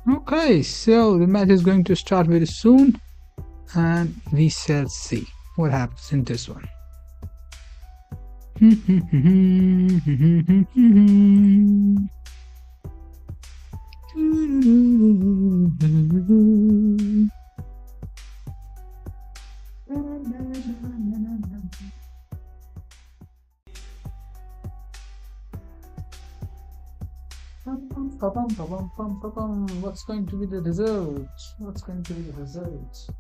Okay, so the match is going to start very soon, and we shall see what happens in this one. What's going to be the result? What's going to be the result?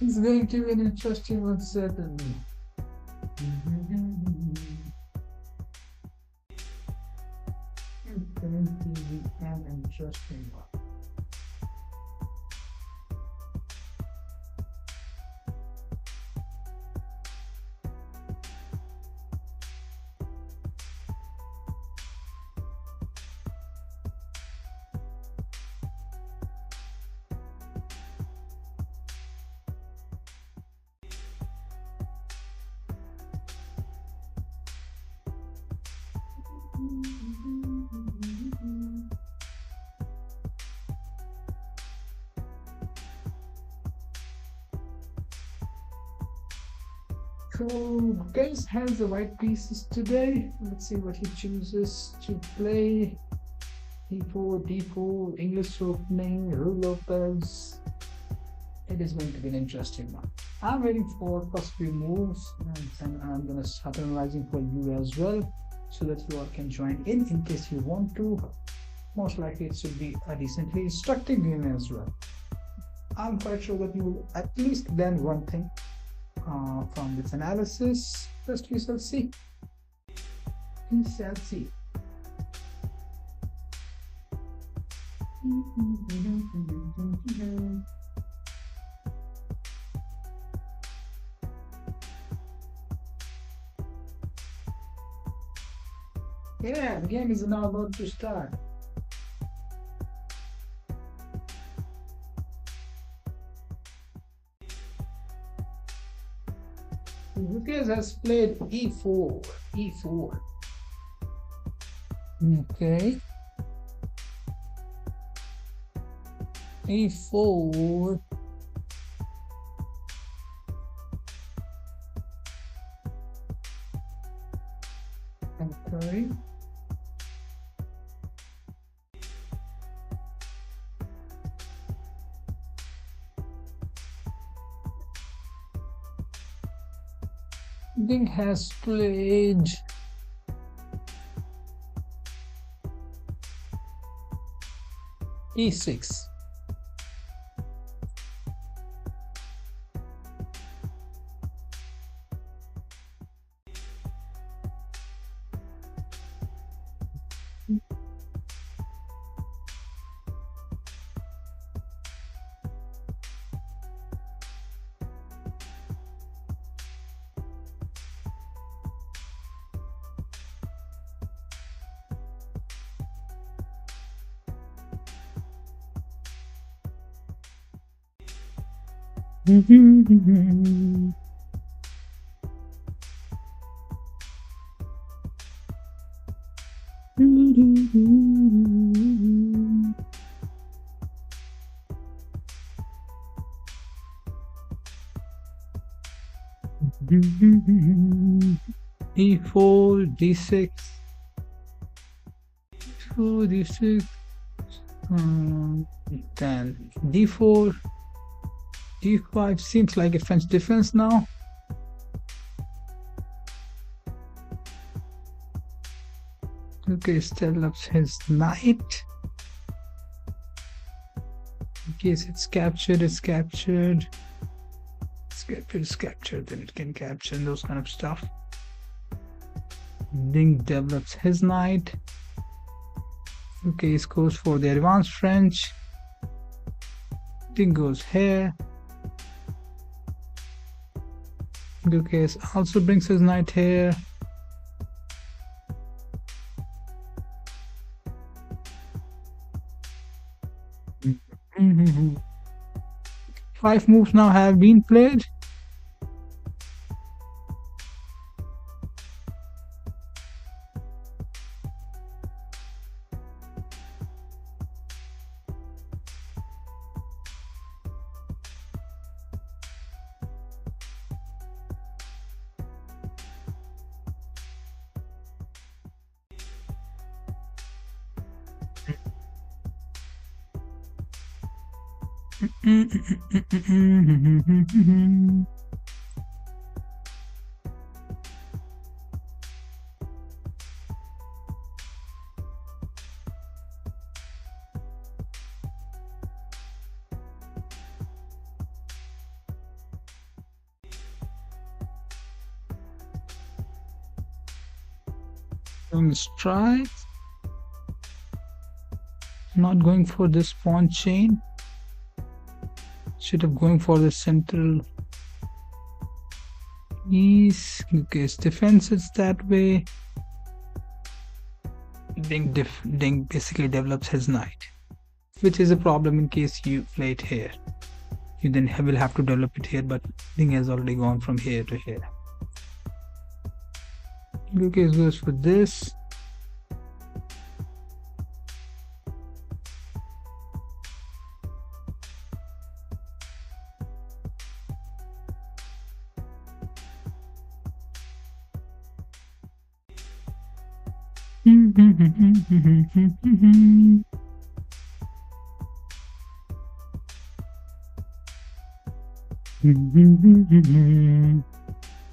It's going to be an interesting one, certainly. It's going to be an interesting one. So Gukesh has the white pieces today. Let's see what he chooses to play. E4, D4, English opening, Rue Lopez. It is going to be an interesting one. I'm waiting for first few moves, and I'm gonna start analyzing for you as well, so that you all can join in case you want to. Most likely it should be a decently instructive game as well. I'm quite sure that you will at least learn one thing from this analysis. First, we shall see. We shall see. Yeah, the game is now about to start. Gukesh has played e4. E4. Okay. E4. Okay. Ding has played e6. D4, D6, 4, D6, then D4, D5 seems like a French defense now. Gukesh develops his knight. In case it's captured, it's captured. It's captured, then it can capture those kind of stuff. Ding develops his knight. Gukesh goes for the advanced French. Ding goes here. Gukesh also brings his knight here. Five moves now have been played. Strike. Not going for this pawn chain. Should have going for the central piece. Gukesh defenses that way. Ding basically develops his knight, which is a problem in case you play it here. You then will have to develop it here, but Ding has already gone from here to here. Gukesh goes for this.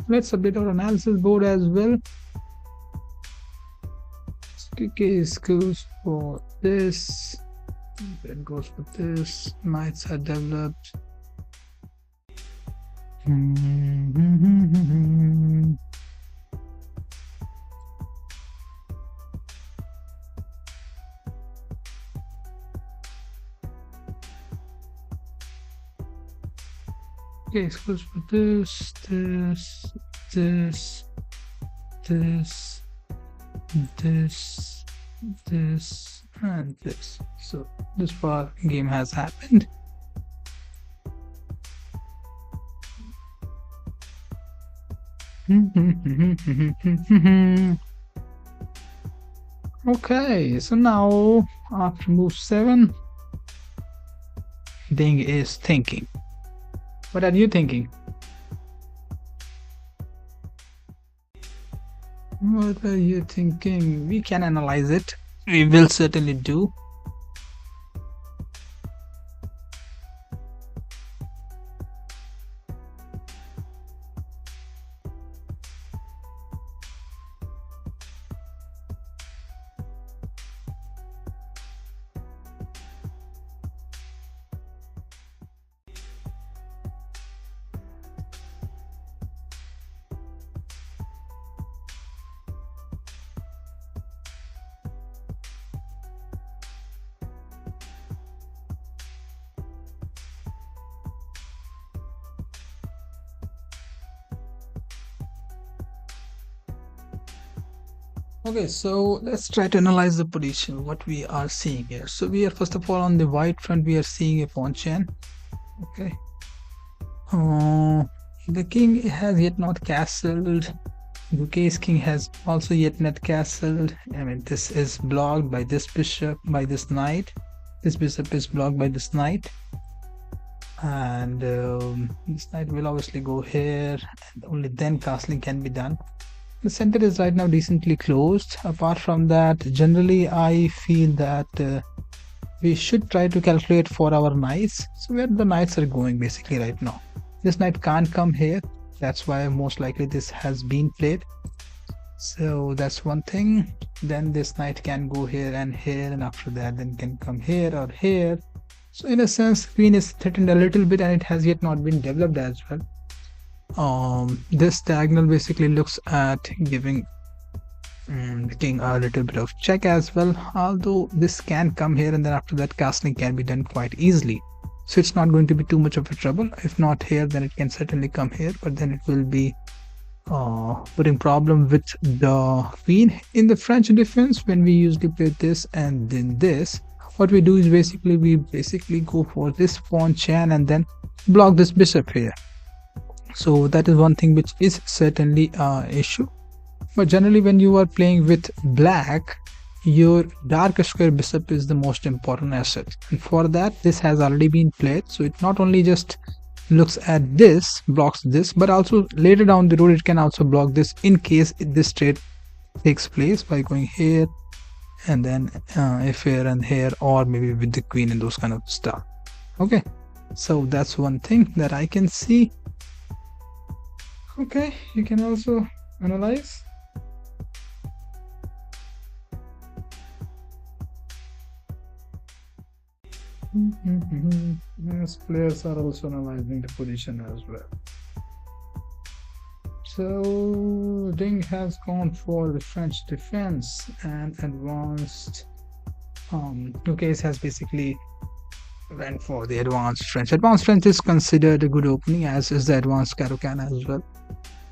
Let's update our analysis board as well. Gukesh goes for this, then goes for this. Knights are developed. Okay, it goes for this, this, and this. So this far game has happened. Okay, so now after move 7, Ding is thinking. What are you thinking? What are you thinking? We can analyze it. We will certainly do. Okay, so let's try to analyze the position, what we are seeing here. So we are first of all on the white front, we are seeing a pawn chain. Okay. Uh, the king has yet not castled. Gukesh king has also yet not castled. I mean, this is blocked by this bishop, by this knight. This bishop is blocked by this knight. And this knight will obviously go here, and only then castling can be done. The center is right now decently closed. Apart from that, generally I feel that we should try to calculate for our knights. So where the knights are going basically right now. This knight can't come here. That's why most likely this has been played. So that's one thing. Then this knight can go here, and after that then can come here or here. So in a sense, queen is threatened a little bit, and it has yet not been developed as well. This diagonal basically looks at giving the king a little bit of check as well, although this can come here, and then after that castling can be done quite easily. So it's not going to be too much of a trouble. If not here, then it can certainly come here, but then it will be putting problem with the queen. In the French defense, when we usually play this and then this, what we do is we basically go for this pawn chain and then block this bishop here. So that is one thing which is certainly a issue. But generally when you are playing with black, your dark square bishop is the most important asset, and for that this has already been played. So it not only just looks at this, blocks this, but also later down the road it can also block this in case this trade takes place by going here and then if here and here, or maybe with the queen and those kind of stuff. Okay, so that's one thing that I can see. Okay, you can also analyze. Yes, players are also analyzing the position as well. So Ding has gone for the French defense and advanced. Gukesh has basically went for the advanced French. Advanced French is considered a good opening, as is the advanced Caro-Can as well.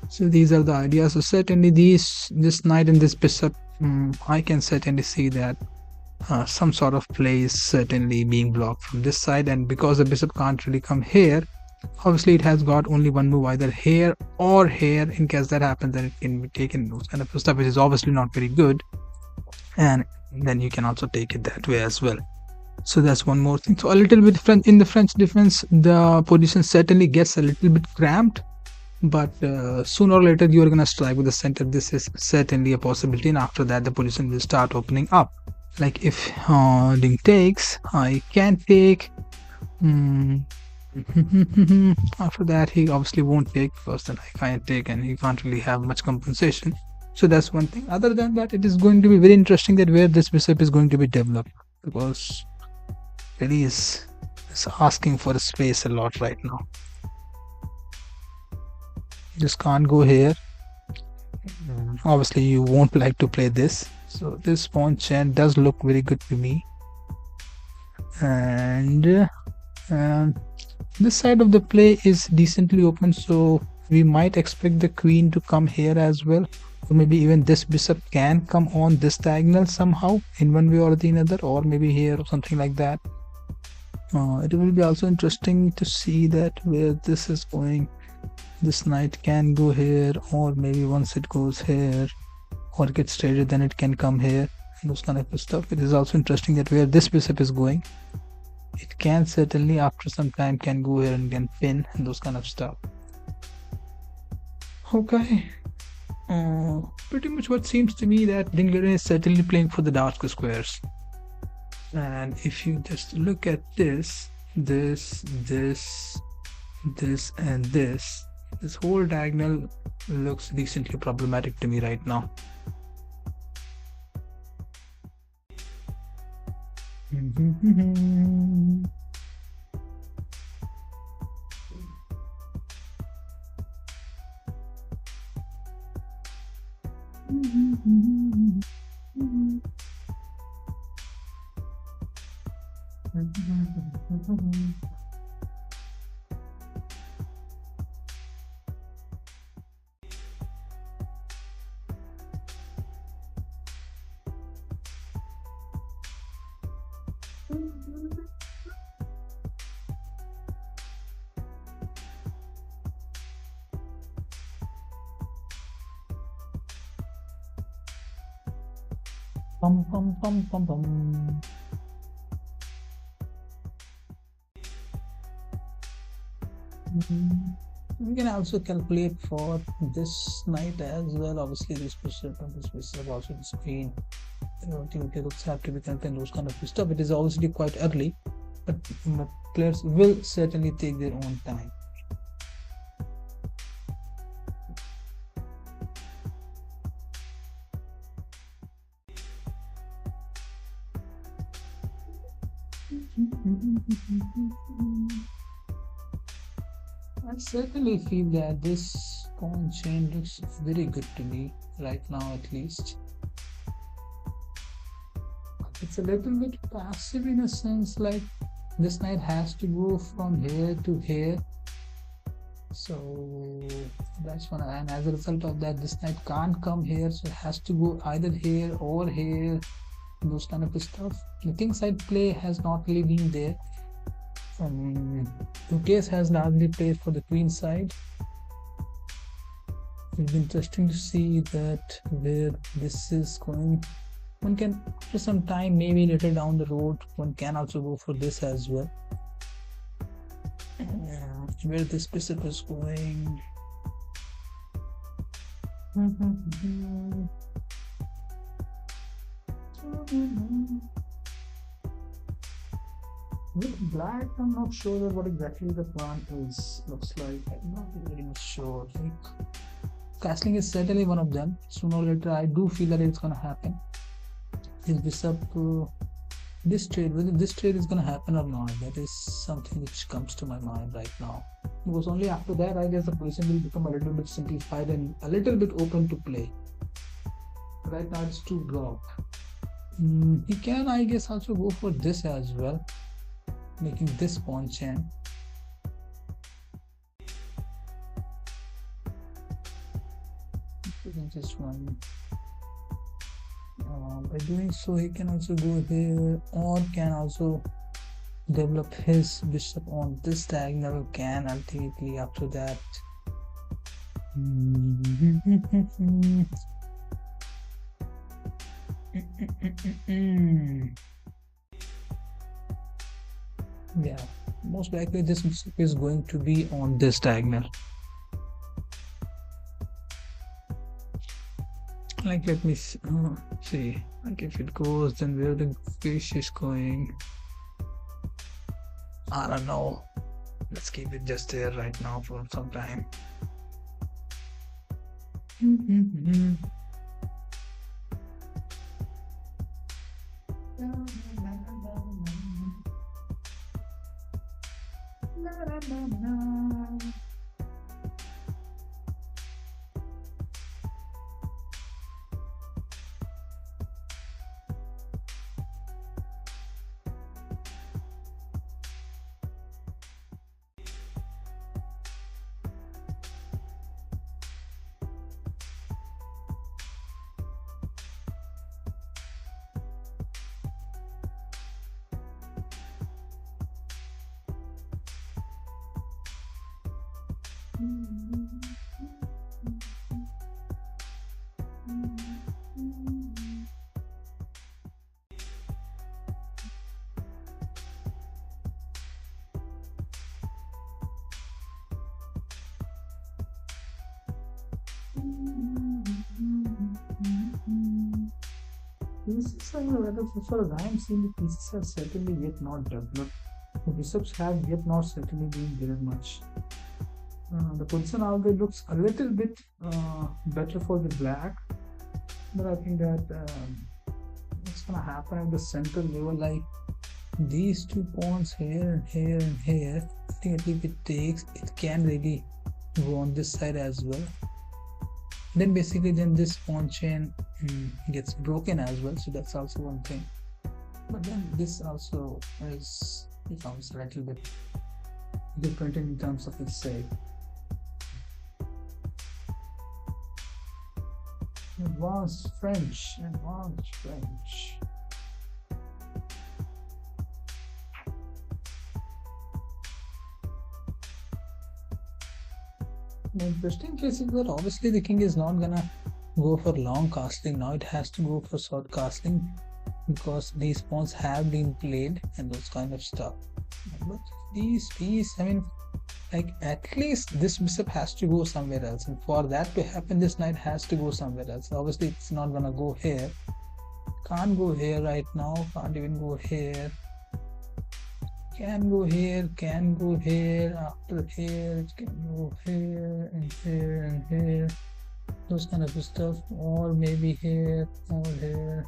So these are the ideas. So certainly this knight and this bishop, I can certainly see that some sort of play is certainly being blocked from this side, and because the bishop can't really come here, obviously it has got only one move, either here or here. In case that happens, then it can be taken, those kind of stuff, which is obviously not very good, and then you can also take it that way as well. So that's one more thing. So a little bit in the French defense, the position certainly gets a little bit cramped, but sooner or later you are going to strike with the center. This is certainly a possibility, and after that the position will start opening up. Like if Ding takes, I can take. After that he obviously won't take, because then I can't take and he can't really have much compensation. So that's one thing. Other than that, it is going to be very interesting that where this bishop is going to be developed, because really is asking for a space a lot right now. Just can't go here. Obviously you won't like to play this, so this pawn chain does look very good to me. And this side of the play is decently open, so we might expect the queen to come here as well, or maybe even this bishop can come on this diagonal somehow in one way or the other, or maybe here or something like that. It will be also interesting to see that where this is going. This knight can go here, or maybe once it goes here or gets traded, then it can come here, and those kind of stuff. It is also interesting that where this bishop is going, it can certainly after some time can go here and can pin and those kind of stuff. Okay, pretty much what seems to me that Ding Liren is certainly playing for the dark squares. And if you just look at this and this whole diagonal looks decently problematic to me right now. Pum pum pum pum pum. Mm, We can also calculate for this night as well. Obviously, this bishop and this bishop also the screen. Activity looks have to be content those kind of stuff. It is obviously quite early, but players will certainly take their own time. I certainly feel that this pawn chain looks very good to me right now, at least. It's a little bit passive in a sense, like this knight has to go from here to here. So that's one, and as a result of that, this knight can't come here, so it has to go either here or here. Those kind of stuff. The king side play has not really been there. Gukesh has largely played for the queen side. It'll be interesting to see that where this is going. One can, after some time, maybe later down the road, one can also go for this as well. Where this bishop is going. With black, I'm not sure what exactly the plan is. Looks like I'm not very much sure. Like, castling is certainly one of them. Sooner or later, I do feel that it's gonna happen. Is bishop this trade? Whether this trade is gonna happen or not, that is something which comes to my mind right now. Because only after that, I guess the position will become a little bit simplified and a little bit open to play. Right now, it's too blocked. He can, I guess, also go for this as well, making this pawn chain. Just one. By doing so, he can also go here, or can also develop his bishop on this diagonal. Can ultimately after that. Yeah, most likely this bishop is going to be on this diagonal. Like, let me see. Like, if it goes, then where the fish is going, I don't know. Let's keep it just there right now for some time. Pieces are rather, as far as I am seeing, the pieces are certainly yet not developed. The bishops have yet not certainly been given much. The position already looks a little bit better for the black, but I think that what's gonna happen at the center level, like these two pawns here and here and here, I think if it takes, it can really go on this side as well. Then basically, then this pawn chain gets broken as well, so that's also one thing. But then this also becomes a little bit different in terms of its save. Advanced French. The interesting case is that obviously the king is not gonna go for long casting. Now it has to go for short casting because these pawns have been played and those kind of stuff. But these, I mean, like at least this bishop has to go somewhere else, and for that to happen, this knight has to go somewhere else. Obviously, it's not gonna go here. Can't go here right now. Can't even go here. Can go here. Can go here. After here, it can go here and here and here. Those kind of stuff, or maybe here or here.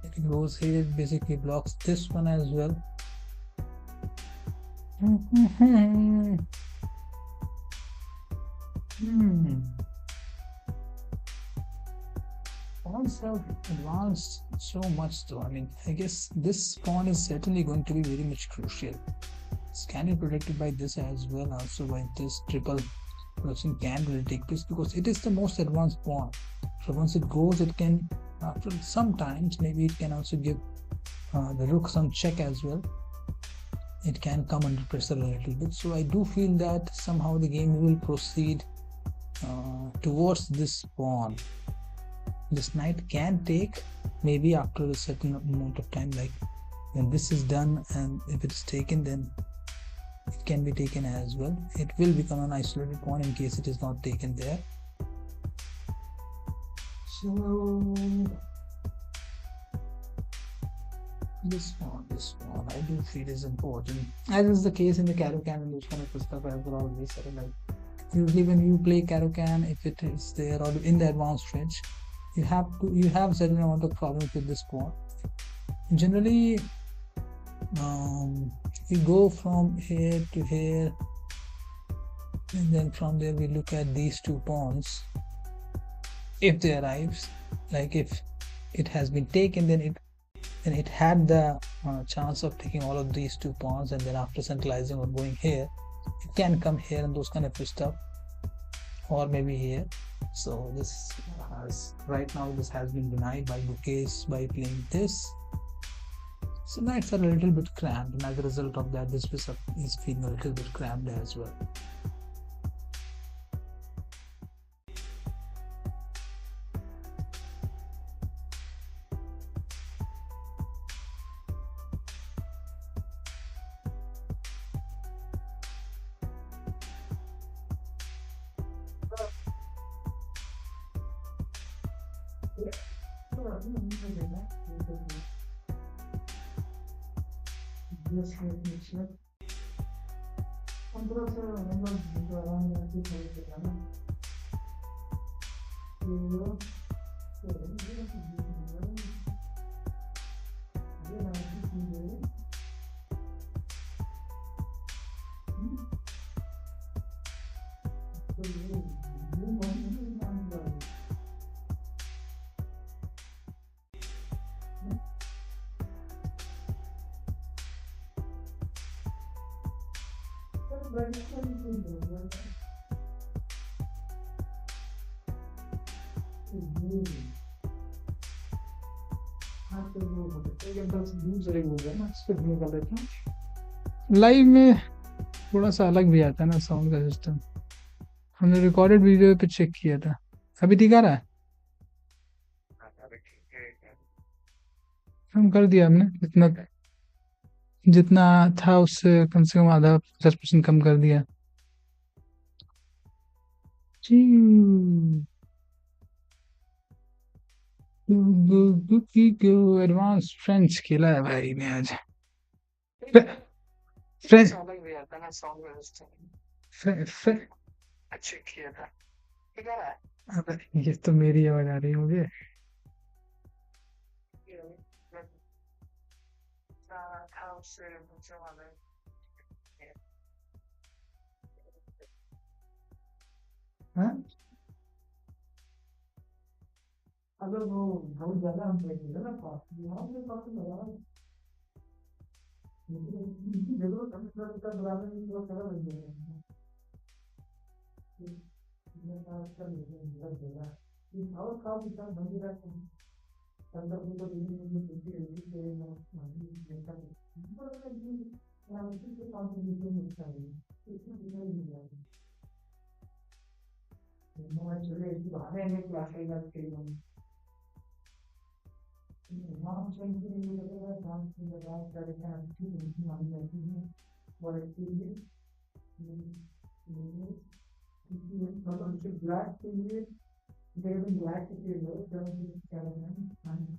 If it goes here, it basically blocks this one as well. Hmm. Pawns have advanced so much though. I mean, I guess this pawn is certainly going to be very much crucial. It's can be protected by this as well, also by this triple production can really take place because it is the most advanced pawn. So once it goes, it can, after sometimes, maybe it can also give the rook some check as well. It can come under pressure a little bit. So I do feel that somehow the game will proceed towards this pawn. This knight can take maybe after a certain amount of time, like when this is done, and if it's taken, then it can be taken as well. It will become an isolated pawn in case it is not taken there. So this one, I do feel is important, as is the case in the Caro-Kann and those kind of stuff. I will always say, like, usually when you play Caro-Kann, if it is there or in the advanced range, you have certain amount of problems with this pawn. Generally, we go from here to here, and then from there we look at these two pawns. If they arrives, like if it has been taken, then it had the chance of taking all of these two pawns, and then after centralizing or going here, it can come here and those kind of stuff, or maybe here. So this right now this has been denied by Gukesh by playing this. So knights are a little bit cramped, and as a result of that, this bishop is feeling a little bit cramped as well. Live में थोड़ा सा अलग भी आता है ना sound का system. हमने रिकॉर्डेड वीडियो पे चेक किया था. अभी ठीक आ रहा है. हम कर दिया हमने जितना जितना था उससे कम से कम आधा 50% कम कर दिया. एडवांस फ्रेंच खेला है भाई ने आज. फ्रेंच अच्छा किया था. अबे ये तो मेरी आवाज आ रही है मुझे. हाँ? अगर वो बहुत ज्यादा हम देखेंगे ना यहाँ पे पास में लगा जरूरत हम का बराबर में थोड़ा करा लग जाएगा. ये बात कर लेगा ये और काम का बंद रहता है. संदर्भ को दिन में देखते रहते हैं ना मानी देखा है. बड़ा ये रामजी के काम में जो मिलता है इसमें दिखाई नहीं आता. No, actually, if you have any classes that you not something you have done in the last that can do money like you what it is. But on the black period, they will black if you know, don't be seven and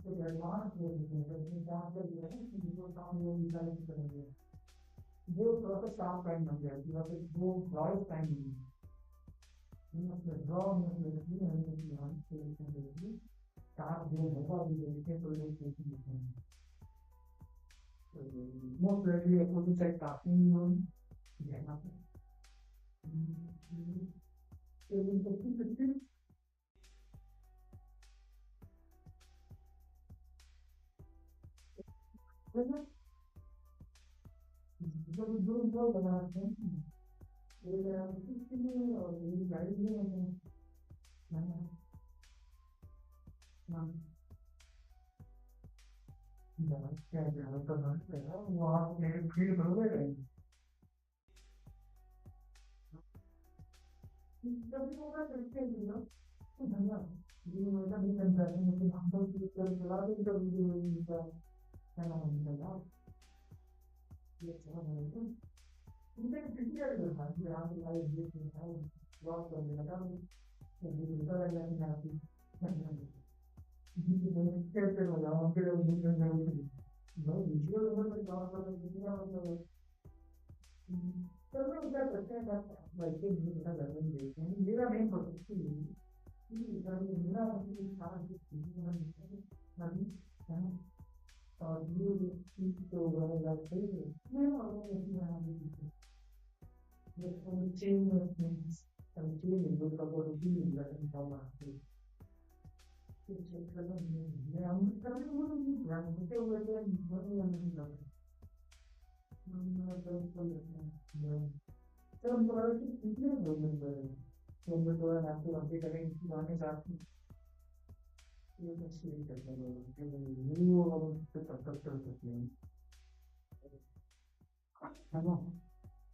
so they are not really good. But in that way, you go down your design to the वो थोड़ा सा sharp line बन जाएगी या फिर वो broad line नहीं draw नहीं लगती है नहीं हम से शार्प जो होगा वो देखते तो ये देखते हैं most likely a photo set copying one yeah nothing so in the picture जो जो जो बनाते हैं ये किसी ने और ये गाइड में ना ना क्या क्या तो ना वहाँ मेरे फील हो गए जब भी होगा करते हैं ना तो धन्यवाद ये मेरा भी बन जाता है लेकिन हम तो चला भी तो वीडियो का क्या नाम है ये चला है इनसे किसी का भी था कि आप लाइव ये था लॉस करने लगा तो ये दूसरा लगा कि आप ये कैसे हो जाओ फिर वो दूसरे जगह नो वीडियो लेवल पे लॉस करने कितना मतलब तो मैं क्या करते हैं वैसे ही मेरा लगन देखते हैं मेरा मेन प्रोसेस ही कि अगर मेरा अपनी सारा चीज नहीं है और ये चीज तो बनेगा सही मैं और मैं the continuous continuing with the word being that in the last week. Yeah, I'm coming with you, right? But they were there, money and another. So I'm going to keep you moving. When we're going after a bit again, one is asking, you can see it as a new the I know.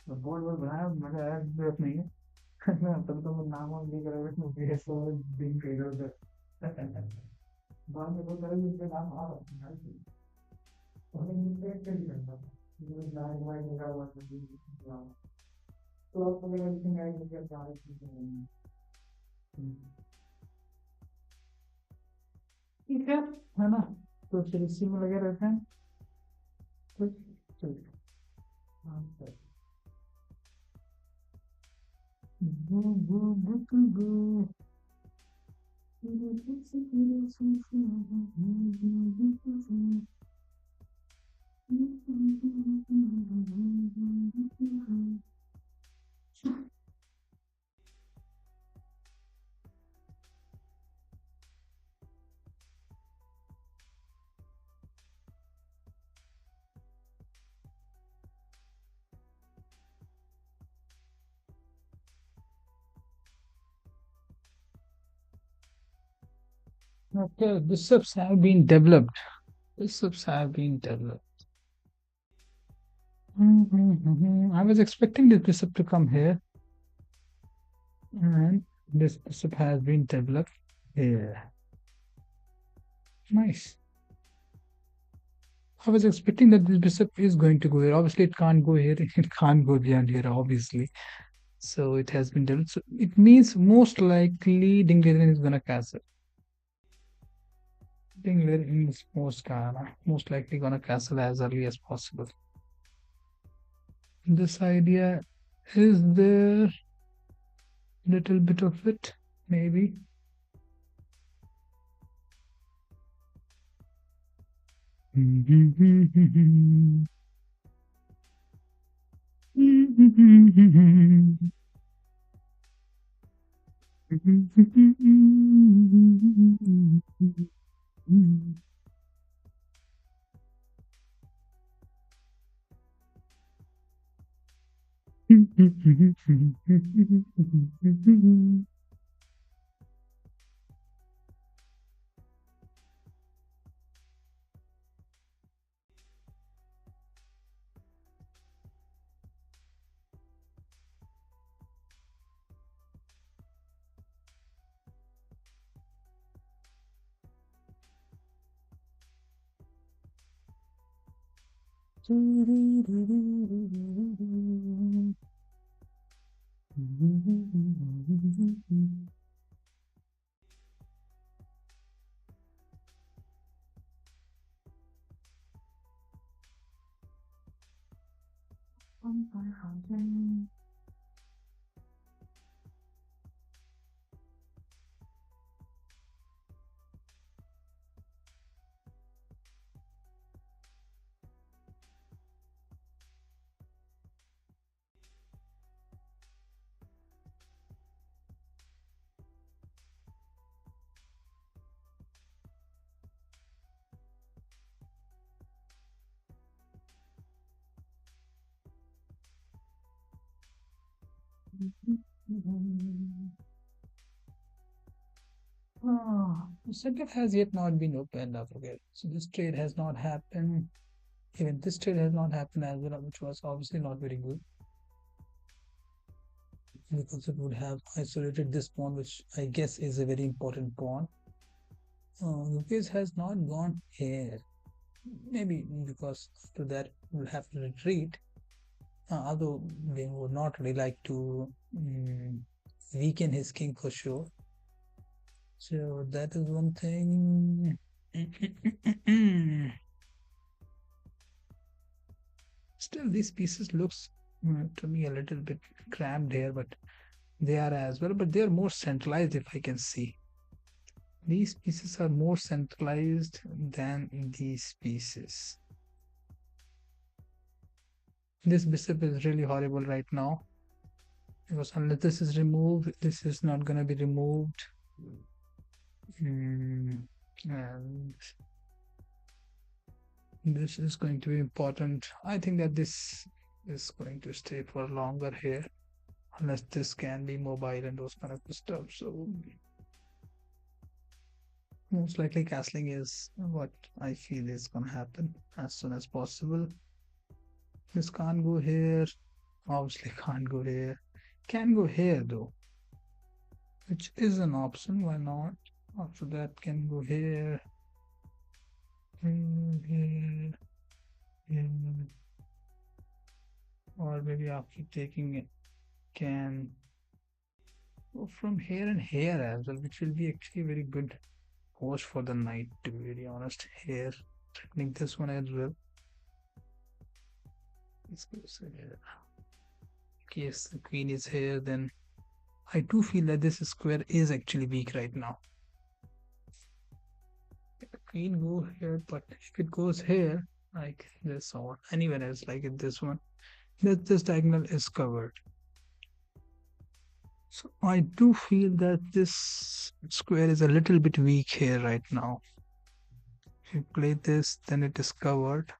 The board was मैंने add break नहीं है तब तो मैं नाम और लिख रहा हूँ मेरे सो दिन पेड़ उधर बाद में वो तरह उसके नाम आ रहा है तो हमें मिलते हैं क्या करना ये लाइन वाइन लगा हुआ था तो आप लोग एवरीथिंग आई मुझे सारे चीजें ठीक है ना तो फिर इसी में लगे रहते हैं तो चलिए हाँ sir Boo, boo, boo, boo, boo. Okay, bishops have been developed. Bishops have been developed. I was expecting this bishop to come here, and this bishop has been developed here. Nice. I was expecting that this bishop is going to go here. Obviously, it can't go here. It can't go beyond here, obviously. So it has been developed. So it means most likely Dingleden is gonna castle. Dingleden is most likely gonna castle as early as possible. This idea is there little bit of it, maybe. The circuit has yet not been opened up. Okay, so this trade has not happened. Even this trade has not happened as well, which was obviously not very good because it would have isolated this pawn, which I guess is a very important pawn. Gukesh has not gone here. Maybe because after that we'll have to retreat. Although we would not really like to weaken his king for sure. So that is one thing. Still, these pieces looks to me a little bit cramped here, but they are as well. But they are more centralized, if I can see. These pieces are more centralized than these pieces. This bishop is really horrible right now because unless this is removed, this is not going to be removed. And this is going to be important. I think that this is going to stay for longer here unless this can be mobile and those kind of stuff. So most likely castling is what I feel is going to happen as soon as possible. This can't go here. Obviously can't go here. Can go here though, which is an option. Why not? After that can go here, here, here, or maybe after taking it can go from here and here as well, which will be actually a very good host for the knight, to be very honest. Here, threatening this one as well. Let's go here. In case the queen is here, then I do feel that this square is actually weak right now. The queen go here, but if it goes here, like this or anywhere else, like this one, this diagonal is covered. So I do feel that this square is a little bit weak here right now. If you play this, then it is covered.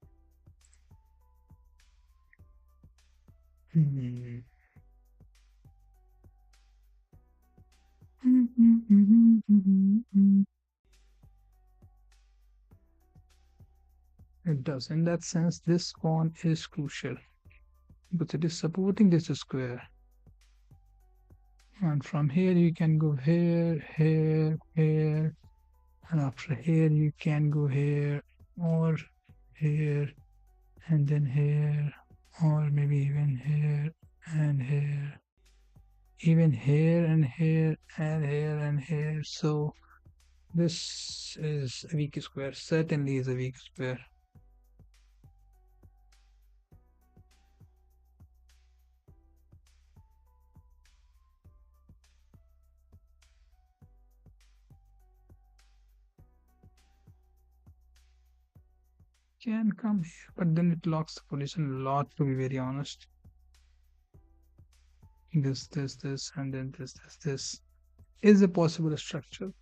It does. In that sense, this pawn is crucial because it is supporting this square. And from here you can go here, here, here, and after here you can go here or here and then here or maybe even here and here, even here and here and here and here. So this is a weak square, certainly is a weak square. Can come here, but then it locks the position a lot, to be very honest. This, and then this is a possible structure.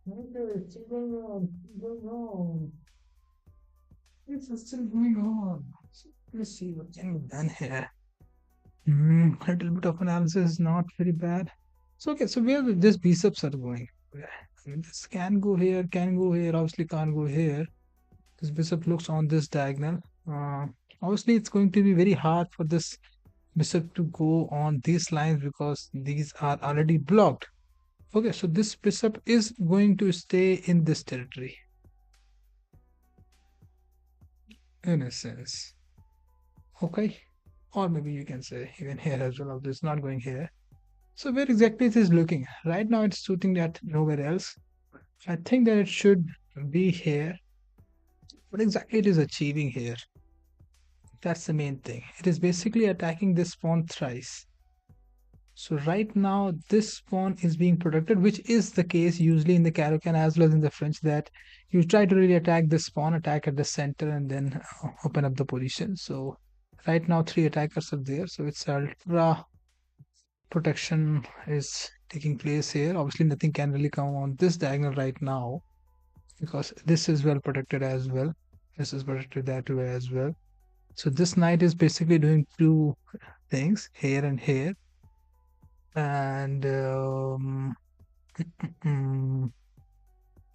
Okay, it's still going on, going on. It's still going on. Let's see what can be done here. A little bit of analysis is not very bad. So okay, so where these bishops are going? I mean, this can go here, can go here, obviously can't go here. This bishop looks on this diagonal. Uh, Obviously, it's going to be very hard for this bishop to go on these lines because these are already blocked. Okay, so this bishop is going to stay in this territory in a sense. Okay, or maybe you can say even here as well. It's not going here. So where exactly it is looking? Right now it's shooting at nowhere else. I think that it should be here. What exactly it is achieving here? That's the main thing. It is basically attacking this pawn thrice. So right now this pawn is being protected, which is the case usually in the Caro-Kann as well as in the French, that you try to really attack this pawn, attack at the center, and then open up the position. So right now three attackers are there. So it's ultra protection is taking place here. Obviously nothing can really come on this diagonal right now because this is well protected as well. This is protected that way as well. So this knight is basically doing two things here and here, and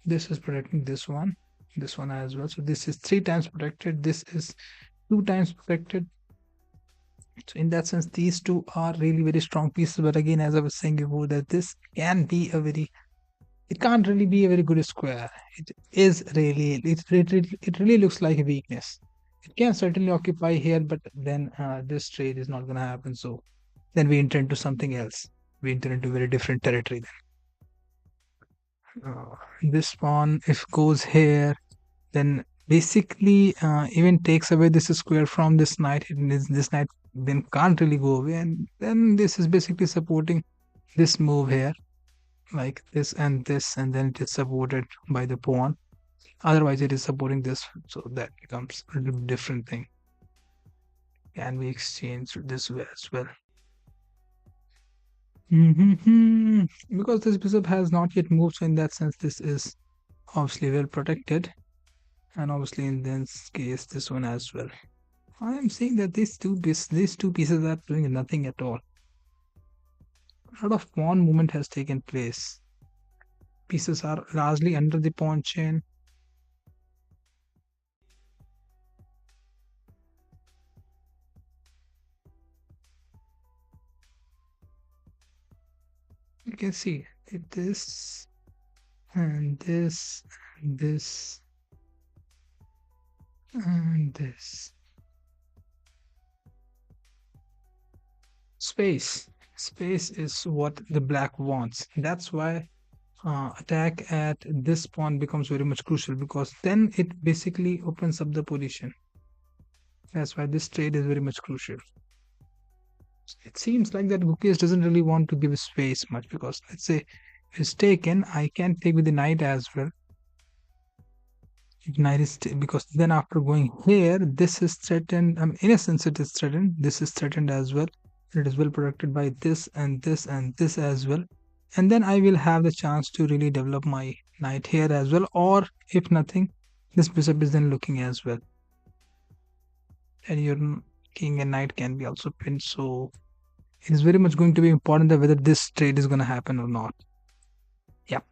this is protecting this one as well. So this is three times protected. This is two times protected. So in that sense, these two are really very strong pieces. But again, as I was saying before, that this can be a very, it can't really be a very good square. It is really, it really looks like a weakness. It can certainly occupy here, but then this trade is not going to happen. So then we enter into something else. We enter into very different territory then. This pawn, if goes here, then basically even takes away this square from this knight. This knight then can't really go away, and then this is basically supporting this move here, like this and this, and then it is supported by the pawn. Otherwise, it is supporting this, so that becomes a little different thing. Can we exchange this way as well? Because this bishop has not yet moved, so in that sense, this is obviously well protected, and obviously in this case, this one as well. I am seeing that these two pieces are doing nothing at all. A lot of pawn movement has taken place. Pieces are largely under the pawn chain. You can see this and this and this and this. Space is what the black wants. That's why attack at this pawn becomes very much crucial, because then it basically opens up the position. That's why this trade is very much crucial. It seems like that Gukesh doesn't really want to give space much, because let's say if it's taken, I can take with the knight as well. Knight is because then after going here, this is threatened. I mean, in a sense, it is threatened. This is threatened as well. It is well protected by this and this and this as well. And then I will have the chance to really develop my knight here as well. Or if nothing, this bishop is then looking as well. And your king and knight can be also pinned. So it is very much going to be important that whether this trade is going to happen or not. Yep.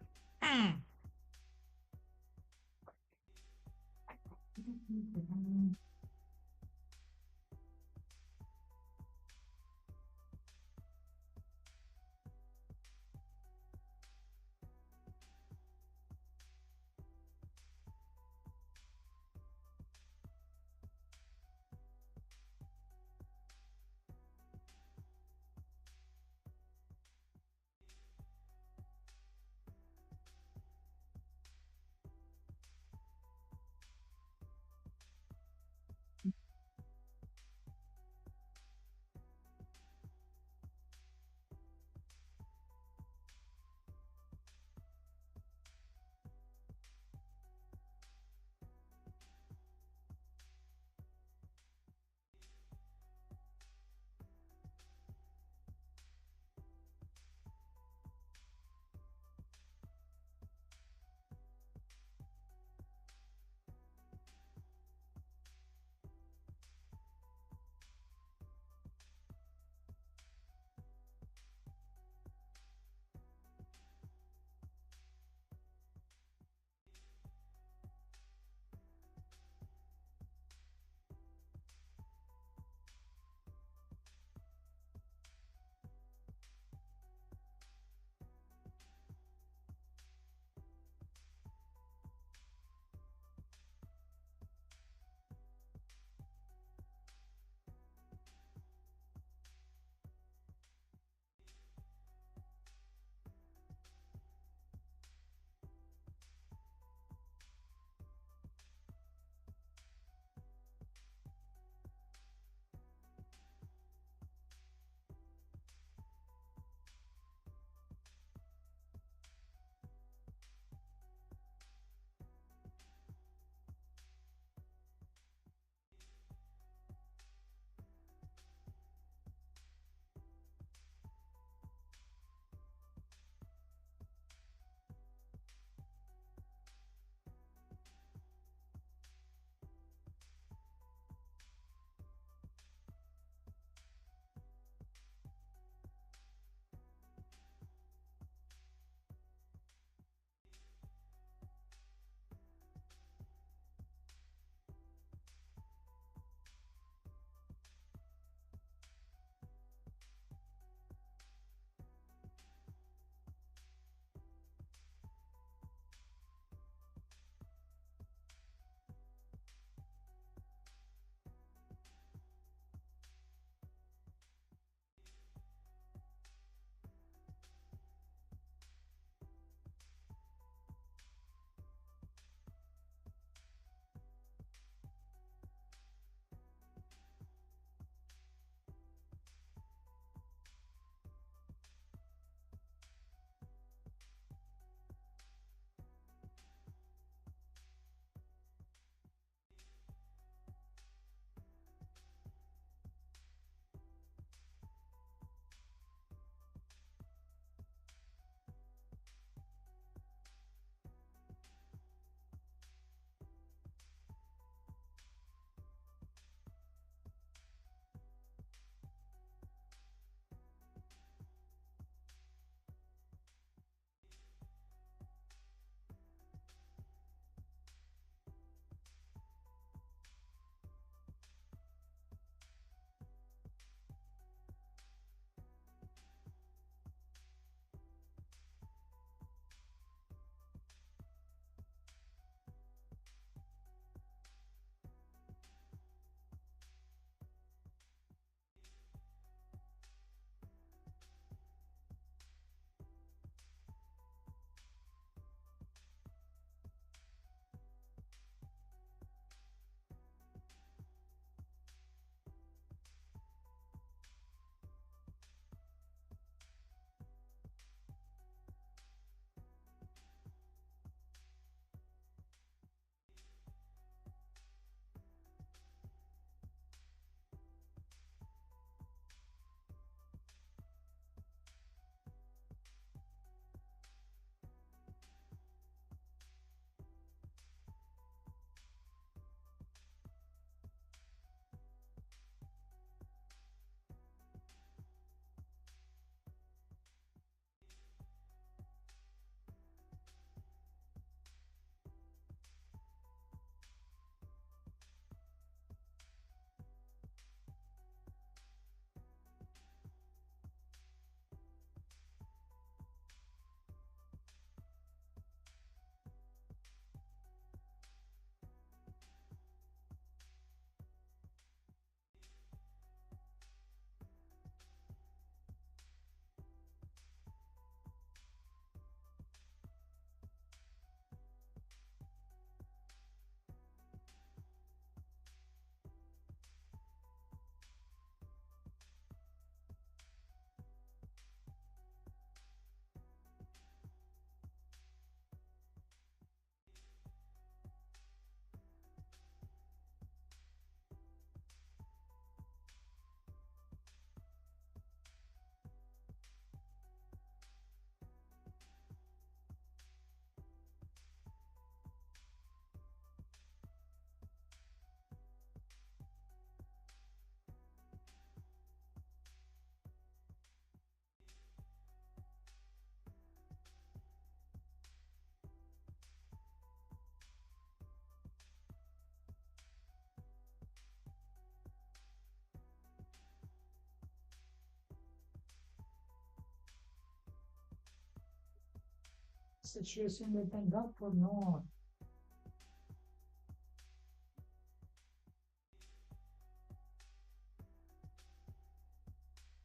situation that can up or not?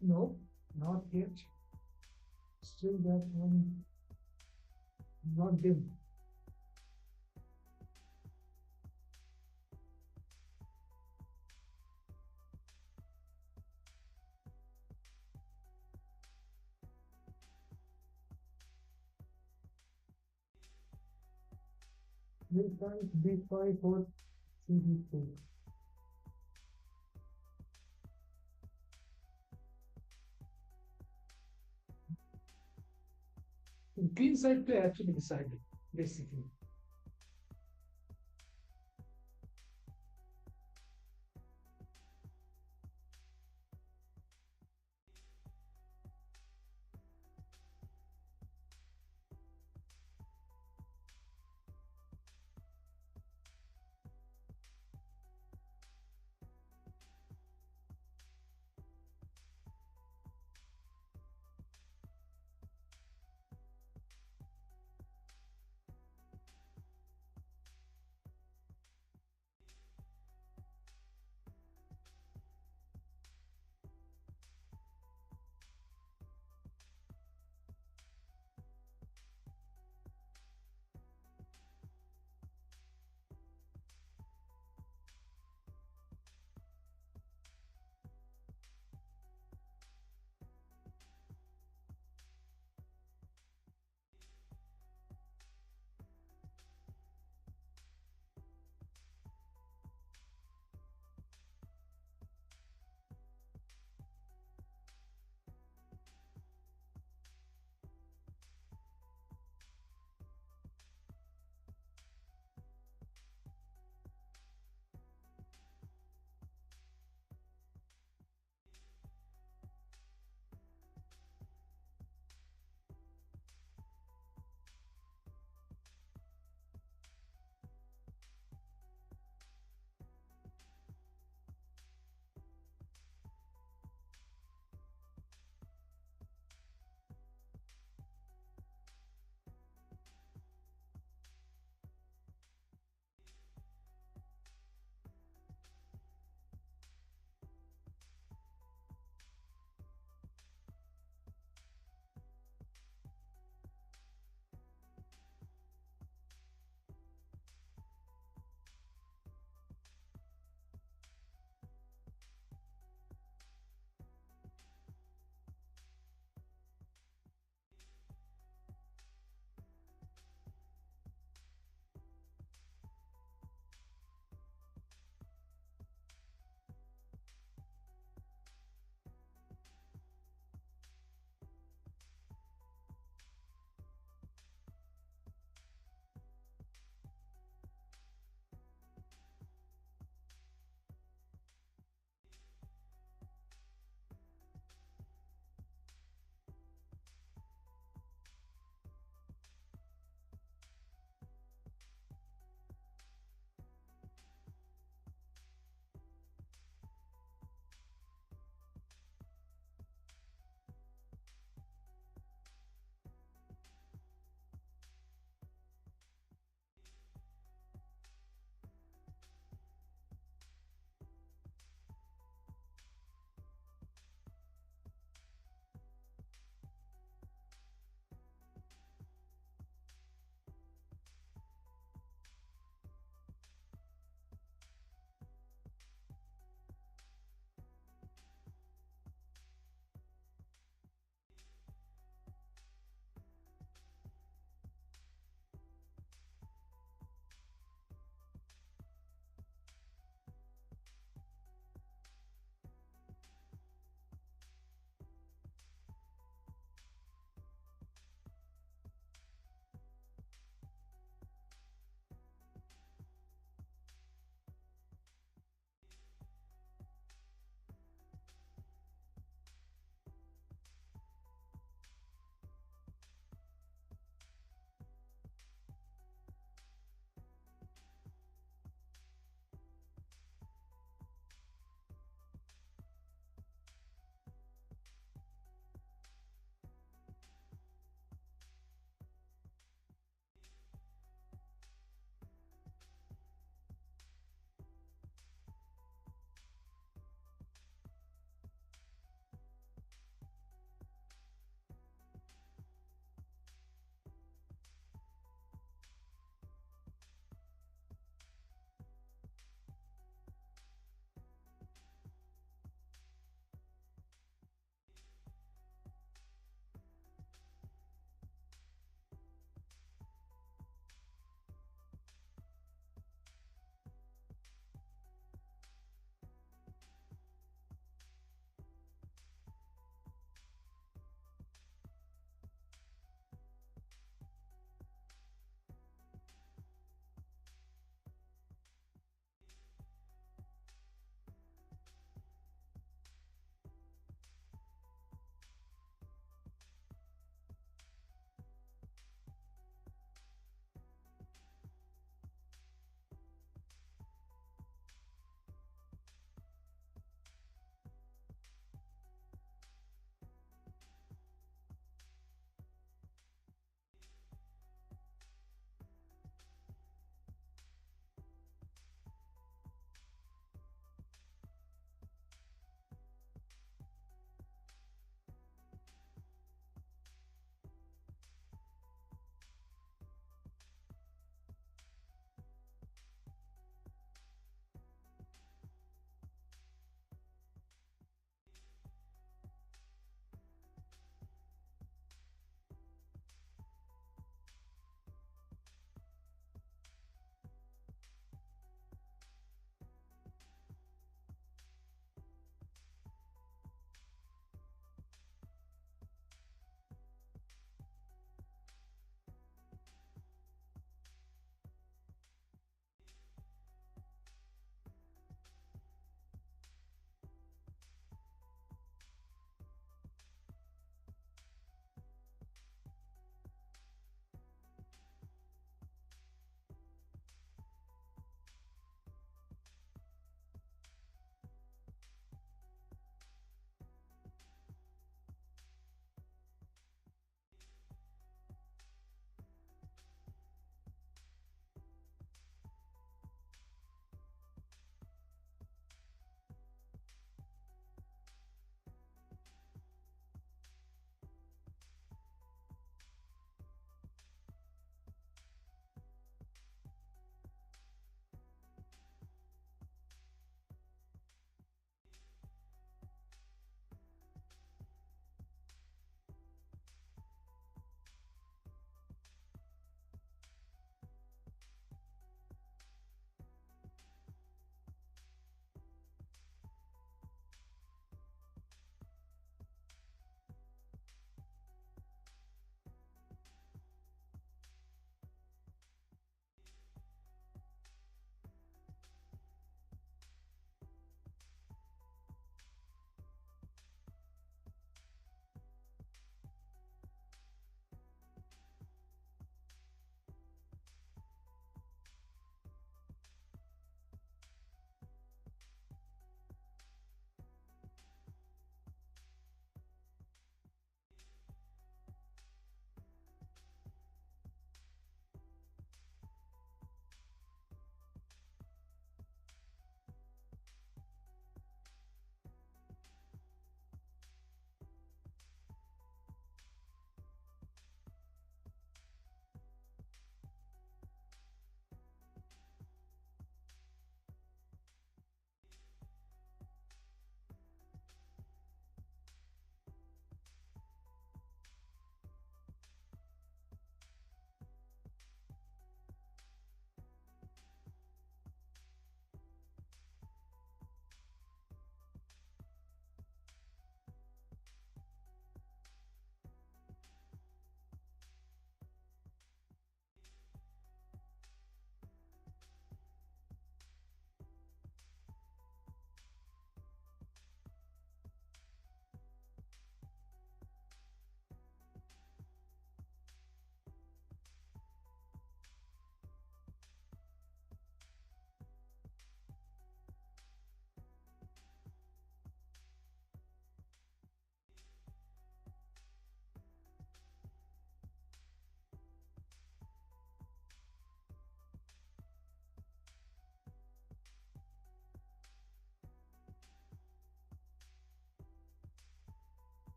No, not yet. Still that one not dim. B5 or CD4. Green side play actually decided, basically.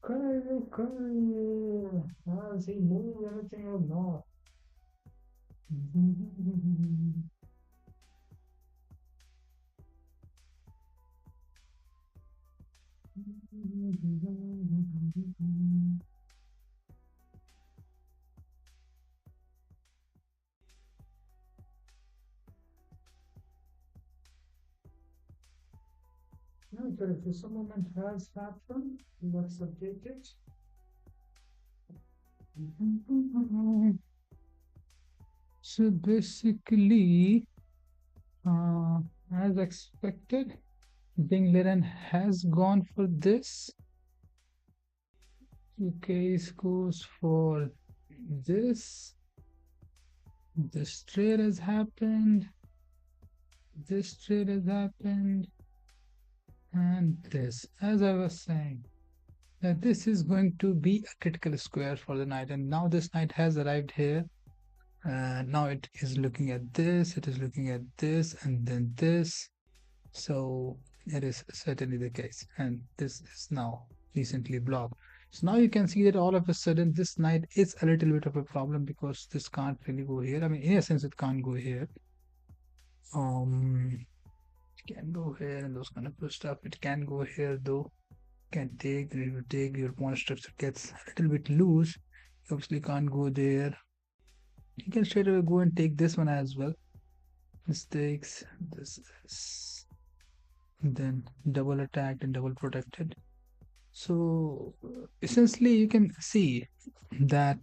Correct. Has he moved anything or not? No, but if some moment has happened, let's update it. So basically, uh, as expected, Bing Liren has gone for this. Case goes for this. This trade has happened. This trade has happened. And this, as I was saying, that this is going to be a critical square for the knight. And now this knight has arrived here. Now it is looking at this, it is looking at this, and then this. So it is certainly the case. And this is now recently blocked. So now you can see that all of a sudden this knight is a little bit of a problem because this can't really go here. I mean, in a sense, it can't go here. It can go here and those kind of stuff. It can go here though. Can take, your pawn structure gets a little bit loose. You obviously can't go there. You can straight away go and take this one as well. This takes this, then double attacked and double protected. So essentially, you can see that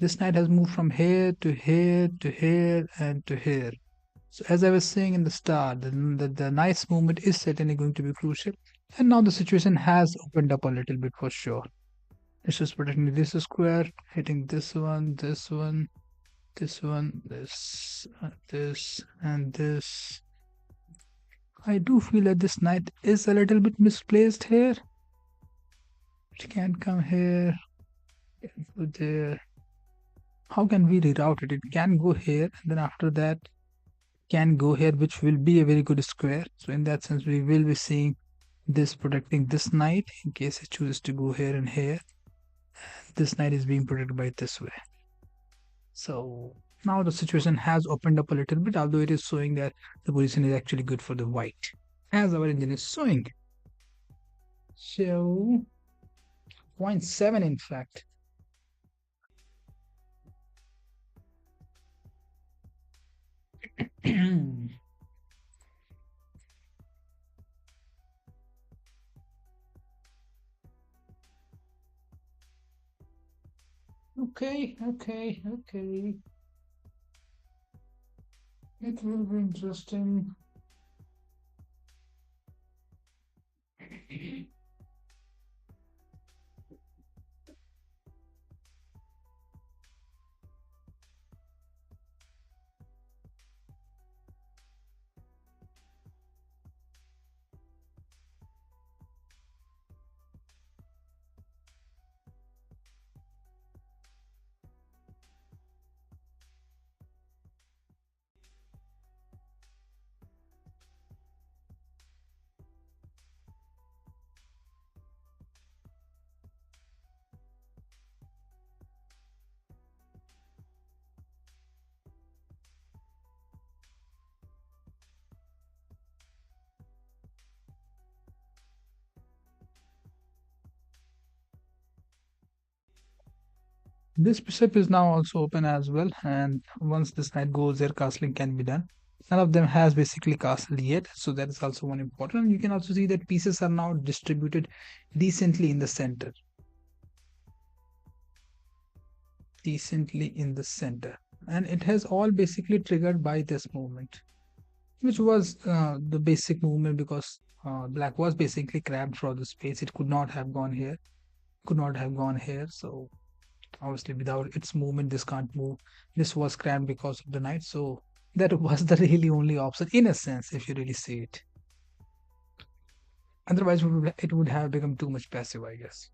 this knight has moved from here to here to here and to here. So as I was saying in the start, the knight's movement is certainly going to be crucial. And now the situation has opened up a little bit for sure. It's just protecting this square, hitting this one, this one, this one, this, and this. I do feel that this knight is a little bit misplaced here. It can come here, can go there. How can we reroute it? It can go here, and then after that, can go here, which will be a very good square. So in that sense, we will be seeing this protecting this knight in case it chooses to go here and here. This knight is being protected by this way. So now the situation has opened up a little bit, although it is showing that the position is actually good for the white, as our engine is showing. So 0.7 in fact. Okay. It will be interesting. This bishop is now also open as well, and once this knight goes there, castling can be done. None of them has basically castled yet, so that is also one important. You can also see that pieces are now distributed decently in the center. And it has all basically triggered by this movement, which was the basic movement because black was basically cramped for the space. It could not have gone here, so obviously without its movement this can't move. This was cramped because of the knight, so that was the really only option in a sense if you really see it. Otherwise it would have become too much passive, I guess.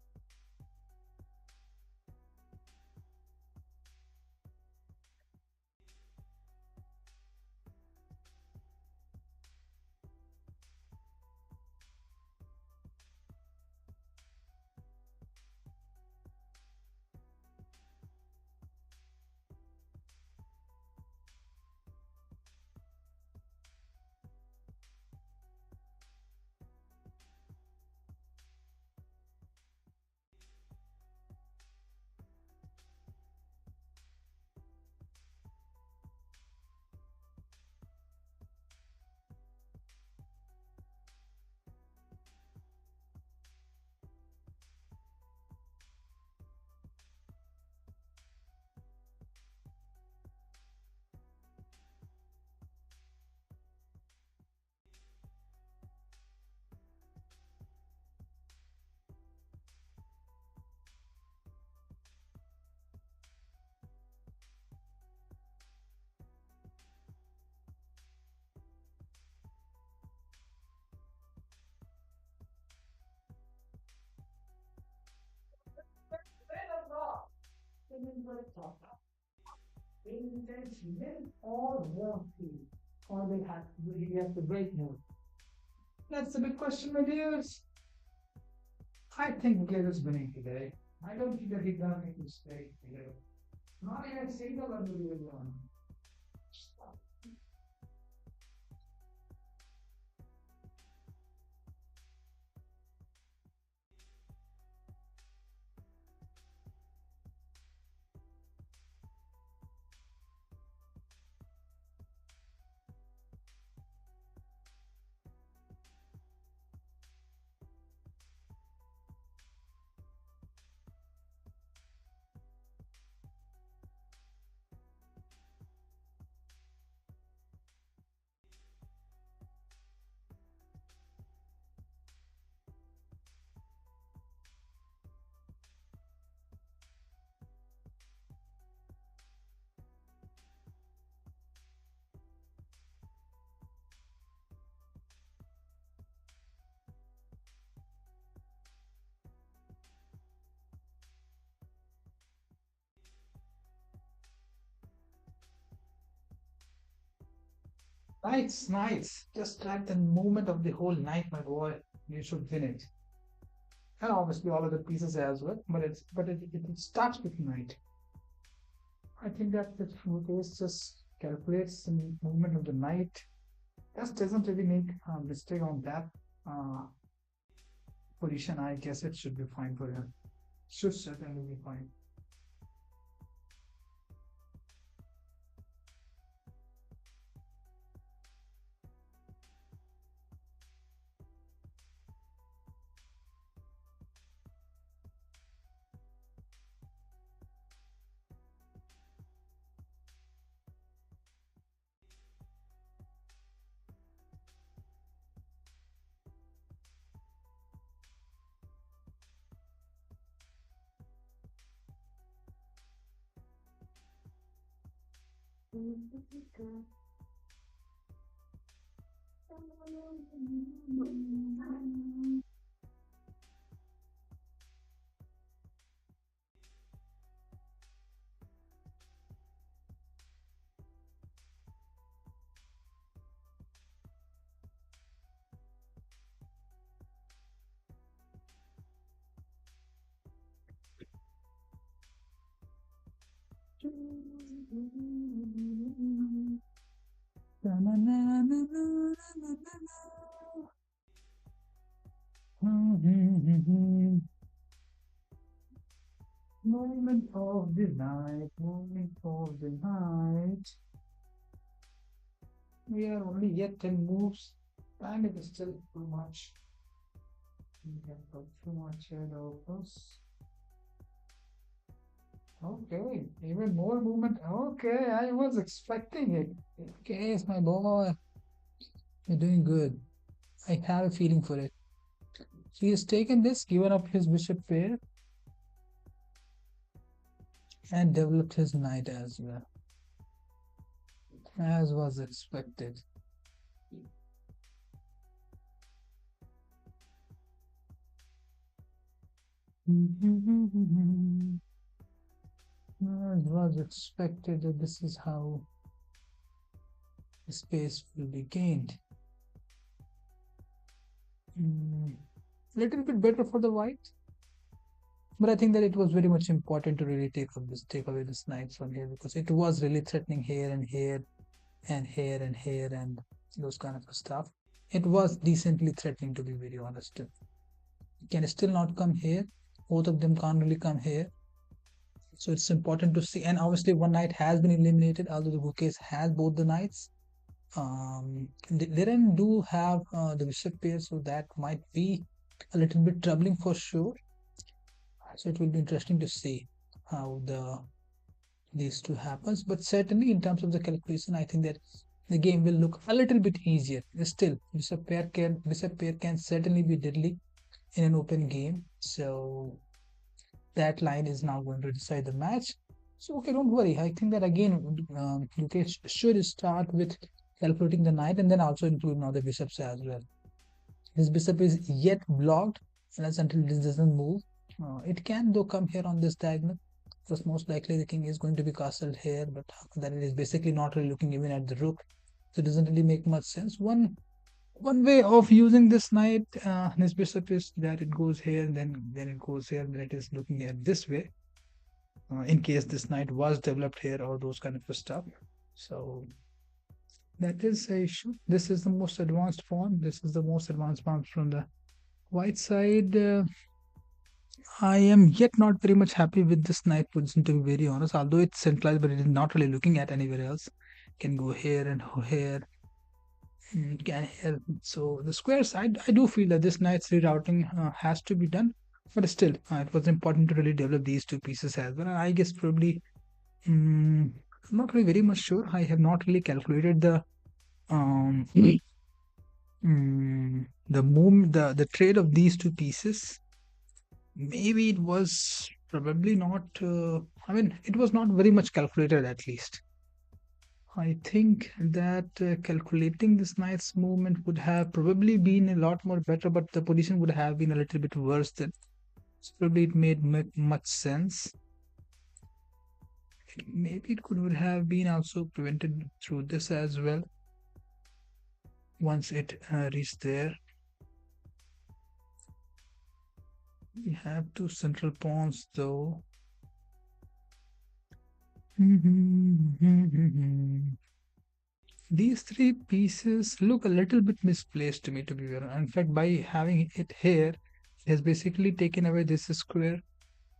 Intention or warranty, or they have to break more. That's the big question, my dears. I think Gukesh is winning today. I don't think that he's gonna make a mistake today. Not even a single unbelievable one. Nice, nice. Just like the movement of the whole night, my boy. You should win it. And obviously all other pieces as well. But it starts with night. I think that the case just calculates the movement of the night. Just doesn't really make a mistake on that uh, position. I guess it should be fine for him. Should certainly be fine. Moment of the night, moment of the night. We are only yet 10 moves. Time is still too much. We have got too much ahead of us. Okay, even more movement. Okay, I was expecting it. Okay, it's my boy. You're doing good. I have a feeling for it. He has taken this, given up his bishop pair, and developed his knight as well, as was expected. As was expected that this is how space will be gained. Little bit better for the white, but I think that it was very much important to really take away this knight from here, because it was really threatening here and here and here and here and those kind of stuff. It was decently threatening, to be very honest. It can still not come here. Both of them can't really come here. So it's important to see. And obviously one knight has been eliminated, although the Gukesh has both the knights. Liren do have the bishop pair, so that might be a little bit troubling for sure. So it will be interesting to see how these two happens. But certainly in terms of the calculation, I think that the game will look a little bit easier. Still, bishop pair can certainly be deadly in an open game. So that line is now going to decide the match. So okay, don't worry. I think that again, Gukesh should start with calculating the knight and then also include now the bishops as well. This bishop is yet blocked unless until this doesn't move. It can though come here on this diagonal. because most likely the king is going to be castled here, but then it is basically not really looking even at the rook, so it doesn't really make much sense. One way of using this knight, this bishop, is that it goes here, and then it goes here, and then it is looking at this way. In case this knight was developed here or those kind of stuff. So that is a issue. This is the most advanced pawn. This is the most advanced pawn from the white side. I am yet not very much happy with this knight position, to be very honest. Although it's centralized, but it is not really looking at anywhere else. Can go here and here. Can here. So the squares, I do feel that this knight's rerouting has to be done. But still, it was important to really develop these two pieces as well. And I guess probably, I'm not really very much sure. I have not really calculated um, the move, the trade of these two pieces. Maybe it was probably not. I mean, it was not very much calculated, at least. I think that calculating this knight's movement would have probably been a lot more better, but the position would have been a little bit worse than. So probably it made much sense. Maybe it could have been also prevented through this as well. Once it reached there, we have two central pawns though. These three pieces look a little bit misplaced to me, to be very honest. In fact, by having it here, it has basically taken away this square.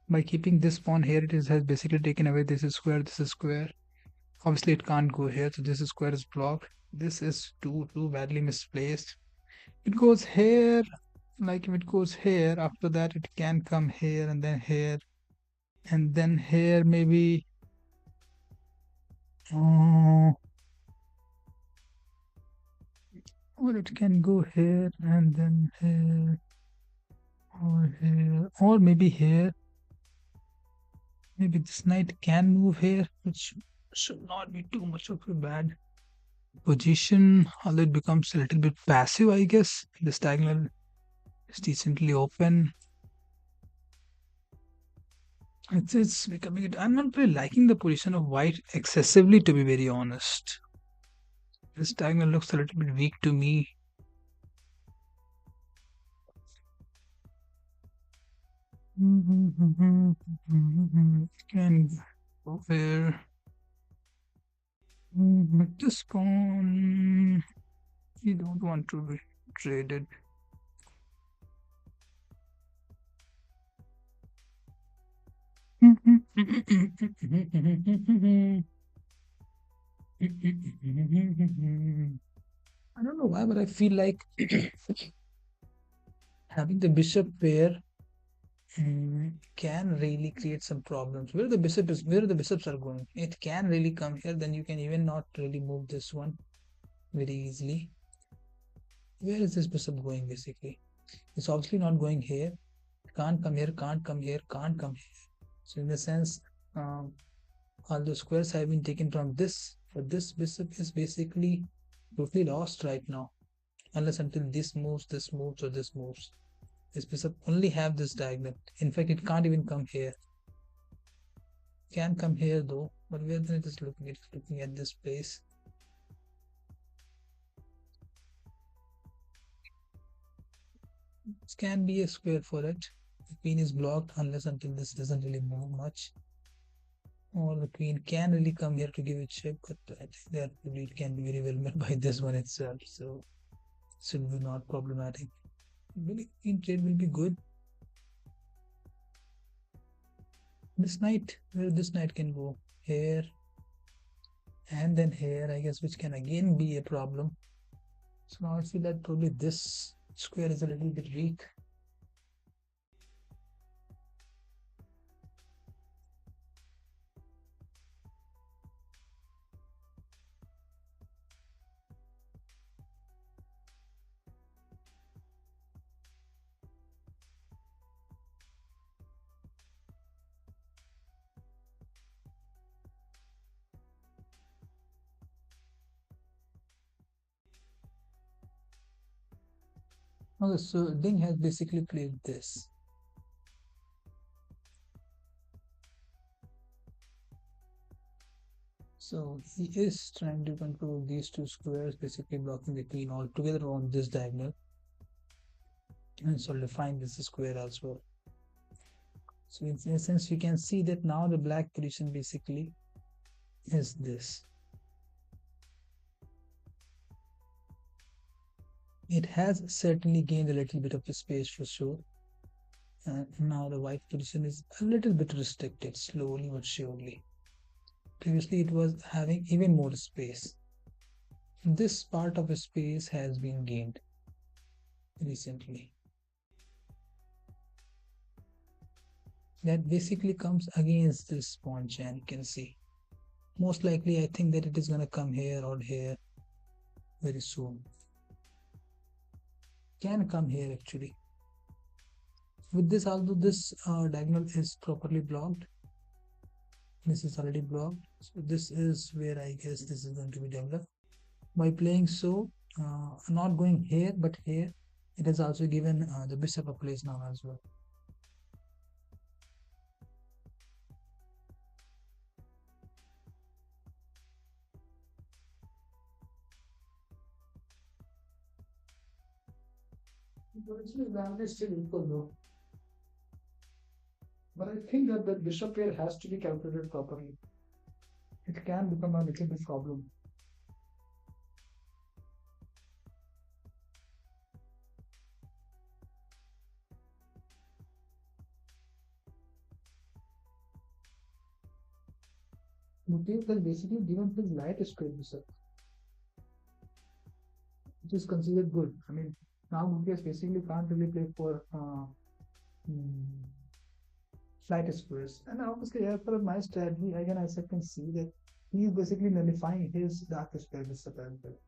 By keeping this pawn here, has basically taken away this square, this square. Obviously, it can't go here, so this square is blocked. This is too badly misplaced. It goes here, like if it goes here, after that it can come here, and then here maybe. Or it can go here and then here, or maybe here. Maybe this knight can move here, which should not be too much of a bad position, although it becomes a little bit passive, I guess. This diagonal is decently open. It's becoming. I'm not really liking the position of white excessively, to be very honest. This diagonal looks a little bit weak to me. Can go there. This pawn, you don't want to be traded. I don't know why, but I feel like having the bishop pair can really create some problems. Where the bishops are going, it can really come here. Then you can even not really move this one very easily. Where is this bishop going? Basically, it's obviously not going here. Can't come here. Can't come here. Can't come here. So in the sense, all the squares have been taken from this, but this bishop is basically totally lost right now, unless until this moves, or this moves. This bishop only have this diagonal. In fact, it can't even come here. Can come here though, but where then it is looking? It's looking at this place. This can be a square for it. The queen is blocked unless until this doesn't really move much. Or the queen can really come here to give it shape, but I think that it can be very well met by this one itself. So it should be not problematic. Really, queen trade will be good. This knight, where this knight can go? Here and then here, I guess, which can again be a problem. So now I feel that probably this square is a little bit weak. Okay, so Ding has basically played this. So he is trying to control these two squares, basically blocking the queen altogether on this diagonal, and solidifying this square as well. So in a sense, you can see that now the black position basically is this. It has certainly gained a little bit of space for sure. And now the white position is a little bit restricted, slowly but surely. Previously, it was having even more space. This part of space has been gained recently. That basically comes against this pawn chain, you can see. Most likely, I think that it is going to come here or here very soon. Can come here actually. With this, although this diagonal is properly blocked, this is already blocked. So this is where I guess this is going to be developed. By playing so, not going here but here, it has also given the bishop a place now as well. Actually, land is still equal though. But I think that the bishop pair has to be calculated properly. It can become a little bit problem. Gukesh has basically given his light square bishop, which is considered good. I mean, now Gukesh basically can't really play for mm, flight squares. And obviously, as per my strategy, again, as I can see that he is basically nullifying his dark square bishop as well.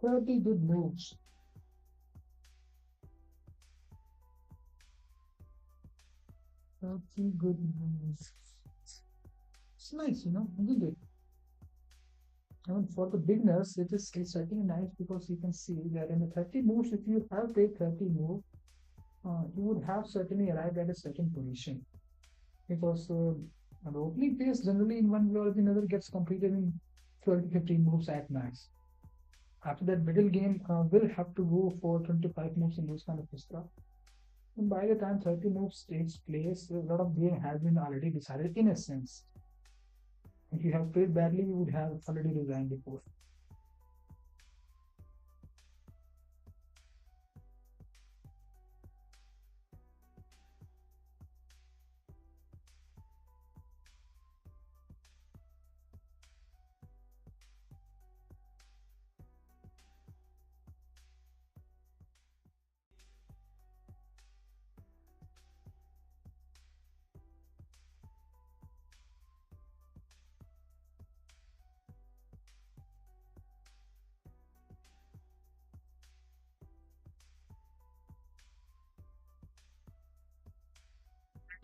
Pretty good moves. Pretty good moves. It's nice, isn't it? I mean, for the beginners, it's certainly nice because you can see that in the 30 moves, if you have played 30 moves, you would have certainly arrived at a certain position. Because the opening phase generally in one way or the other gets completed in 12 to 15 moves at max. After that, middle game will have to go for 25 moves in those kind of stuff. And by the time 30 moves takes place, a lot of game has been already decided in a sense. If you have played badly, you would have already resigned before.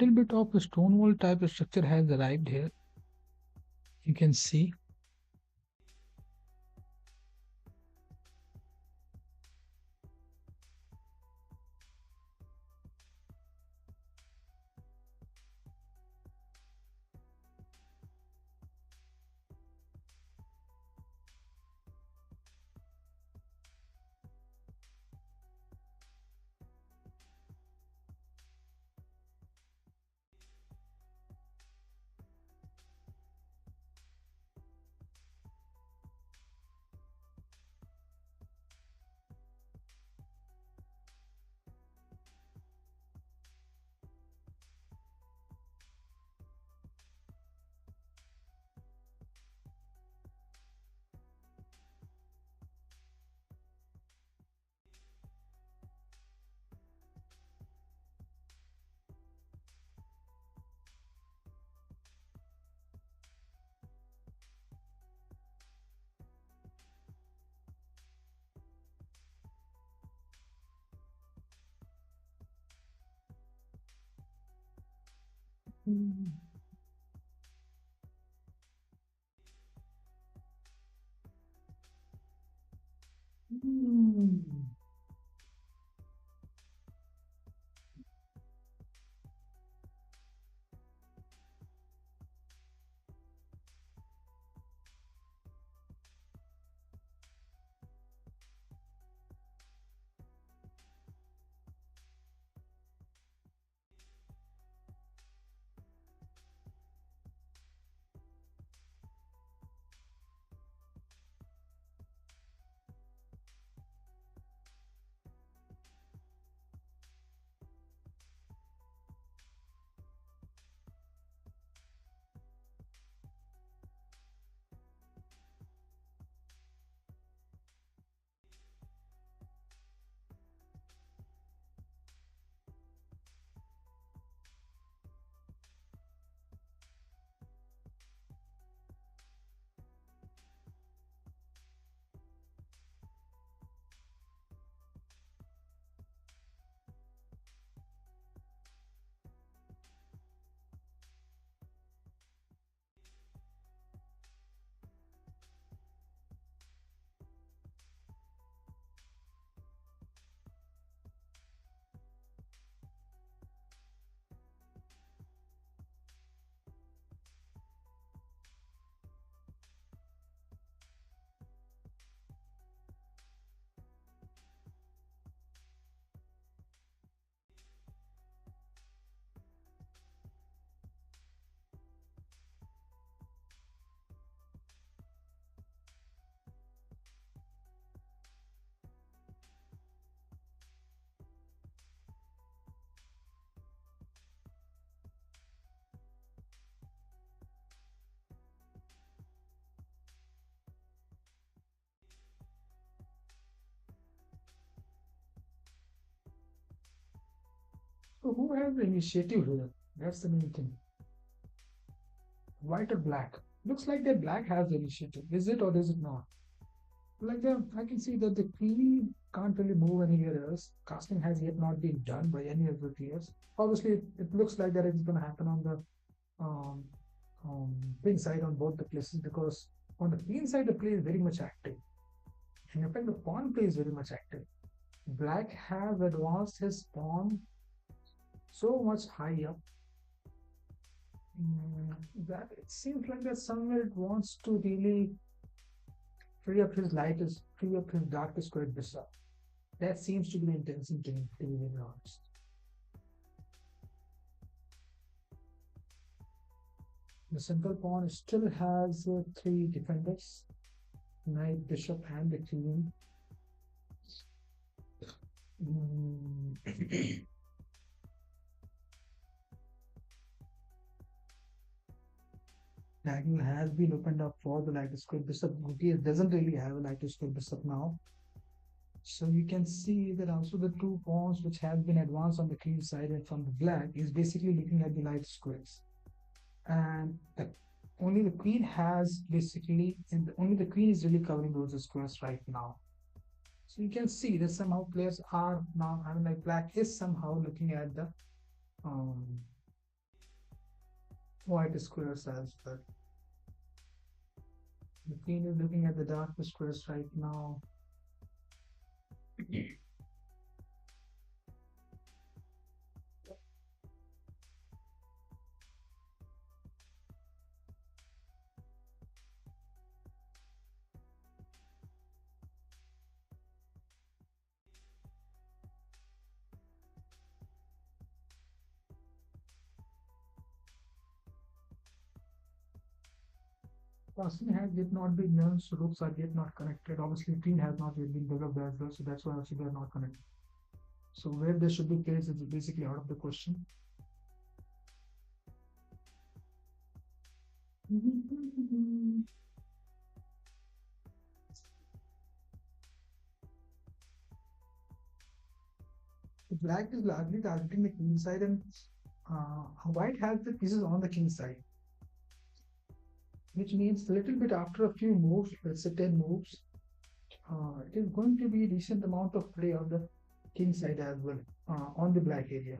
little bit of a stone wall type of structure has arrived here. You can see. Mm. Mm. So who has the initiative here? That's the main thing. White or black? Looks like that black has the initiative. Is it or is it not? Like the, I can see that the queen can't really move anywhere else. Casting has yet not been done by any of the players. Obviously, it looks like that it's going to happen on the um, queen side on both the places because on the queen side the play is very much active. And in fact, the pawn play is very much active. Black has advanced his pawn so much high up that it seems like that somewhere it wants to really free up his darkest squared bishop. That seems to be the intention to be very honest. The central pawn still has three defenders, knight, bishop, and the queen. Mm. Diagonal has been opened up for the light square bishop. Gukesh doesn't really have a light square bishop now. So you can see that also the two pawns which have been advanced on the queen side and from the black is basically looking at the light squares. And only the queen has basically, and only the queen is really covering those squares right now. So you can see that somehow players are now, I mean, like black is somehow looking at the um, white squares as well. The queen is looking at the dark squares right now. Passing has yet not been learned, so rooks are yet not connected. Obviously, queen has not yet been developed as well, so that's why also they are not connected. So where they should be placed is basically out of the question. Black is largely targeting the king side, and white has the pieces on the king side, which means a little bit after a few moves, let's say 10 moves, it is going to be a decent amount of play on the king side as well, on the black area.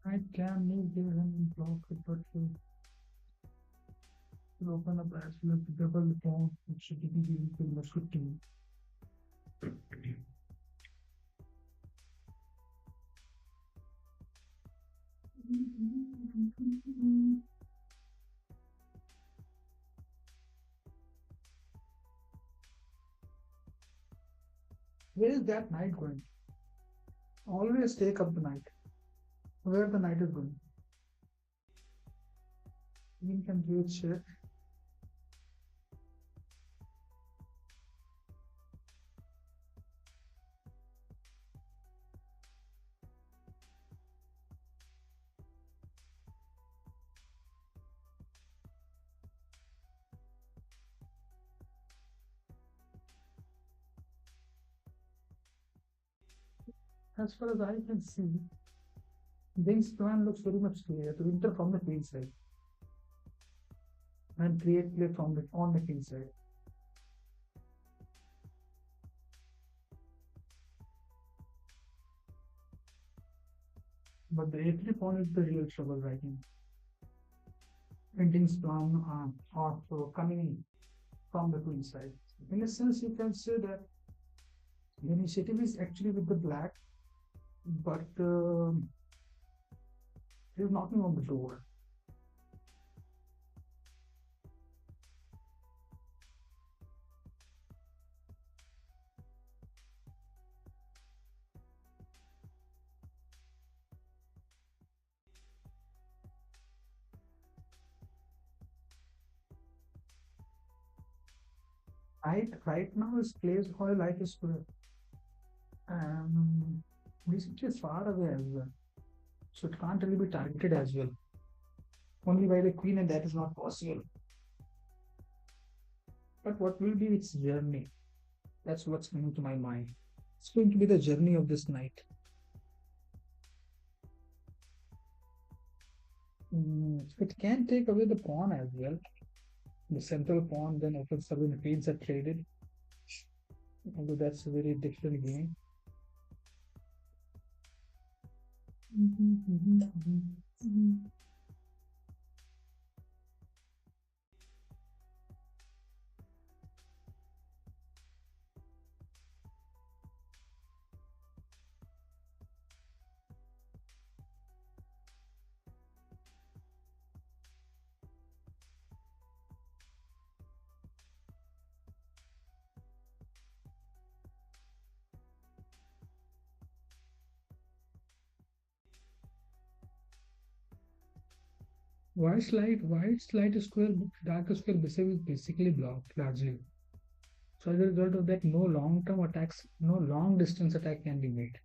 I can move there and block it, but to open up as well as the double phone, it should be giving pretty much 15. Where is that knight going? Always take up the knight. Where the knight is going. You can do it check. As far as I can see, this plan looks very much clear to enter from the queen side and create play from the on the king side. But the a3 pawn is the real trouble right now. Ending's plan of coming from the queen side. In a sense, you can say that the initiative is actually with the black, but he's knocking on the door. Right now is placed on a light square. Basically is far away as well. So it can't really be targeted as well. Only by the queen, and that is not possible. But what will be its journey? That's what's coming to my mind. It's going to be the journey of this knight. It can take away the pawn as well. The central pawn then opens up when the queens are traded. Although that's a very different game. White light square, dark square behavior is basically blocked largely. So as a result of that, no long-term attacks, no long-distance attack can be made.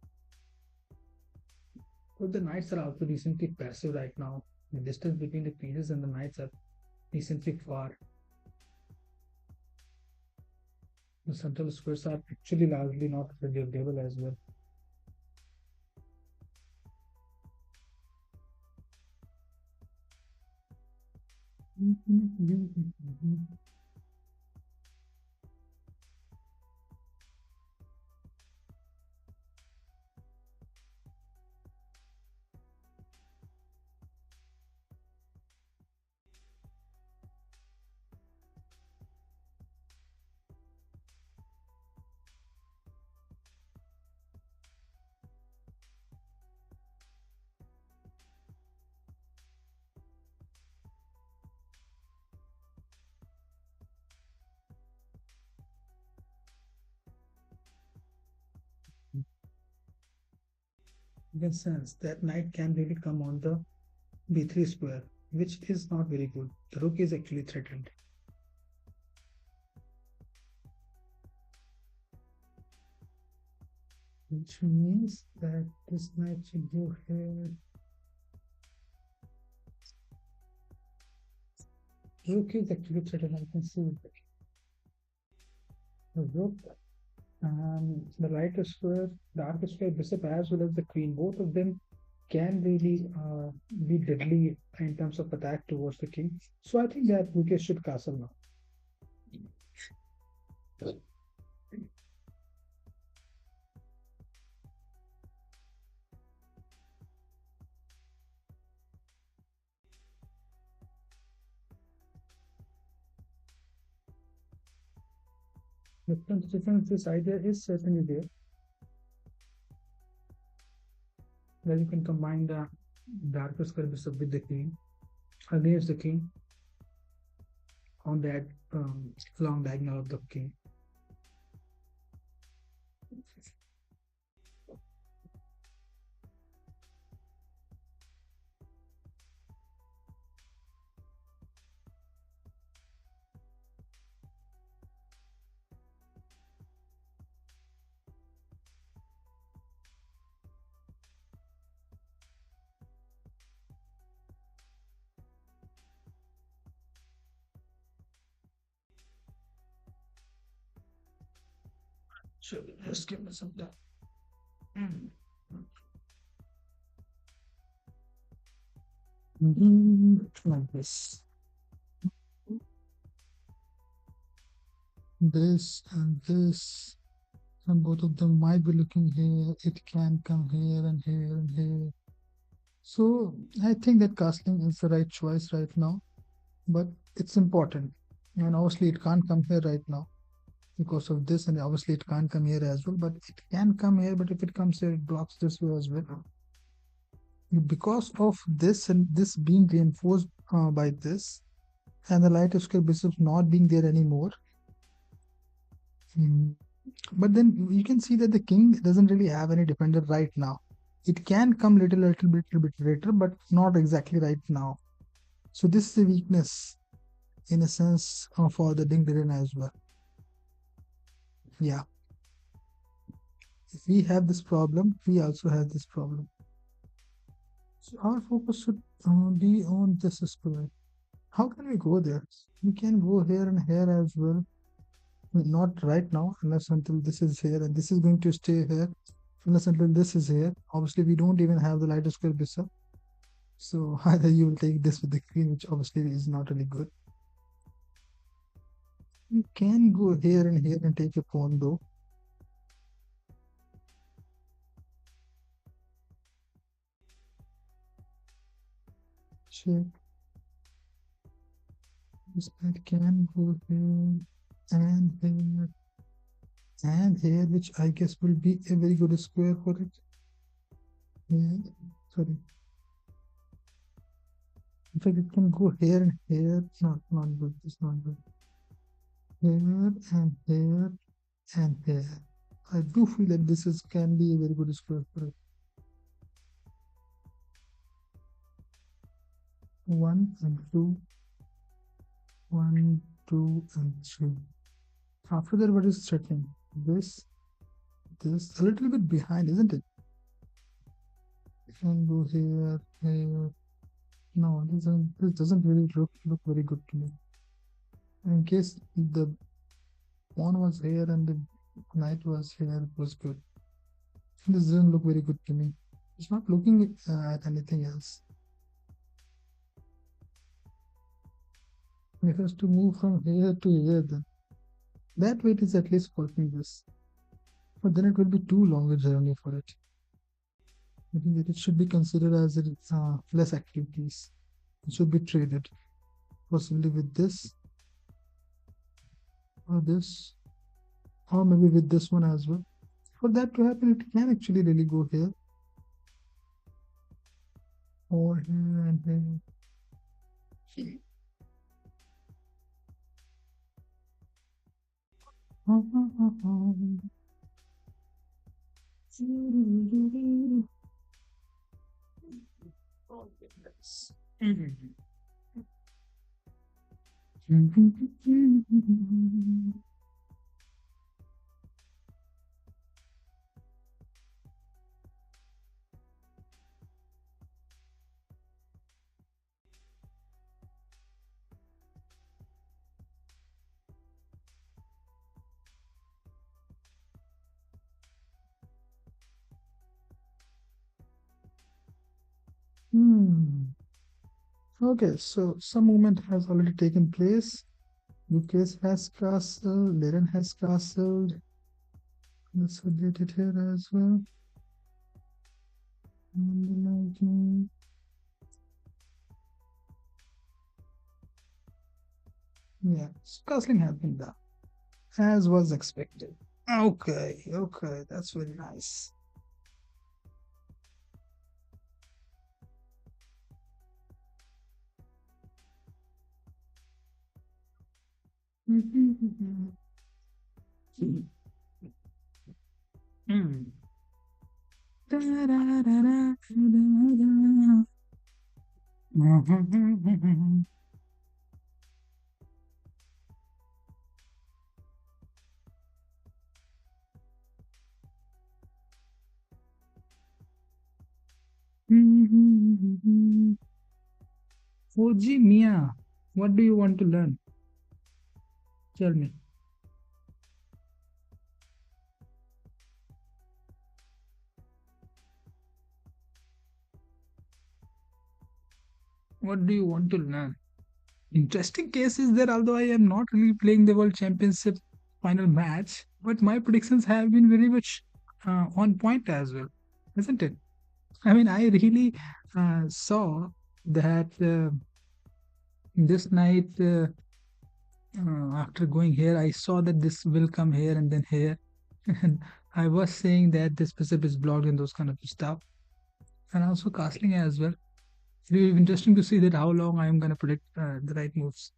But the knights are also decently passive right now. The distance between the pieces and the knights are decently far. The central squares are actually largely not readable as well. You can sense that knight can really come on the b3 square, which is not very good. The rook is actually threatened. Which means that this knight should go here. Rook is actually threatened. I can see the rook and the right square, dark square bishop as well as the queen. Both of them can really be deadly in terms of attack towards the king. So I think that Gukesh should castle now. Difference, this idea is certainly there. That you can combine the darker square bishop with the queen against the king on that long diagonal of the king. Sure, just give me some time. Like this, and both of them might be looking here. It can come here and here and here. So I think that castling is the right choice right now, but it's important. And obviously, it can't come here right now because of this, and obviously, it can't come here as well. But it can come here. But if it comes here, it blocks this way as well. Because of this and this being reinforced by this, and the light square bishops not being there anymore. But then you can see that the king doesn't really have any defender right now. It can come little bit later, but not exactly right now. So this is a weakness in a sense for the Ding Liren as well. Yeah. If we have this problem, we also have this problem. So our focus should be on this square. How can we go there? We can go here and here as well. Not right now, unless until this is here, and this is going to stay here, unless until this is here. Obviously, we don't even have the lighter square bishop. So either you will take this with the queen, which obviously is not really good. You can go here and take a pawn though. Check. This knight can go here and here and here, which I guess will be a very good square for it. Yeah, sorry. In fact, it can go here and here. Not good. It's not good. Here and here and here. I do feel that this is can be a very good square for it. 1 and 2, 1, 2, and 3. After that, what is threatening? This a little bit behind, isn't it? You can go here, here. No, this doesn't really look very good to me. In case the pawn was here and the knight was here, it was good. This doesn't look very good to me. It's not looking at anything else. If it has to move from here to here, then that weight is at least working this. But then it will be too long a journey for it. I think that it should be considered as less activities. It should be traded, possibly with this or this, or maybe with this one as well. For that to happen, it can actually really go here or here and here. Oh, goodness. Hmm. Okay, so some movement has already taken place. Gukesh has castled, Liren has castled. Let's update it here as well. And yeah, so castling has been done, as was expected. Okay, okay, that's very nice. Hmm. Oji Mia, what do you want to learn? Tell me. What do you want to learn? Interesting case is that although I am not really playing the World Championship final match, but my predictions have been very much on point as well, isn't it? I mean, I really saw that this night, after going here, I saw that this will come here and then here. And I was saying that this bishop is blocked and those kind of stuff. And also castling as well. It will be interesting to see that how long I am going to predict the right moves.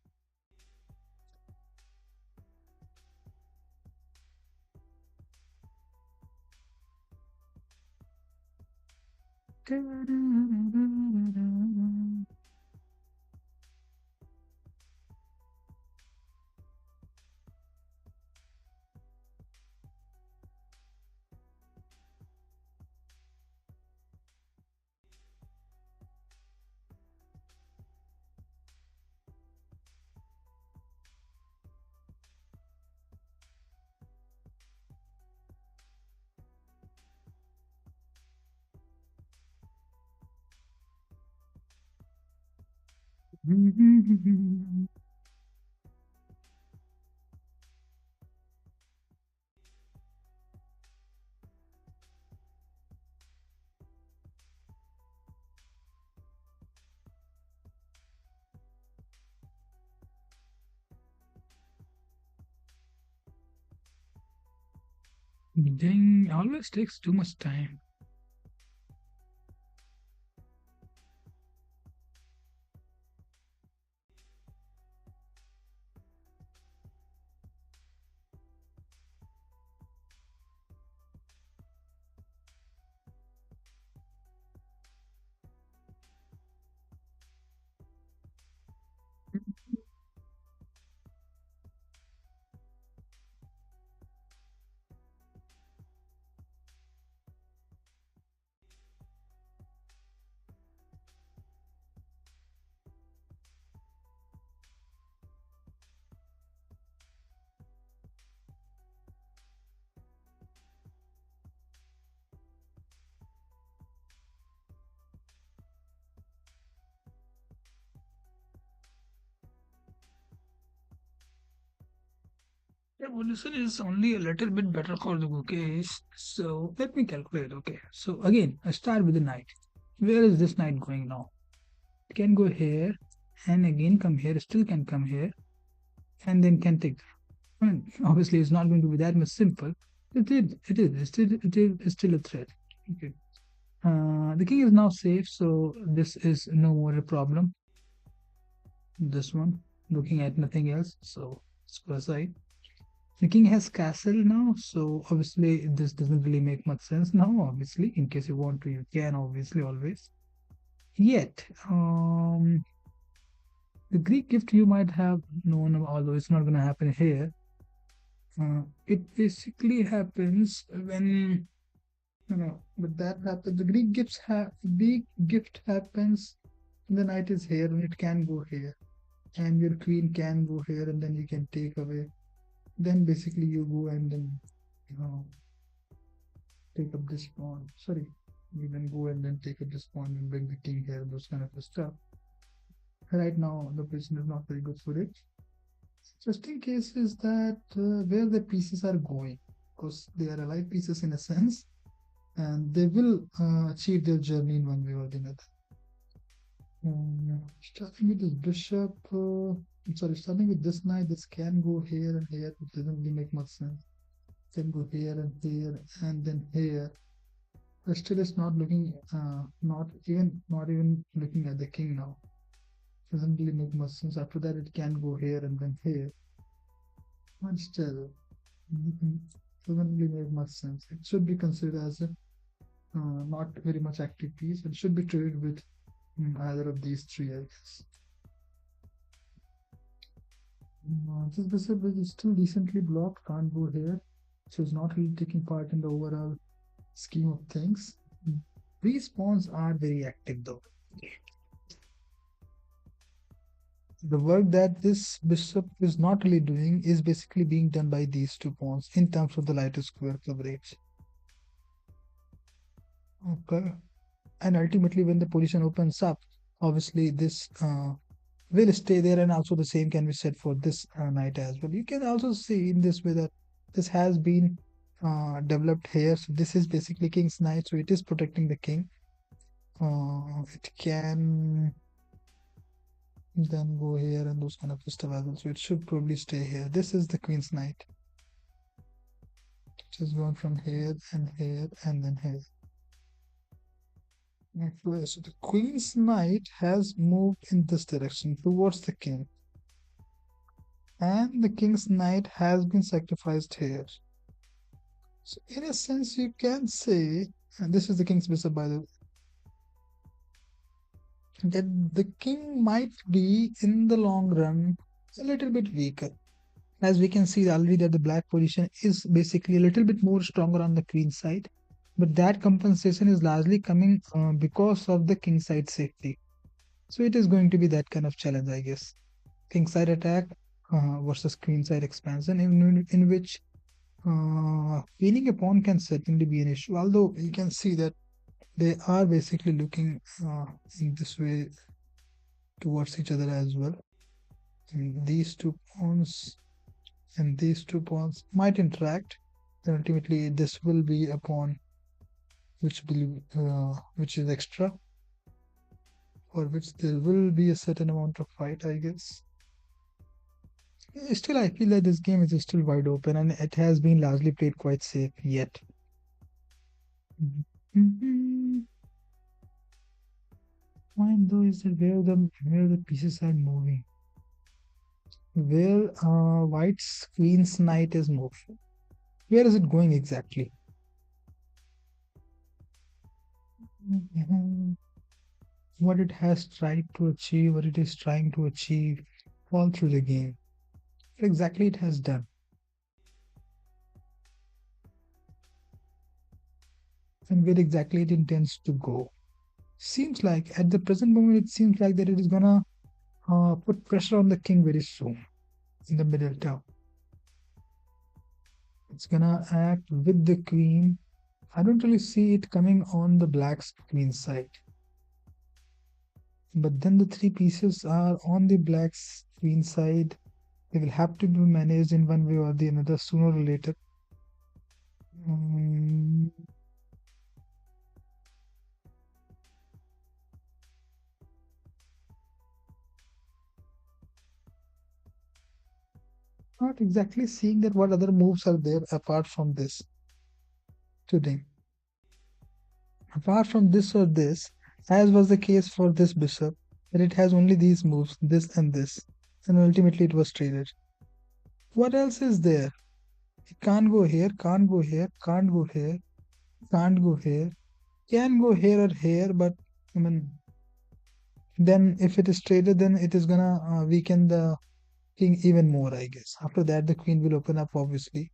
Ding always takes too much time. Evolution is only a little bit better for the Gukesh. So let me calculate. Okay. So again, I start with the knight. Where is this knight going now? It can go here and again come here, still can come here, and then can take. I mean, obviously, it's not going to be that much simple. It's still a threat. Okay. The king is now safe, so this is no more a problem. This one, looking at nothing else, so let's go aside. The king has castle now, so obviously this doesn't really make much sense now. Obviously, in case you want to, you can obviously always. Yet, the Greek gift you might have known, although it's not going to happen here. It basically happens when but that happens. The Greek gift happens. The knight is here, and it can go here, and your queen can go here, and then you can take away. Then basically you go and then you know take up this pawn. Sorry, you then go and then take up this pawn and bring the king here, those kind of stuff. Right now, the position is not very good for it. Interesting case is that where the pieces are going, because they are allied pieces in a sense, and they will achieve their journey in one way or the other. Starting with this bishop, sorry, starting with this knight, this can go here and here. It doesn't really make much sense. Can go here and then here. But still, it's not looking, not even looking at the king now. Doesn't really make much sense. After that, it can go here and then here. But still, doesn't really make much sense. It should be considered as a not very much active piece. It should be traded with either of these three, I guess. This bishop is still decently blocked, can't go here. So it's not really taking part in the overall scheme of things. These pawns are very active though. The work that this bishop is not really doing is basically being done by these two pawns in terms of the lighter square coverage. Okay. And ultimately when the position opens up, obviously this will stay there, and also the same can be said for this knight as well. You can also see in this way that this has been developed here. So this is basically king's knight, so it is protecting the king. It can then go here and those kind of stuff as well. So it should probably stay here. This is the queen's knight. Just going from here and here and then here. Okay, so the queen's knight has moved in this direction towards the king, and the king's knight has been sacrificed here. So in a sense, you can say, and this is the king's bishop by the way, that the king might be in the long run a little bit weaker. As we can see already that the black position is basically a little bit more stronger on the queen side, but that compensation is largely coming because of the king side safety. So it is going to be that kind of challenge, I guess. King side attack versus queen side expansion, in which winning a pawn can certainly be an issue. Although you can see that they are basically looking in this way towards each other as well. And these two pawns and these two pawns might interact. Then ultimately, this will be a pawn which is extra, for which there will be a certain amount of fight, I guess. Still, I feel that this game is still wide open, and it has been largely played quite safe yet. Point though is that where the pieces are moving, where white's queen's knight is moving. Where is it going exactly? What it has tried to achieve, what it is trying to achieve all through the game. What exactly it has done. And where exactly it intends to go. Seems like at the present moment, it seems like that it is gonna put pressure on the king very soon in the middle term. It's gonna act with the queen. I don't really see it coming on the black's queen side. But then the three pieces are on the black's queen side. They will have to be managed in one way or the another sooner or later. Mm, Not exactly seeing that what other moves are there apart from this today. Apart from this or this, as was the case for this bishop, that it has only these moves, this and this, and ultimately it was traded. What else is there? It can't go here, can't go here, can't go here, can't go here, can go here or here, but I mean, then if it is traded, then it is gonna weaken the king even more, I guess. After that, the queen will open up, obviously.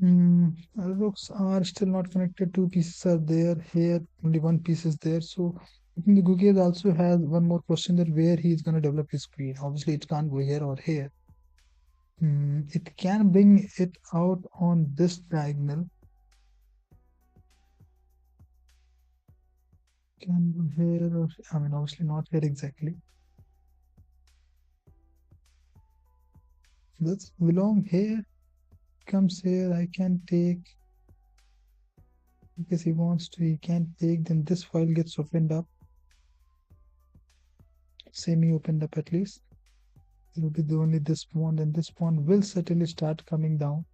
Rooks are still not connected. Two pieces are there. Here, only one piece is there. So I think the Gukesh also has one more question that where he is going to develop his queen. Obviously, it can't go here or here. It can bring it out on this diagonal. Can go here or I mean, obviously not here exactly. Let's belong here. Comes here. I can take because he wants to. He can't take. Then this file gets opened up. Semi opened up at least. It will be the only this pawn, and this pawn will certainly start coming down,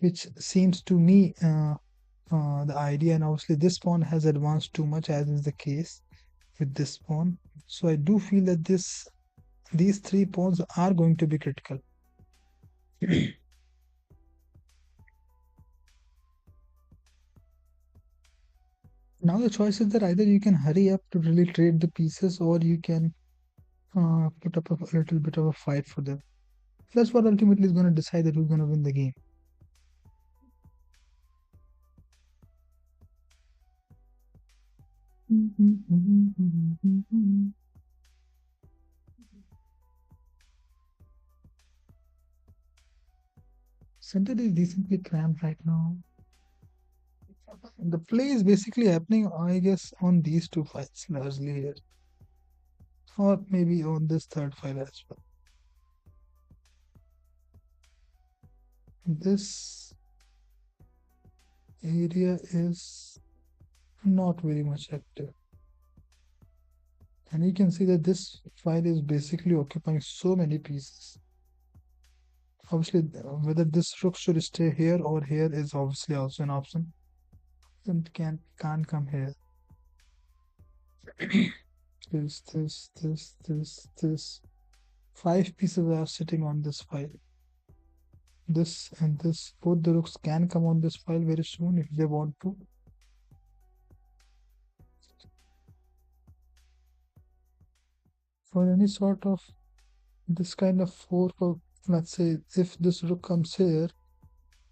which seems to me the idea. And obviously, this pawn has advanced too much, as is the case with this pawn. So I do feel that these three pawns are going to be critical. Now the choice is that either you can hurry up to really trade the pieces, or you can put up a little bit of a fight for them. That's what ultimately is going to decide that who's going to win the game. Center is decently cramped right now. The play is basically happening, I guess, on these two files largely here, or maybe on this third file as well. This area is not very much active, and you can see that this file is basically occupying so many pieces. Obviously, whether this rook should stay here or here is obviously also an option. And can't come here. This. Five pieces are sitting on this file. This and this, both the rooks can come on this file very soon if they want to. For any sort of this kind of fork, or let's say if this rook comes here,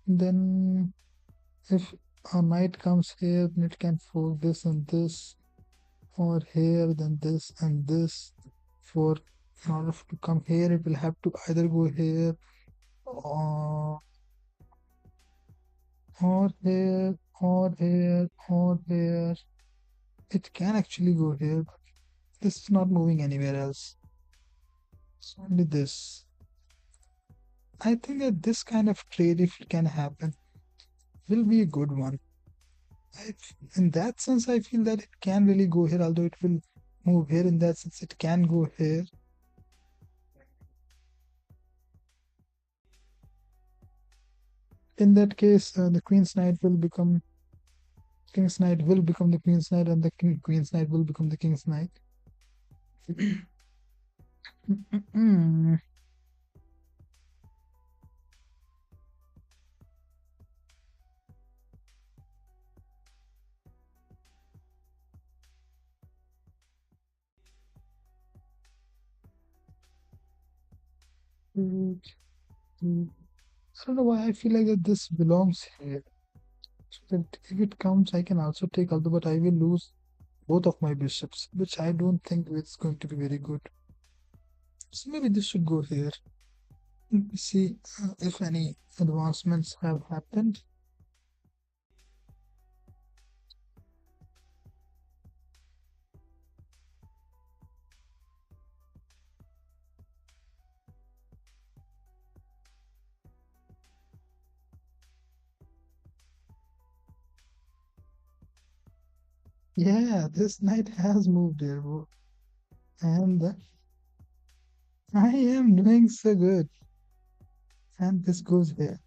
then if a knight comes here, then it can fork this and this, or here, then this and this. For in order to come here, it will have to either go here or here, or here, or here. It can actually go here, but this is not moving anywhere else. It's only this. I think that this kind of trade, if it can happen, will be a good one. I, in that sense, I feel that it can really go here, although it will move here. In that sense, it can go here. In that case, the queen's knight will become king's knight will become the queen's knight, and the queen's knight will become the king's knight. So I don't know why I feel like that this belongs here. So that if it comes, I can also take although, but I will lose both of my bishops, which I don't think is going to be very good. So maybe this should go here. Let me see if any advancements have happened. Yeah, this knight has moved here, bro. And I am doing so good. And this goes here.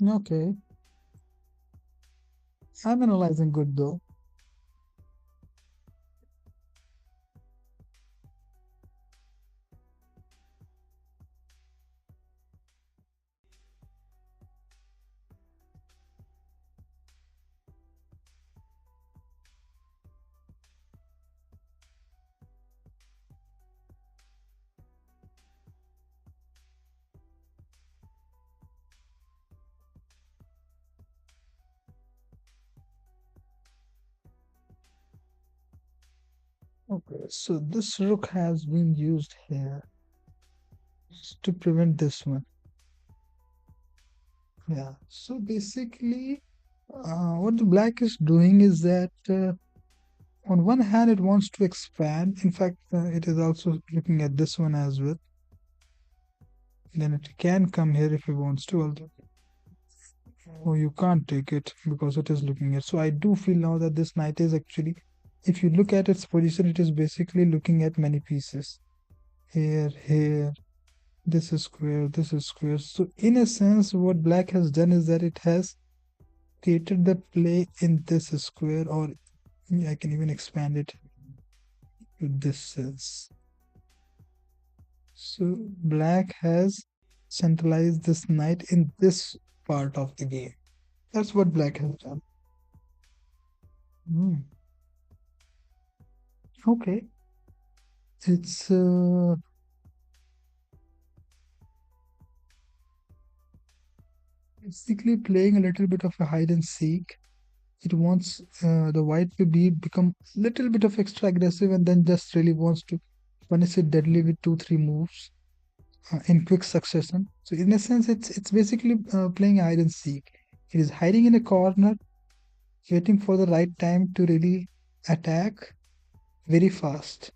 Okay, I'm analyzing good though. Okay, so this rook has been used here to prevent this one. Yeah, so basically, what the black is doing is that on one hand, it wants to expand. In fact, it is also looking at this one as well. Then it can come here if it wants to, although oh, you can't take it because it is looking at. So I do feel now that this knight is actually, if you look at its position, it is basically looking at many pieces. Here, here, this is square, this is square. So in a sense, what black has done is that it has created the play in this square, or I can even expand it to this sense. So black has centralized this knight in this part of the game. That's what black has done. Hmm. Okay. It's basically playing a little bit of a hide and seek. It wants the white to be become a little bit of extra aggressive and then just really wants to punish it deadly with 2 3 moves in quick succession. So in a sense, it's basically playing hide and seek. It is hiding in a corner, waiting for the right time to really attack very fast.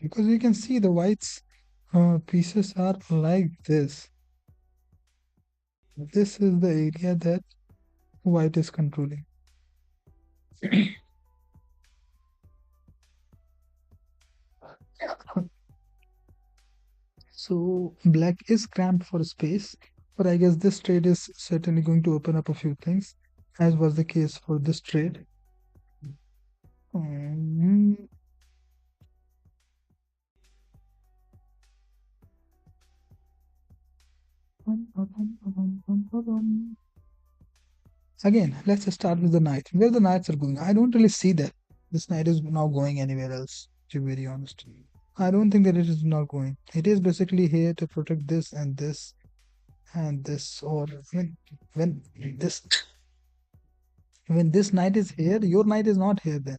Because you can see the white's pieces are like this. This is the area that white is controlling. So black is cramped for space, but I guess this trade is certainly going to open up a few things, as was the case for this trade. Mm, Again, let's start with the knight. Where the knights are going, I don't really see that this knight is now going anywhere else, to be very honest. I don't think that it is not going. It is basically here to protect this and this and this, or when this when this knight is here, your knight is not here then.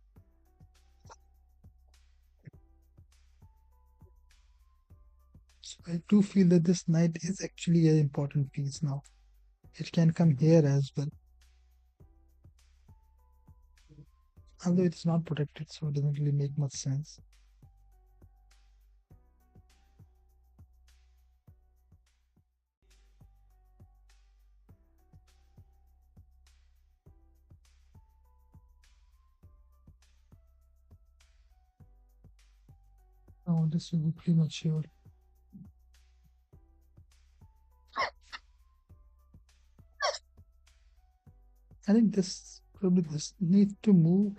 So I do feel that this knight is actually an important piece now. It can come here as well, although it's not protected, so it doesn't really make much sense. Oh, this will be premature. I think this probably this needs to move.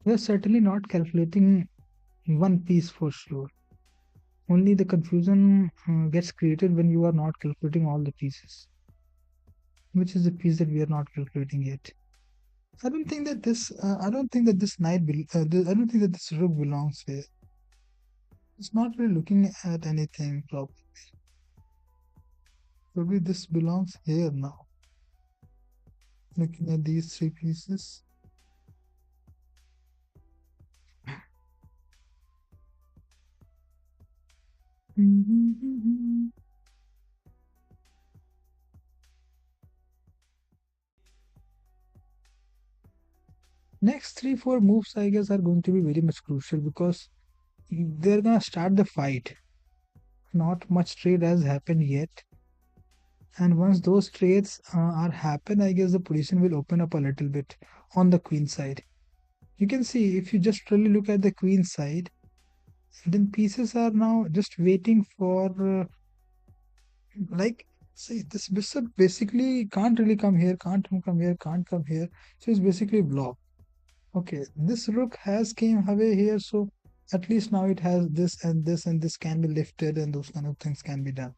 We are certainly not calculating one piece for sure. Only the confusion gets created when you are not calculating all the pieces, which is the piece that we are not calculating yet. I don't think that this. I don't think that this knight. I don't think that this rook belongs here. It's not really looking at anything proper. Probably this belongs here now. Looking at these 3 pieces. Next 3 4 moves, I guess, are going to be very much crucial because they're gonna start the fight. Not much trade has happened yet, and once those trades are happen, I guess the position will open up a little bit on the queen side. You can see if you just really look at the queen side, then pieces are now just waiting for like see this bishop basically can't really come here, can't come here, can't come here, so it's basically blocked. Okay, this rook has came away here, so at least now it has this and this and this can be lifted and those kind of things can be done.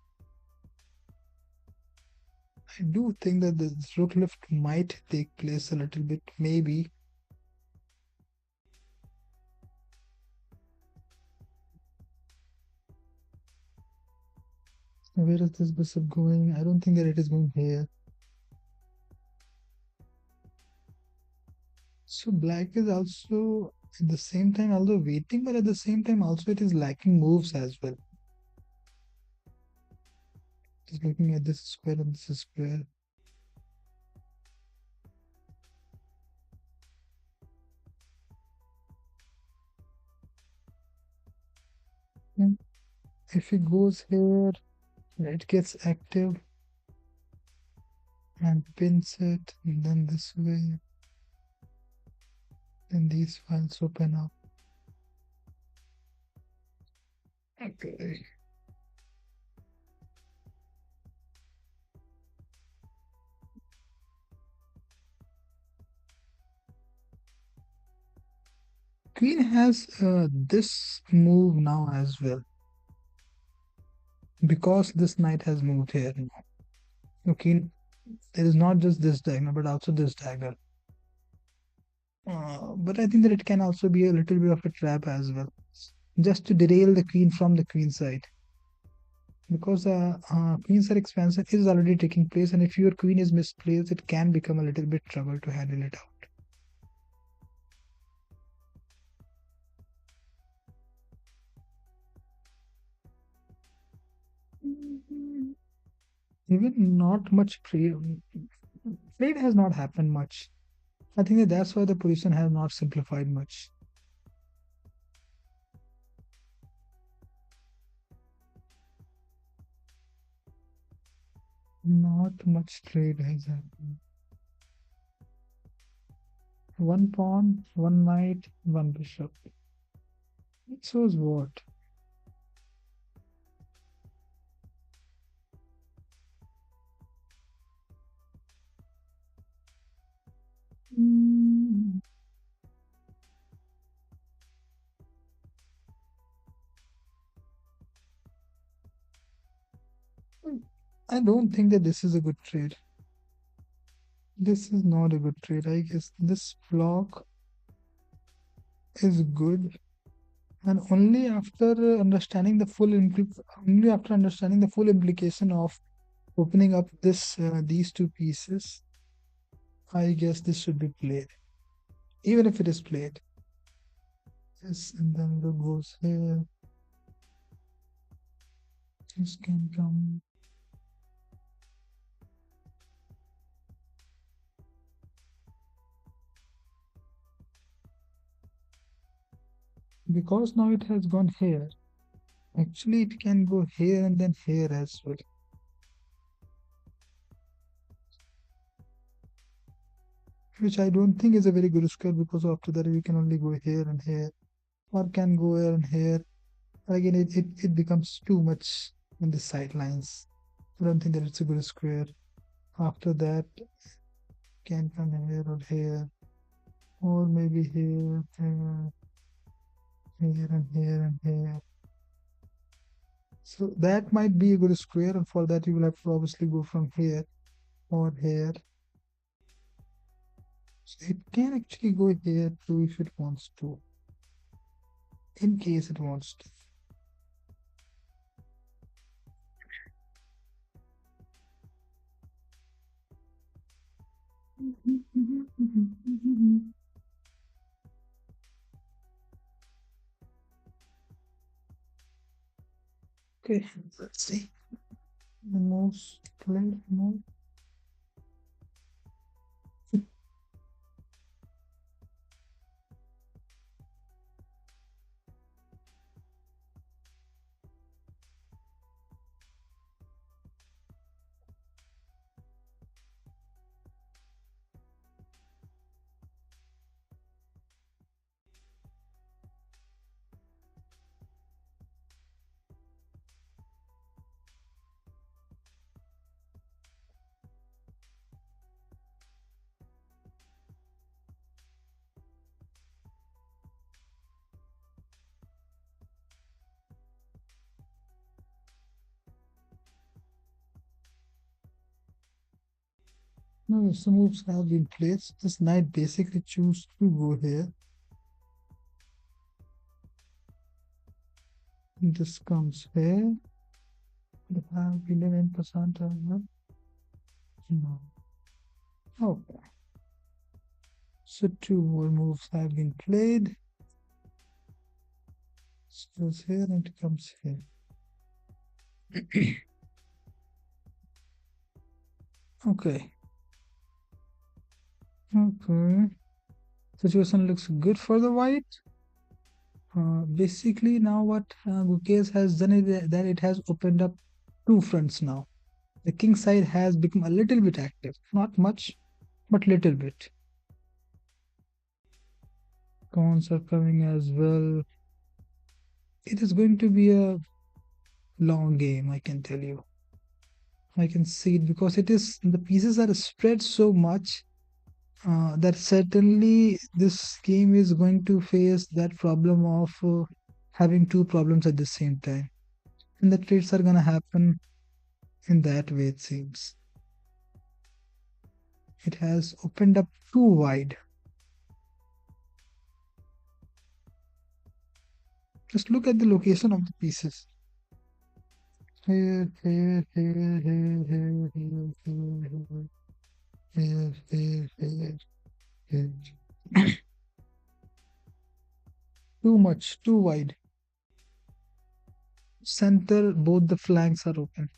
I do think that this rook lift might take place a little bit, maybe. Where is this bishop going? I don't think that it is going here. So black is also at the same time although waiting, but at the same time also it is lacking moves as well. Just looking at this square and this square. Hmm. If he goes here, it gets active and pins it, and then this way, then these files open up. Okay. Queen has this move now as well because this knight has moved here. Okay, there is not just this diagonal but also this diagonal. But I think that it can also be a little bit of a trap as well, just to derail the queen from the queen side. Because queen side expansion is already taking place, and if your queen is misplaced, it can become a little bit trouble to handle it out. Even not much trade has not happened much. I think that that's why the position has not simplified much. Not much trade has happened. One pawn, one knight, one bishop. It shows what? Mm, I don't think that this is a good trade. This is not a good trade. I guess this block is good, and only after understanding the full implication of opening up these two pieces, I guess this should be played. Even if it is played. Yes, and then the goes here. This can come because now it has gone here. Actually, it can go here and then here as well. Which I don't think is a very good square because after that we can only go here and here, or can go here and here. Again, it becomes too much on the sidelines. I don't think that it's a good square. After that, can come here or here, or maybe here, here and here and here. So that might be a good square, and for that you will have to obviously go from here or here. So it can actually go here too if it wants to, in case it wants to. Okay, let's see. The most played move. No, some moves have been placed. This knight basically choose to go here. This comes here. We have 11% as well. No. Okay. So two more moves have been played. This goes here and it comes here. Okay. Okay. Situation looks good for the white. Basically, now what Gukesh has done is that it has opened up two fronts now. The king side has become a little bit active. Not much, but little bit. Pawns are coming as well. It is going to be a long game, I can tell you. I can see it because it is the pieces are spread so much that certainly this game is going to face that problem of having two problems at the same time. And the trades are gonna happen in that way, it seems. It has opened up too wide. Just look at the location of the pieces. Here, here, here, here, here, here, here, here, here, here, here. Too much, too wide. Center, both the flanks are open.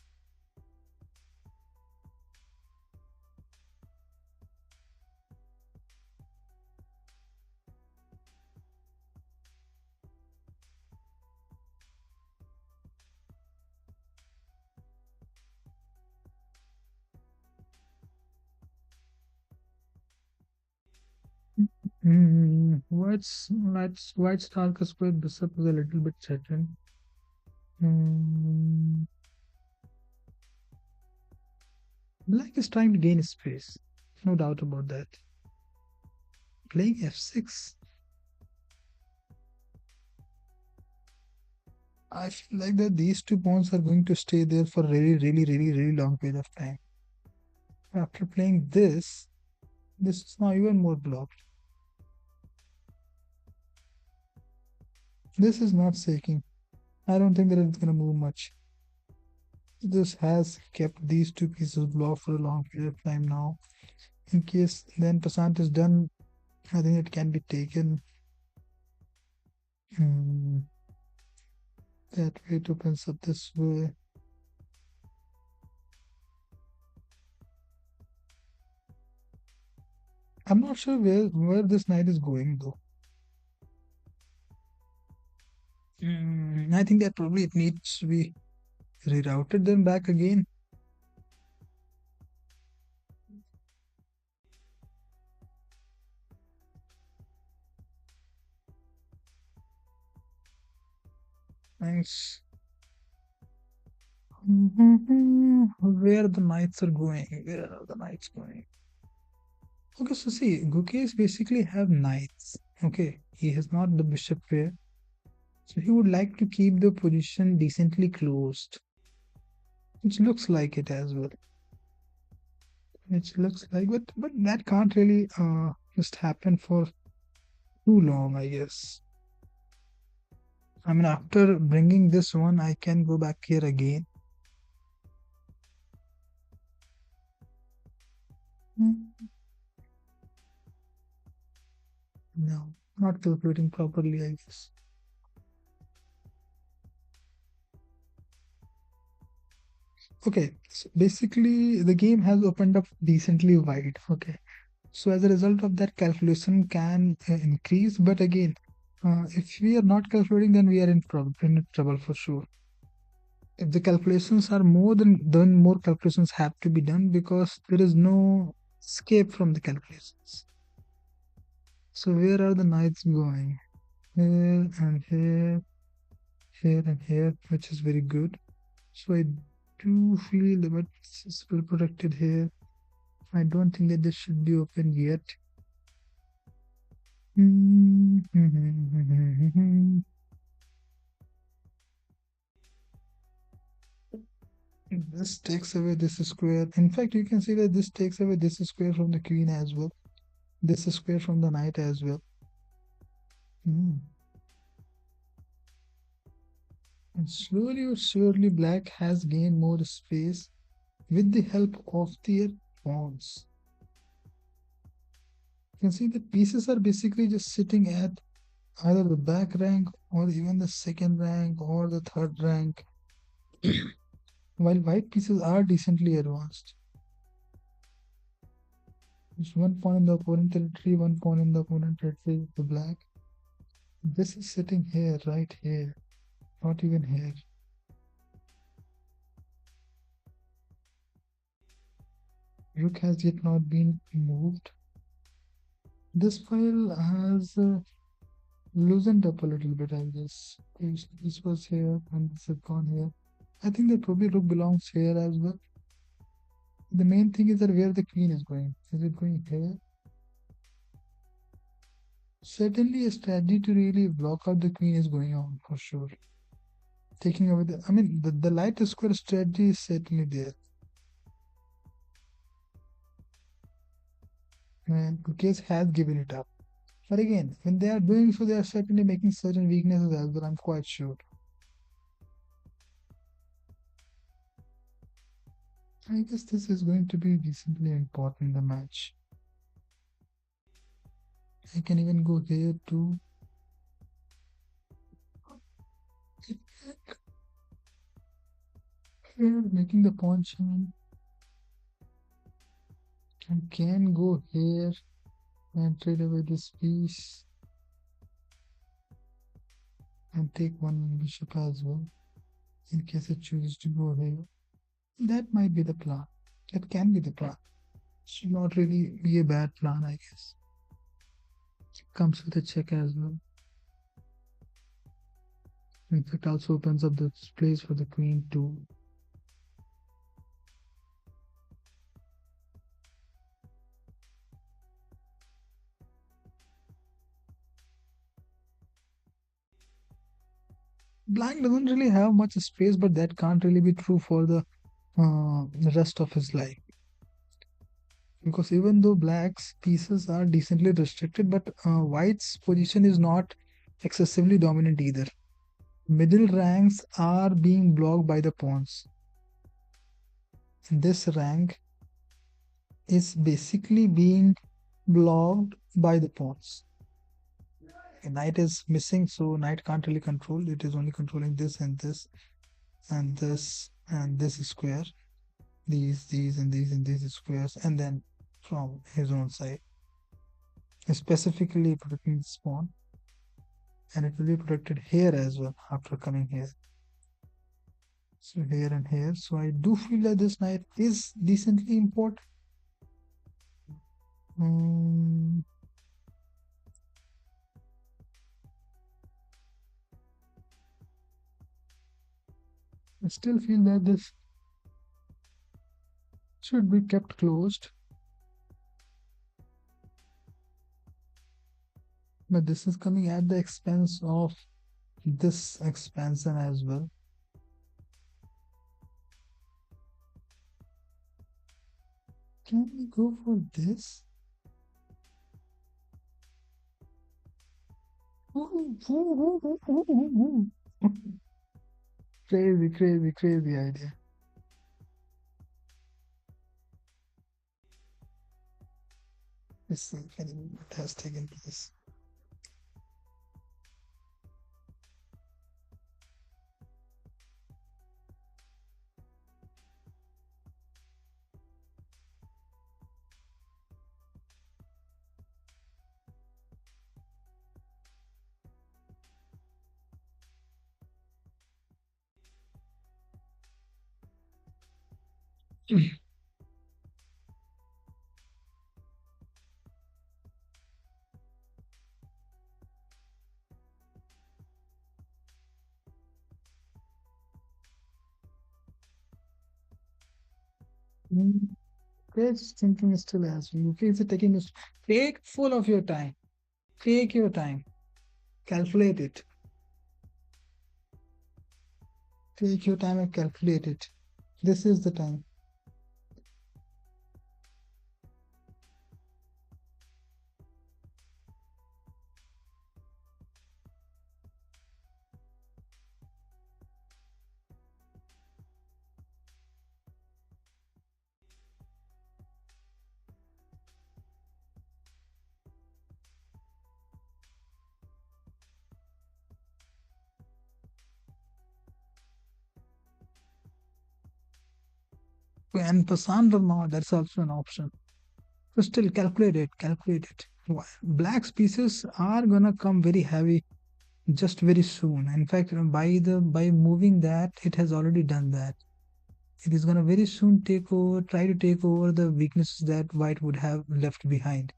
White's darker square bishop is a little bit threatened. Mm, Black is trying to gain space. No doubt about that. Playing f6. I feel like that these two pawns are going to stay there for really long period of time. After playing this is now even more blocked. This is not shaking. I don't think that it's gonna move much. This has kept these two pieces blocked for a long period of time now. In case then Passant is done, I think it can be taken. Hmm, that way it opens up this way. I'm not sure where this knight is going though. I think that probably it needs to be rerouted then back again. Thanks. Where the knights are going? Where are the knights going? Okay, so see, Gukesh basically have knights. Okay, he has not the bishop here, so he would like to keep the position decently closed, which looks like it as well. Which looks like, but that can't really just happen for too long, I guess. I mean, after bringing this one, I can go back here again. Hmm, No, not calculating properly, I guess. Okay, so basically the game has opened up decently wide. Okay, so as a result of that, calculation can increase. But again, if we are not calculating, then we are in trouble for sure. If the calculations are more, then more calculations have to be done because there is no escape from the calculations. So where are the knights going? Here and here, here and here, which is very good. So I do feel the white is well protected here. I don't think that this should be open yet. This takes away this square. In fact, you can see that this takes away this square from the queen as well. This square from the knight as well. Hmm. And slowly or surely, black has gained more space with the help of their pawns. You can see the pieces are basically just sitting at either the back rank or even the second rank or the third rank, while white pieces are decently advanced. There's one pawn in the opponent territory, one pawn in the opponent territory, the black. This is sitting here, right here, not even here. Rook has yet not been moved. This file has loosened up a little bit, I guess. This was here and this has gone here. I think that probably rook belongs here as well. The main thing is that where the queen is going. Is it going here? Certainly a strategy to really block out the queen is going on for sure. Taking away the, I mean, the light square strategy is certainly there. And Gukesh has given it up. But again, when they are doing so, they are certainly making certain weaknesses as well, I'm quite sure. I guess this is going to be decently important in the match. I can even go here too. Here, making the pawn chain. And can go here and trade away this piece. And take one bishop as well, in case it chooses to go here. That might be the plan. That can be the plan. Should not really be a bad plan, I guess. Comes with a check as well. In fact, also opens up the place for the queen too. Black doesn't really have much space, but that can't really be true for the rest of his life. Because even though black's pieces are decently restricted, but white's position is not excessively dominant either. Middle ranks are being blocked by the pawns. This rank is basically being blocked by the pawns. Knight is missing, so knight can't really control. It is only controlling this and this and this and this square. These, and these squares, and then from his own side. Specifically protecting this pawn. And it will be protected here as well after coming here. So here and here. So I do feel that this knight is decently important. I still feel that this should be kept closed. But this is coming at the expense of this expansion as well. Can we go for this? Crazy idea. Let's see if any movement has taken place. Just thinking still as you feel taking this. Take full of your time. Take your time. Calculate it. Take your time and calculate it. This is the time. And Pasand Verma, that's also an option. So still calculate it, calculate it. Black species are gonna come very heavy just very soon. In fact, by moving that, it has already done that. It is gonna very soon try to take over the weaknesses that white would have left behind.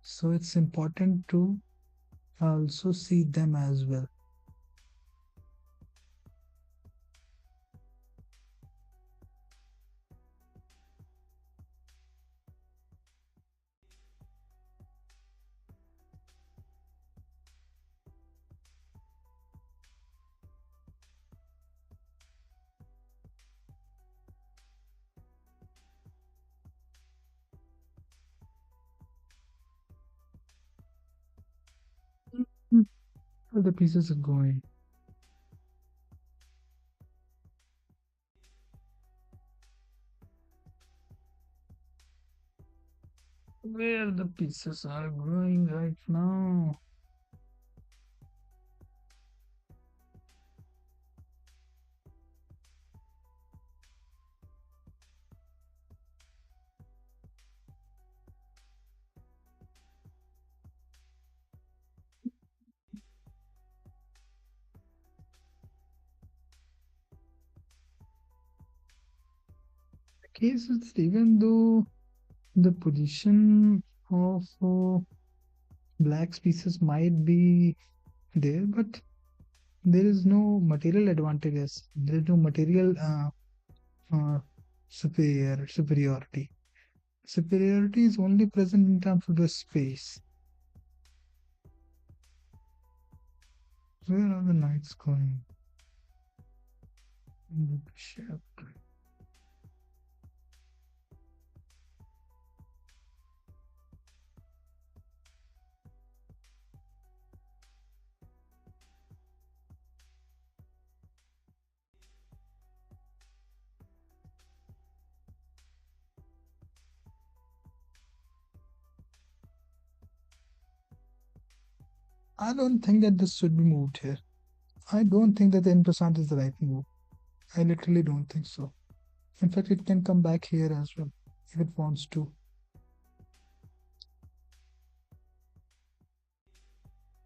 So it's important to also see them as well. Mm. All the pieces are going. Where the pieces are going right now? The case is that even though the position of black species might be there, but there is no material advantages. There is no material uh, superiority. Superiority is only present in terms of the space. Where are the knights going? Bishop. I don't think that this should be moved here. I don't think that the impressant is the right move. I literally don't think so. In fact, it can come back here as well if it wants to.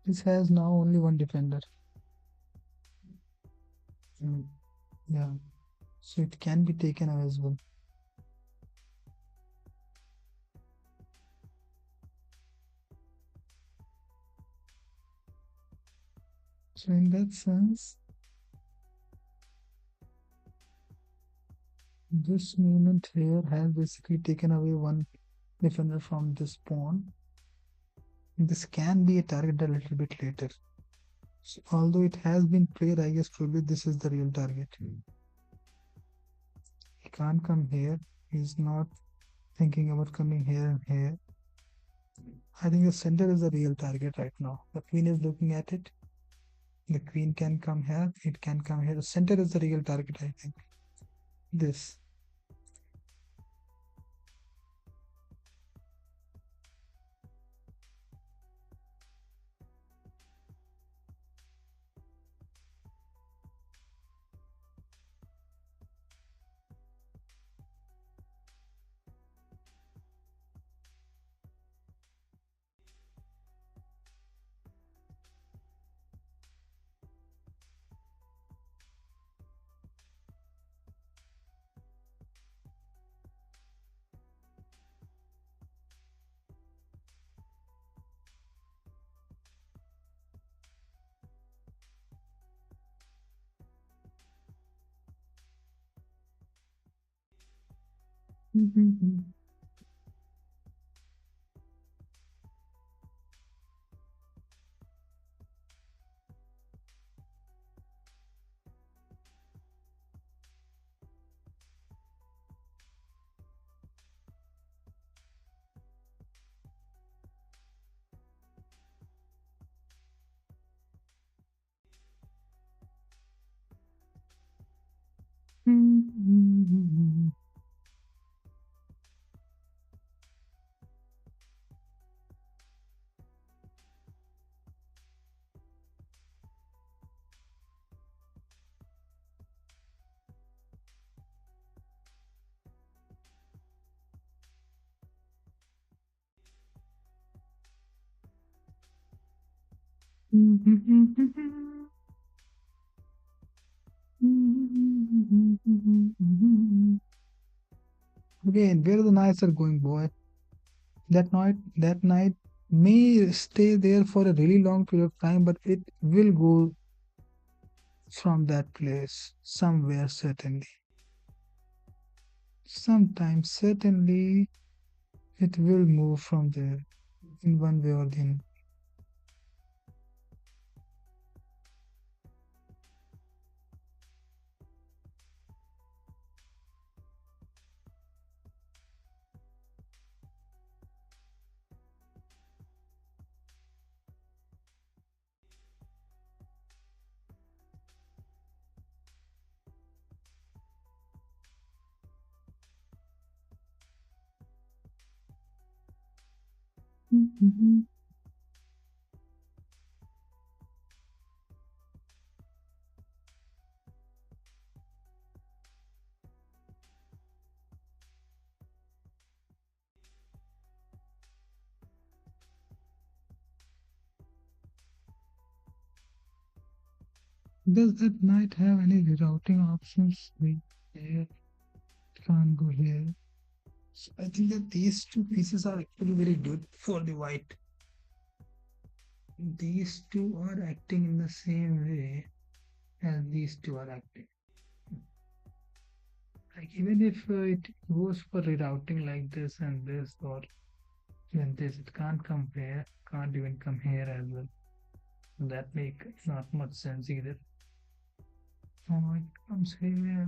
This has now only one defender. Mm, yeah, so it can be taken away as well. So in that sense, this movement here has basically taken away one defender from this pawn. This can be a target a little bit later. So although it has been played, I guess probably this is the real target. He can't come here. He's not thinking about coming here and here. I think the center is the real target right now. The queen is looking at it. The queen can come here. It can come here. The center is the real target, I think. This. Again, where the nights are going, boy. That night may stay there for a really long period of time, but it will go from that place somewhere certainly. Sometimes certainly it will move from there in one way or the other. Does that night have any rerouting options? We here can't go here. So I think that these two pieces are actually very good for the white. These two are acting in the same way as these two are acting. Like even if it goes for rerouting like this and this or even this, it can't come here, can't even come here as well. That make not much sense either. Oh, it comes here,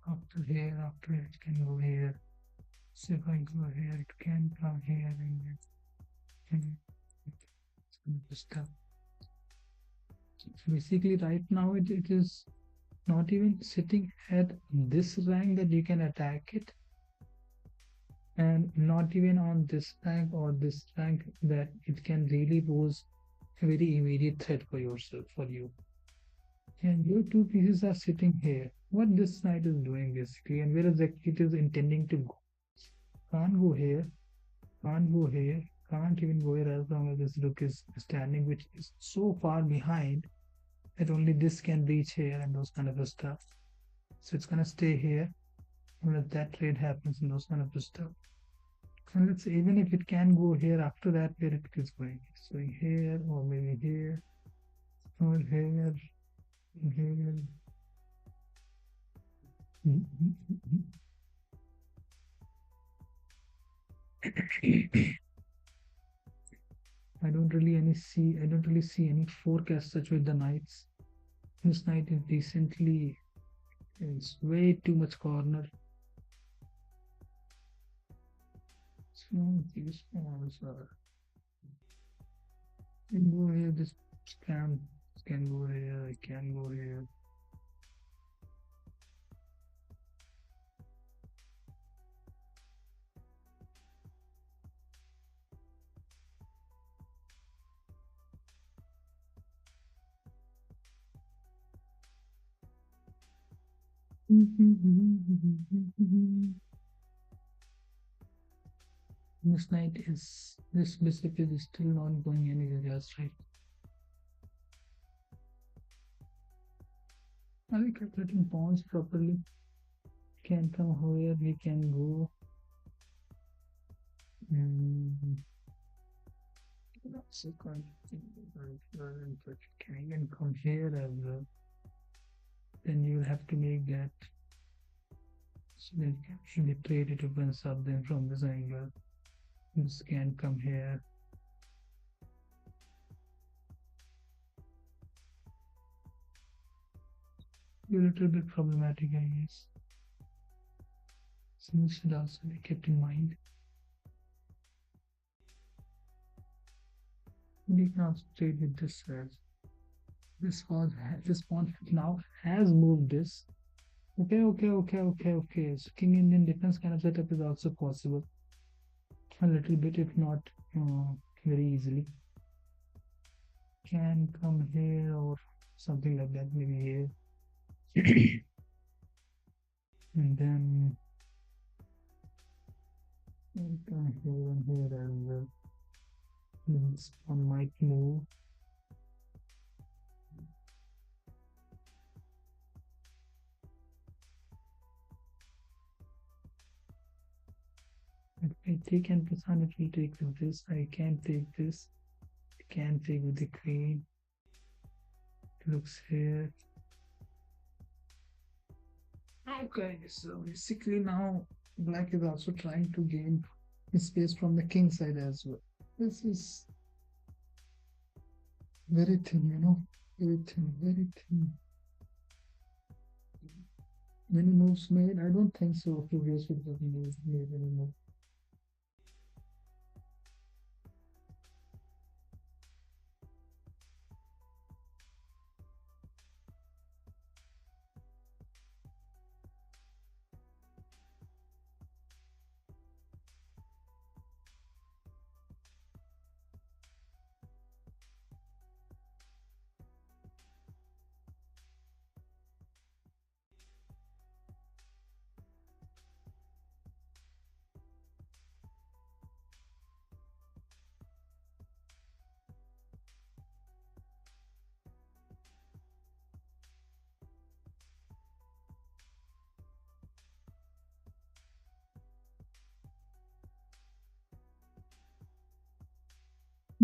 after it can go here. So if I go here, it can come here and stuff. Basically, right now it is not even sitting at this rank that you can attack it, and not even on this rank or this rank that it can really pose a very immediate threat for yourself, for you. And your two pieces are sitting here. What this knight is doing basically, and where exactly it is intending to go. Can't go here, can't go here, can't even go here as long as this rook is standing, which is so far behind that only this can reach here and those kind of stuff. So it's gonna stay here unless that trade happens and those kind of stuff. And let's say even if it can go here after that, where it is going. It's going here or maybe here or here, here. I don't really see any forecast such with the knights. This knight is decently, it's way too much corner. So these pawns are, can go here, this can go here, I can go here. This bishop is still not going anywhere else, right? Are we calculating pawns properly? Can come here, we can go. So can even come here as well. Then you will have to make that so that you can actually trade it opens up then from this angle. This can come here. A little bit problematic, I guess. So this should also be kept in mind. We can also trade with this as this pawn now has moved this. Okay. So King Indian defense kind of setup is also possible. A little bit, if not very easily. Can come here or something like that, maybe here. And then come here and here as well. This one might move. I take and Prasan, it will take with this. I can take this. I can take with the queen. It looks here. Okay, so basically now black is also trying to gain space from the king side as well. This is very thin, very thin, very thin. Many moves made? I don't think so. Previous with the moves made anymore.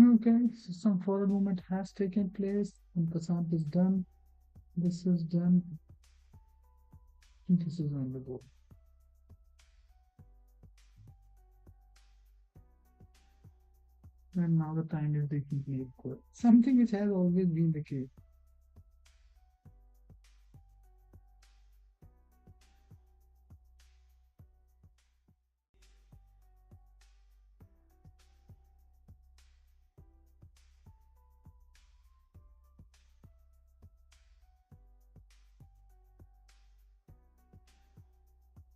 Okay, so some forward movement has taken place. And Prasant is done. This is done. This is on the board. And now the time is definitely equal. Something which has always been the case.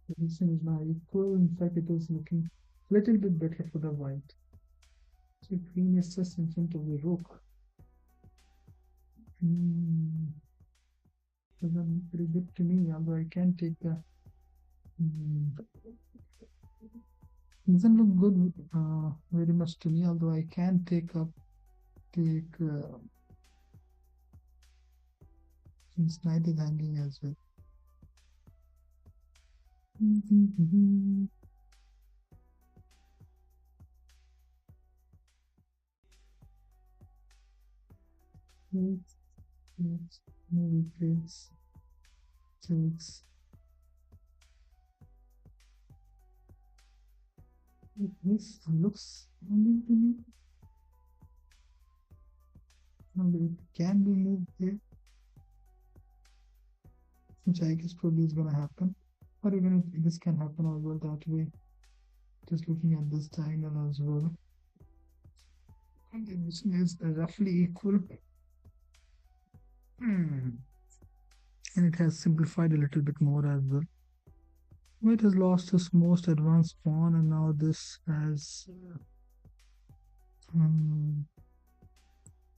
The position is now equal. In fact, it is looking a little bit better for the white. So queen is just in front of the rook. Doesn't look very good to me, although I can take the. Doesn't look good very much to me, although I can take since knight is hanging as well. Maybe takes. This looks only to me. It can be moved here, which I guess probably is gonna happen. Or even if this can happen as well that way. Just looking at this diagonal as well. And the position is roughly equal. And it has simplified a little bit more as well. White has lost its most advanced pawn, and now this has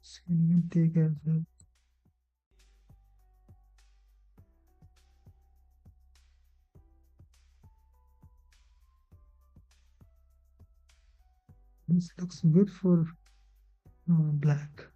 so you can take as well. This looks good for black.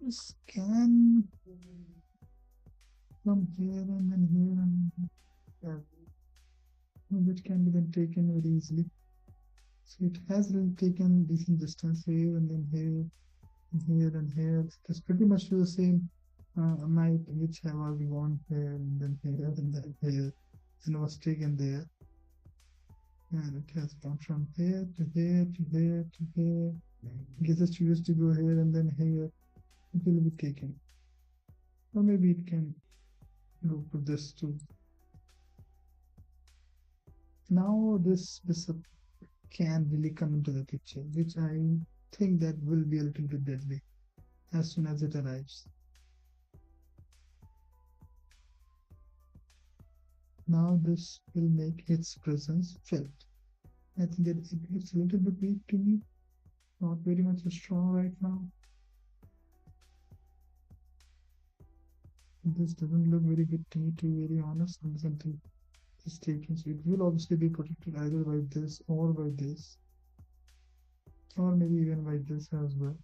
This can from here and then here and which can be then taken very easily. So it has really taken decent distance here and then here and here and here. It's pretty much the same knight which have already gone here and then here and then here and was taken there. And it has gone from here to here to here to here. I guess it's used to go here and then here. It will be taken. Or maybe it can go for this too. Now this bishop can really come into the picture, which I think that will be a little bit deadly as soon as it arrives. Now this will make its presence felt. I think that it's a little bit weak to me, not very much strong right now. This doesn't look very good to me, to be very honest, until it's taken. So it will obviously be protected either by this or by this, or maybe even by this as well.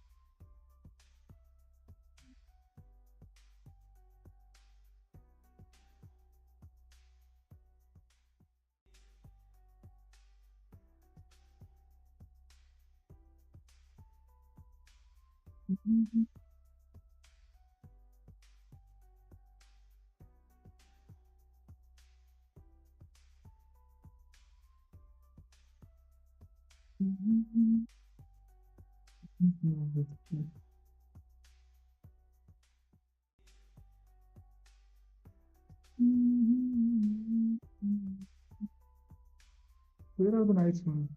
Where are the knights going?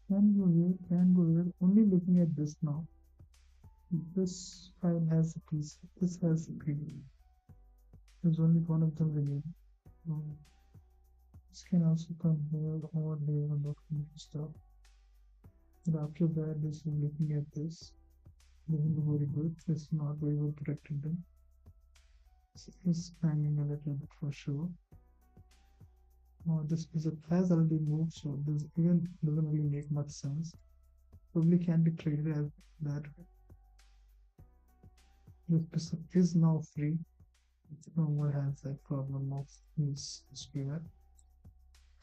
Can go here, can go here. Only looking at this now. This file has a piece. This has a green. There's only one of them remaining. So this can also come here or here and document stuff. And after that, this is looking at this. This is very good. This is not very well protected then. This is hanging a little bit for sure. This bishop has already moved, so this even doesn't really make much sense. Probably can be traded as that. This bishop is now free. It no more has that problem of his square.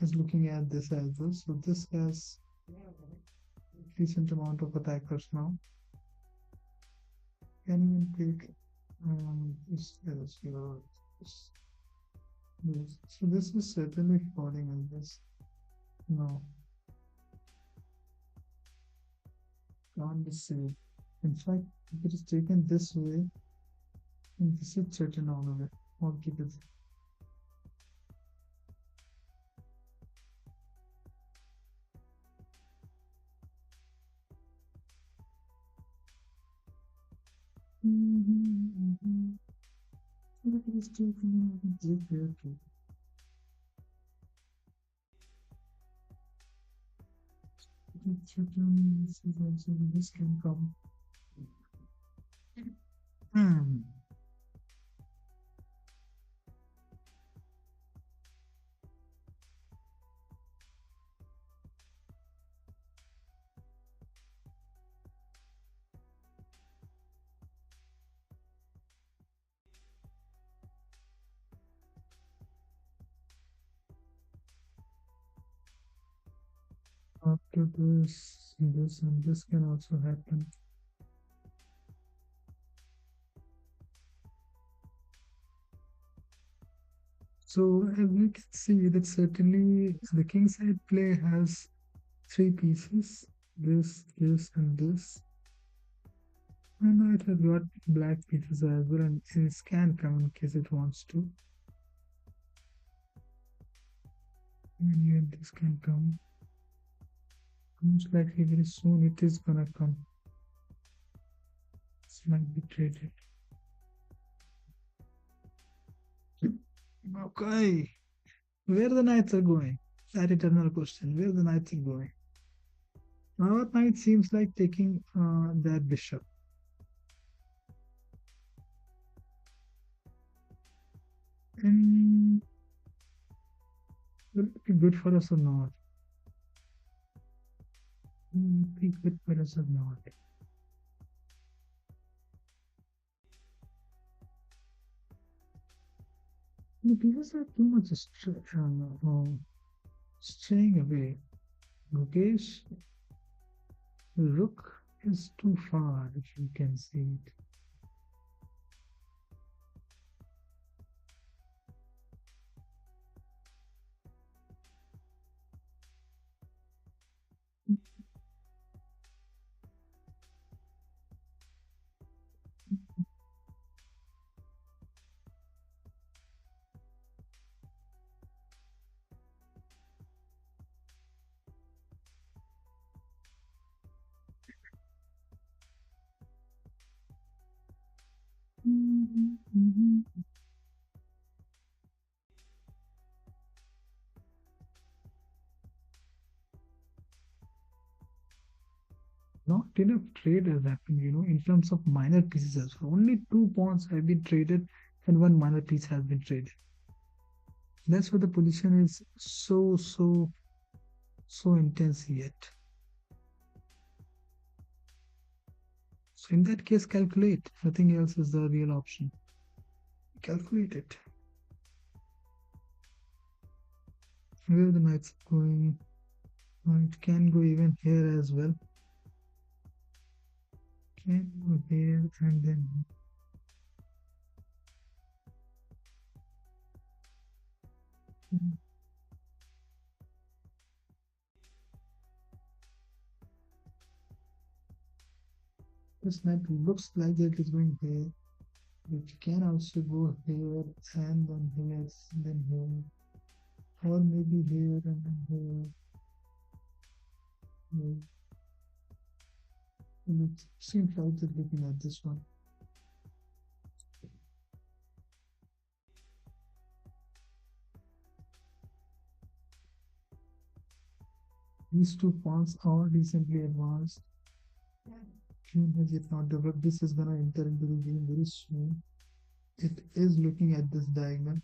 Is looking at this as well. So this has a decent amount of attackers now. Can even take this as your this. So this is certainly falling in this. No, can't be saved. In fact, if it is taken this way, this is certain all the way. I'll keep it. Look at this taken here too. This can come. Hmm. After this and this can also happen. So as you can see that certainly the king side play has three pieces, this and this. And now it has got black pieces as well, and this can come in case it wants to. And even this can come. Most likely very soon it is gonna come. This might be traded. Okay. Where the knights are going? That eternal question. Where the knights are going? Our knight seems like taking that bishop. And will it be good for us or not? Be good for us or not? The pieces are too much straying away. Gukesh, the rook is too far, if you can see it. Not enough trade has happened, in terms of minor pieces as well. Only two pawns have been traded and one minor piece has been traded. That's why the position is so intense yet. So in that case, calculate. Nothing else is the real option. Calculate it. Where the knight's going. It can go even here as well. Can go here and then this knight looks like it is going here. It can also go here and then here and then here. Or maybe here and then here. Yeah. And it seems like they're looking at this one. These two pawns are decently advanced. King has yet not developed. This is gonna enter into the game very soon. It is looking at this diagonal.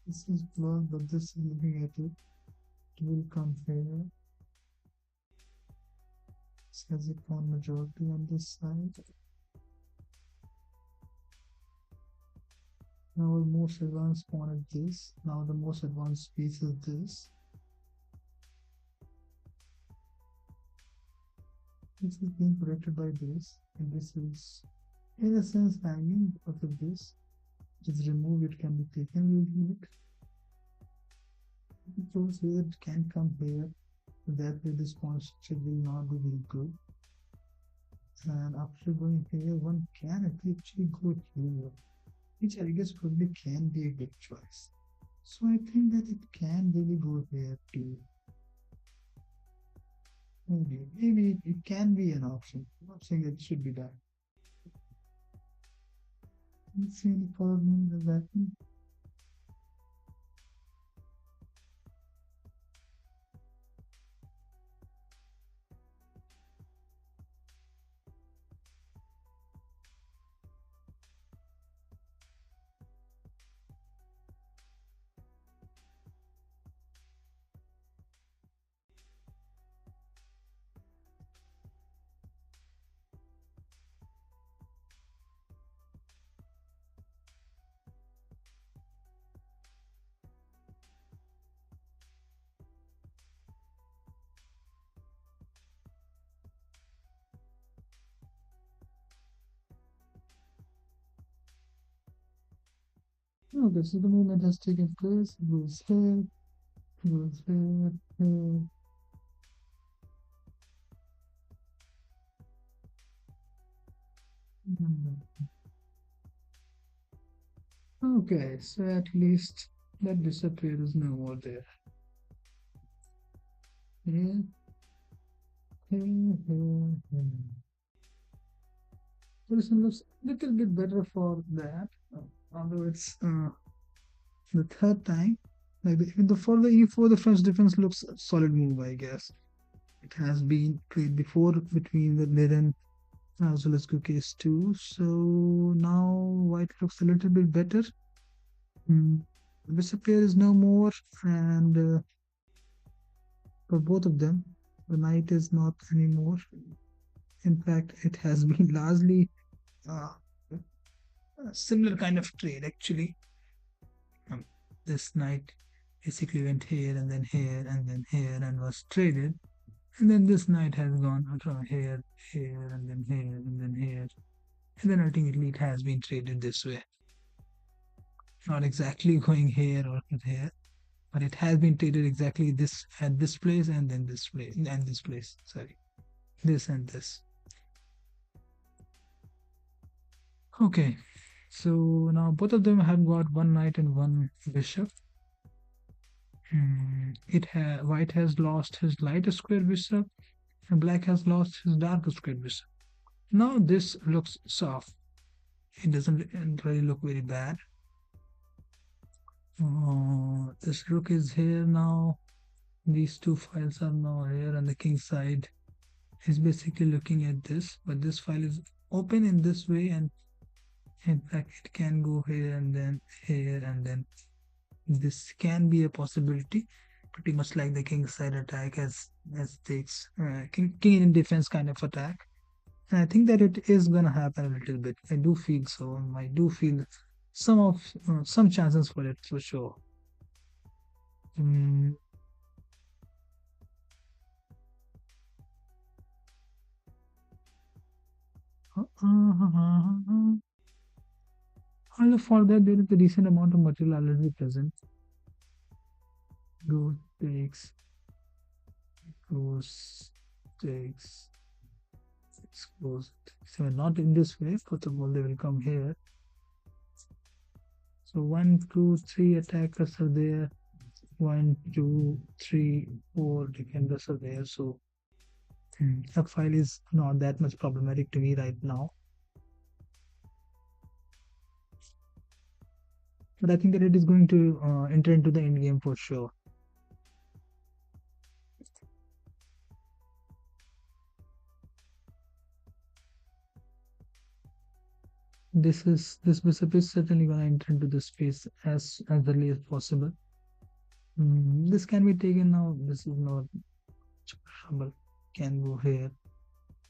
This is blocked, but this is looking at it. It will come here. This has a pawn majority on this side. Now the most advanced pawn is this. Now the most advanced piece is this. This is being protected by this, and this is in a sense hanging because of this. Just remove it, can be taken, remove it. It goes here, it can come here. That way this pawn structure will not be very good. And after going here, one can actually go here, which I guess probably can be a good choice. So I think that it can really go here too. Maybe it can be an option. I'm not saying that it should be done. Let's see any problem with that. Okay, so the movement has taken place. It goes here, goes here, here. Okay, so at least that disappear is no more there. Here, here, here, here. Position looks a little bit better for that, although it's the third time. Like even the for the E4, the French defense looks a solid move, I guess. It has been played before between the Liren as well as Gukesh too. So now white looks a little bit better. The bishop pair is no more, and for both of them, the knight is not anymore. In fact, it has been largely uh, a similar kind of trade actually. This knight basically went here and then here and then here and was traded. And then this knight has gone from here, here, and then here, and then here. And then ultimately it has been traded this way. Not exactly going here or here, but it has been traded exactly this at this place and then this place and this place. Sorry. This and this. Okay. So now both of them have got one knight and one bishop. White has lost his light square bishop and black has lost his dark square bishop. Now this looks soft. It doesn't really look very bad. This rook is here now. These two files are now here on the king side. He's basically looking at this, but this file is open in this way, and in fact it can go here and then here and then. This can be a possibility, pretty much like the king side attack as takes king in defense kind of attack. And I think that it is gonna happen a little bit. I do feel so. I do feel some chances for it for sure. Mm, Although for that there is a decent amount of material already present. Go takes, goes, takes, six goes. So not in this way. First of all, they will come here. So one, two, three attackers are there. One, two, three, four defenders are there. So a file is not that much problematic to me right now. But I think that it is going to enter into the end game for sure. This bishop is certainly going to enter into the space as early as possible. This can be taken now. This is not trouble. Can go here.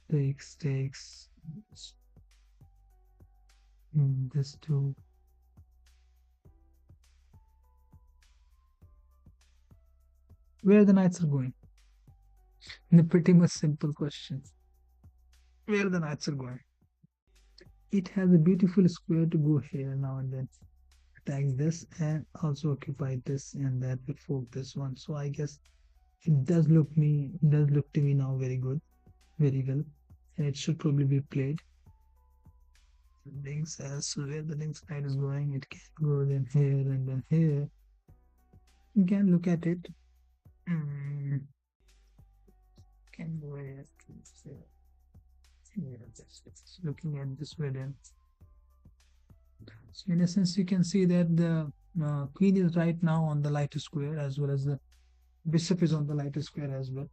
Takes. This too. Where the knights are going? And a pretty much simple question. Where the knights are going? It has a beautiful square to go here now and then. Attack this and also occupy this and that will fork this one. So I guess it does look to me now very good, very well. And it should probably be played. Links as where the links side is going, it can go then here and then here. You can look at it. Can go here. Yeah, just looking at this way then. So in a sense, you can see that the queen is right now on the lighter square as well as the bishop is on the lighter square as well.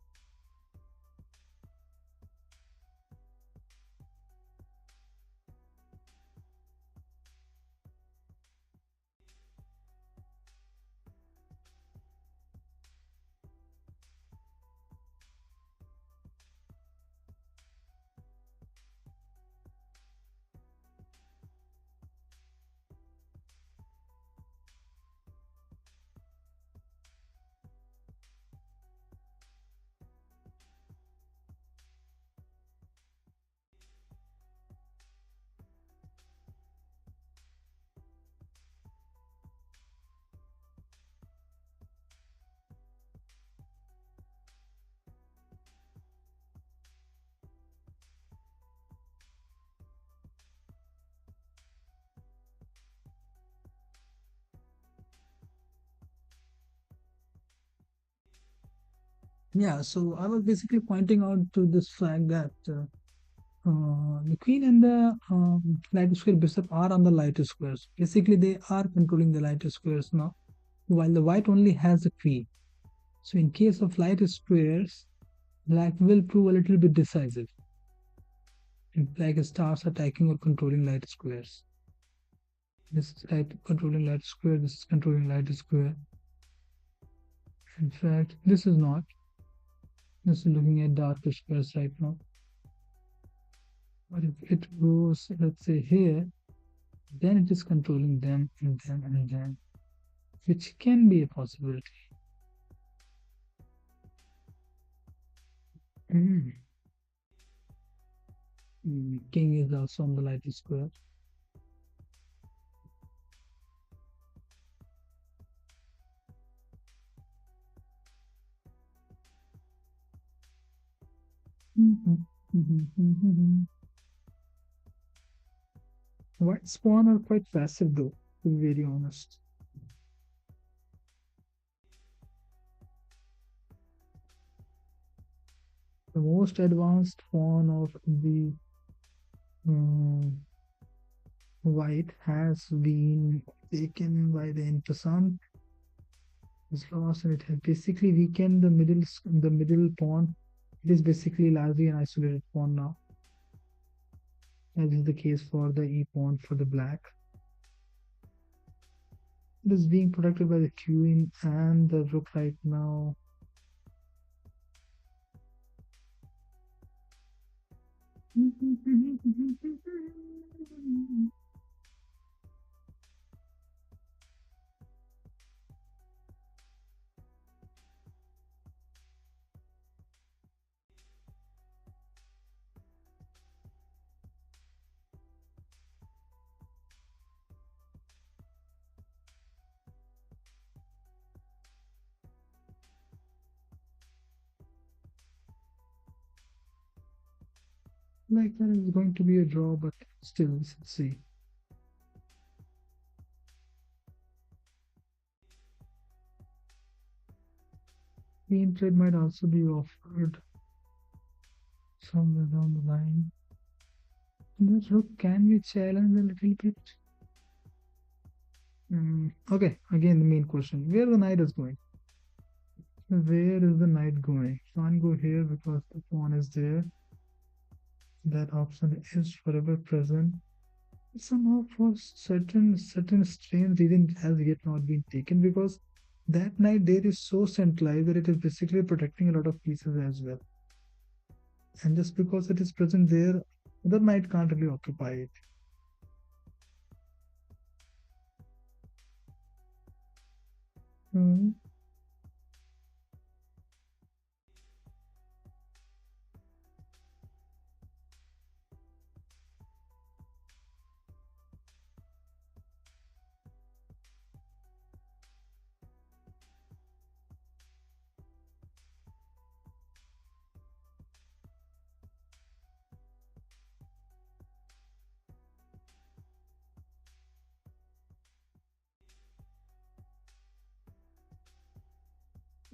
Yeah, so I was basically pointing out to this fact that the queen and the lighter square bishop are on the lighter squares. Basically, they are controlling the lighter squares now, while the white only has the queen. So in case of lighter squares, black will prove a little bit decisive. If black starts attacking or controlling lighter squares. This is controlling lighter square, this is controlling lighter square. In fact, this is not. This is looking at darker squares right now. But if it goes, let's say here, then it is controlling them and them and them, which can be a possibility. King is also on the lighter square. White spawn are quite passive though, to be very honest. The most advanced pawn of the Mm, White has been taken by the Interesant, is lost, and it has basically weakened the middle pawn. It is basically largely an isolated pawn now, as is the case for the e pawn for the black. It is being protected by the queen and the rook right now. Like that is going to be a draw, but still, let's see. Queen trade might also be offered somewhere down the line. This rook can be challenged a little bit. Okay, again the main question: where the knight is going? Where is the knight going? Can't go here because the pawn is there. That option is forever present. Somehow, for certain strange reason, it has yet not been taken because that knight there is so centralized that it is basically protecting a lot of pieces as well. And just because it is present there, the knight can't really occupy it. Hmm.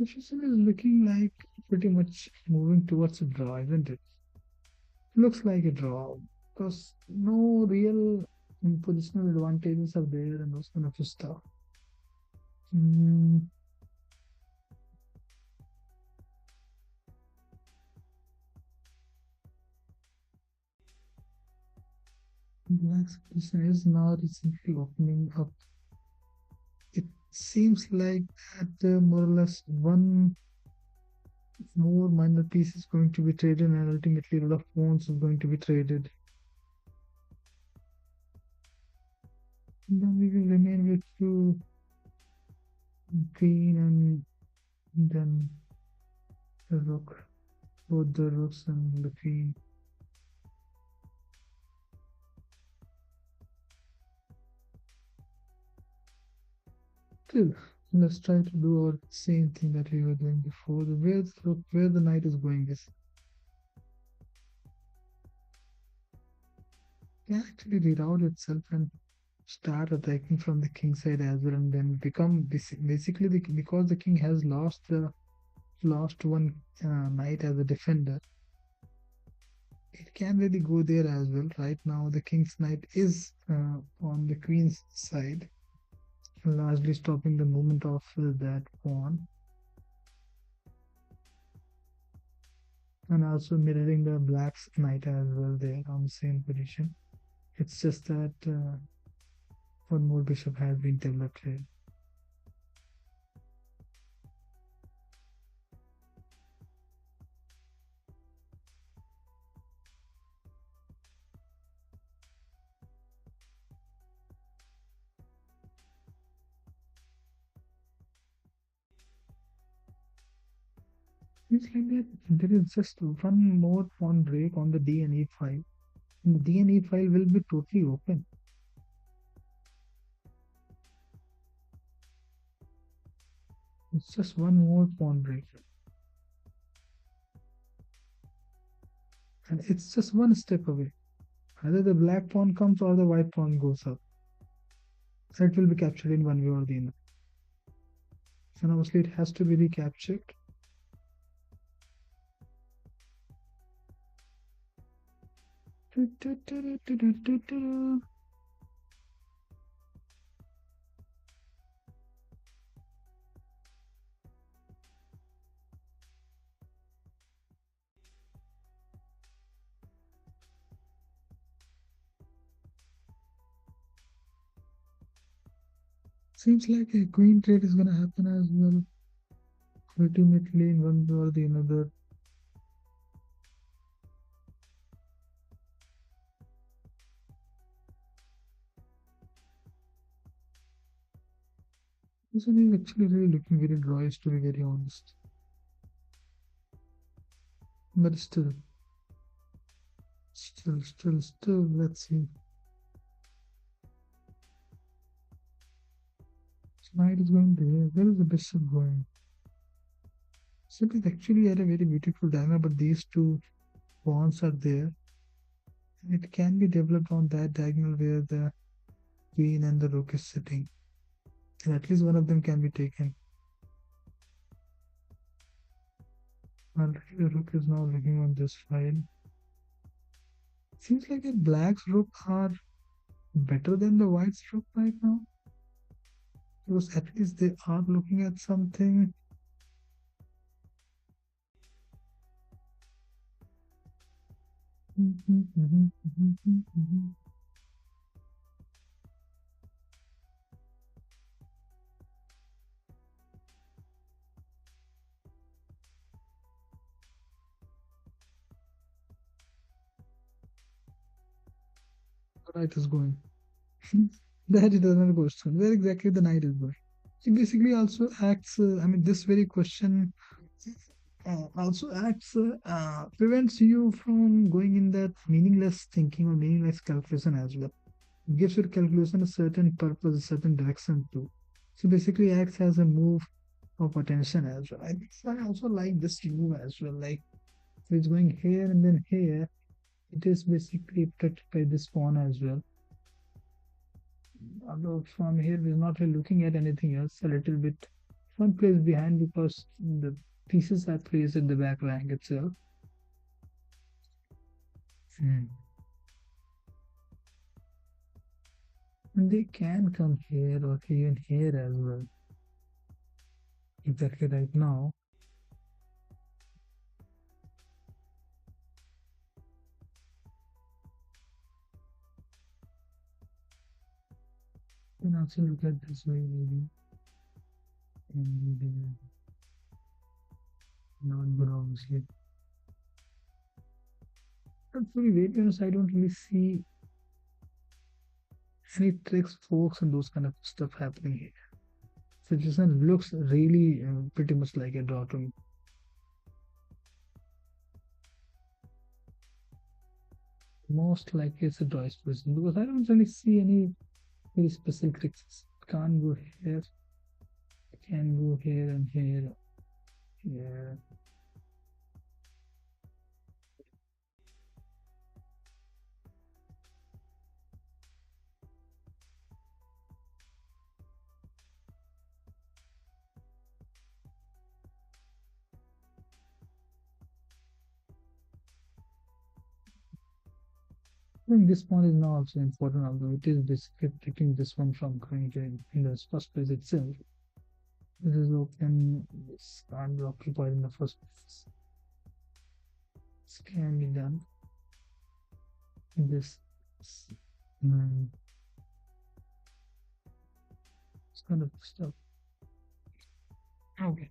The system is looking like pretty much moving towards a draw, isn't it? Looks like a draw because no real positional advantages are there and those kind of stuff. Mm, Black's position is now recently opening up. It seems like that more or less one more minor piece is going to be traded, and ultimately a lot of pawns is going to be traded. And then we will remain with two queen and then the rook, both the rooks and the queen. Still, let's try to do our same thing that we were doing before. Where the knight is going is can actually reroute itself and start attacking from the king side as well, and then become basically because the king has lost one knight as a defender. It can really go there as well. Right now, the king's knight is on the queen's side, largely stopping the movement of that pawn, and also mirroring the black's knight as well there on the same position. It's just that one more bishop has been developed here. It's like that there is just one more pawn break on the D and E file. And the D and E file will be totally open. It's just one more pawn break. And it's just one step away. Either the black pawn comes or the white pawn goes up. So it will be captured in one way or the other. And obviously it has to be recaptured. Seems like a queen trade is gonna happen as well. Ultimately, in one way or the another. This one is actually really looking very dry, to be very honest. But still, let's see. Knight is going there. Where is the bishop going? So it is actually at a very beautiful diagonal, but these two pawns are there. And it can be developed on that diagonal where the queen and the rook is sitting. And at least one of them can be taken. Already the rook is now looking on this file. Seems like the black's rook are better than the white's rook right now. Because at least they are looking at something. Right is going. That is another question. Where exactly the knight is going? It basically also acts. I mean, this very question also acts prevents you from going in that meaningless thinking or meaningless calculation as well. It gives your calculation a certain purpose, a certain direction too. So basically acts as a move of attention as well. I also like this move as well. Like if it's going here and then here, it is basically protected by this pawn as well. Although from here we're not really looking at anything else, a little bit one place behind because the pieces are placed in the back rank itself. Hmm. And they can come here or even here as well. Exactly right now. You can also look at this way maybe. And not good obviously. But for the very honest, I don't really see any tricks, forks, and those kind of stuff happening here. Situation looks really pretty much like a draw to me. Most likely it's a draw situation because I don't really see any very special tricks. Can't go here, can go here and here. Yeah. I think this one is now also important, although it is basically taking this one from going in the first place itself. This is open, this can't be occupied in the first place. This can be done. This, mm, this kind of stuff. Okay.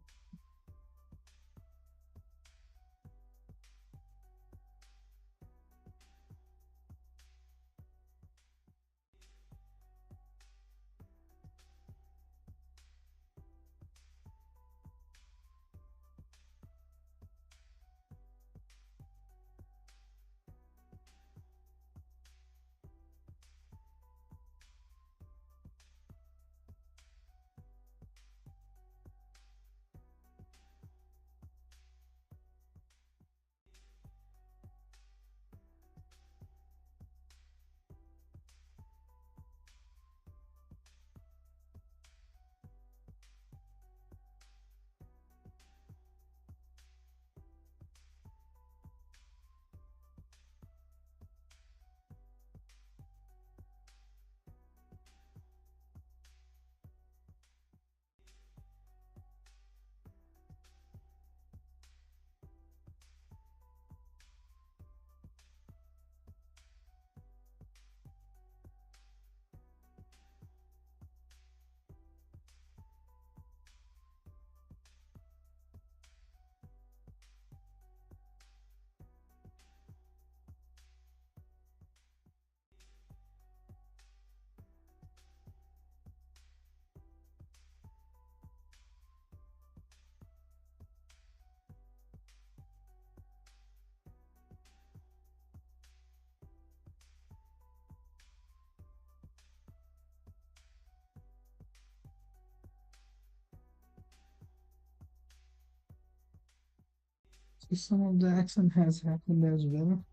So some of the action has happened as well.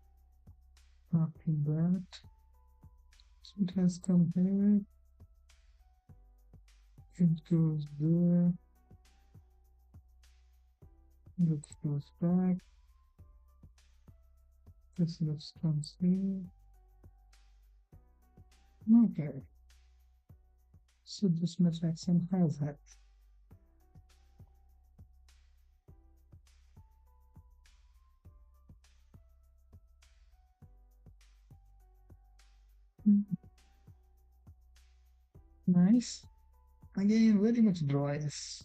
After that, so it has come here. It goes there. It goes back. This looks comes here. Okay. So this much action has happened. Mm, nice. Again, very much drawish.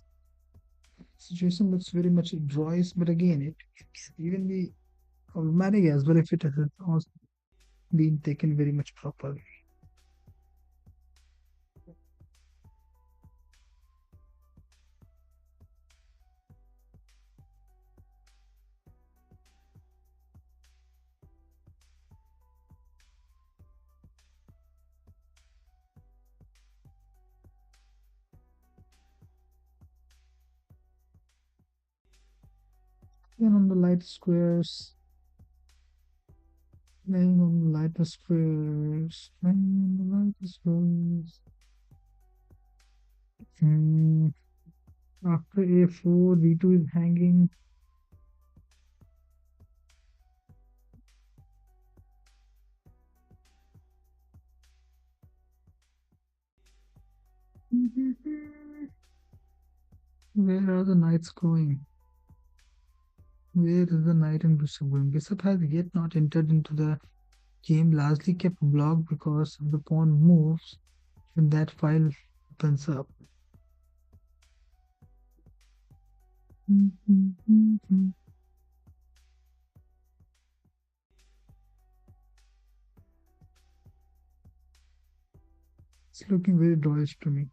Situation looks very much drawish, but again, it can even be problematic as well if it has also been taken very much properly. Then on the light squares, laying on the lighter squares, laying on the lighter squares. Hmm. After A4, D2 is hanging. Where are the knights going? Where is the knight and bishop going? Bishop has yet not entered into the game, largely kept blocked because the pawn moves and that file opens up. It's looking very drawish to me.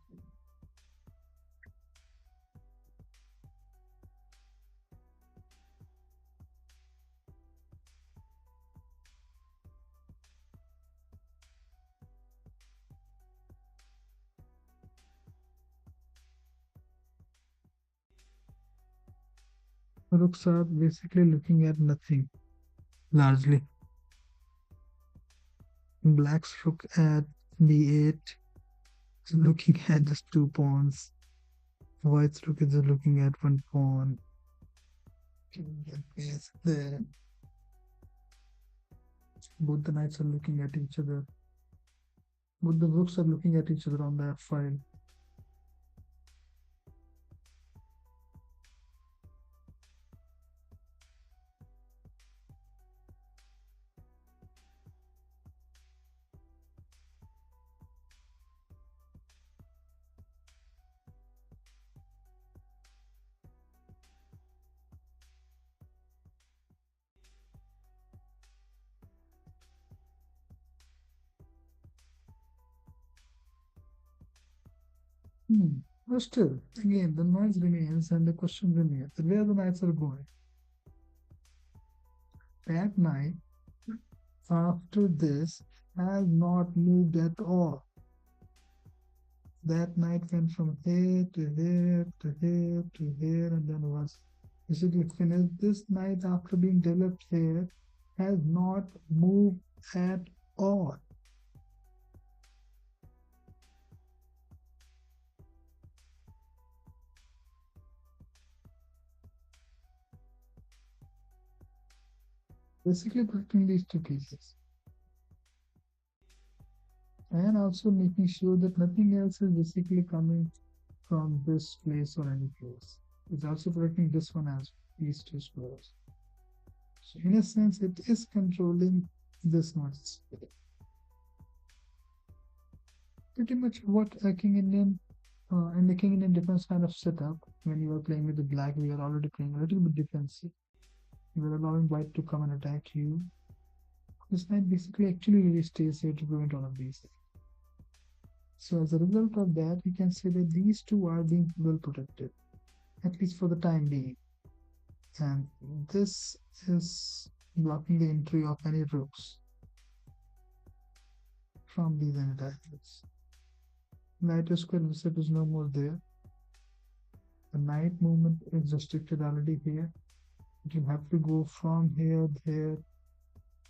Rooks are basically looking at nothing, largely. Black's rook at B8 is looking at just two pawns. White's rook is looking at one pawn. Yes, there. Both the knights are looking at each other. Both the rooks are looking at each other on the F file. But still, again, the noise remains and the question remains where the knights are going. That knight, after this, has not moved at all. That knight went from here to here to here to here and then was basically finished. This knight, after being developed here, has not moved at all. Basically, putting these two pieces and also making sure that nothing else is basically coming from this place or any place. It's also protecting this one as these two squares. So in a sense, it is controlling this much. Pretty much what a King Indian and the King Indian defense kind of setup when you are playing with the black, we are already playing a little bit defensive. You are allowing white to come and attack you. This knight basically actually really stays here to prevent all of these. So as a result of that, we can say that these two are being well protected, at least for the time being. And this is blocking the entry of any rooks from these attacks. Knight square visit is no more there. The knight movement is restricted already here. You have to go from here, there,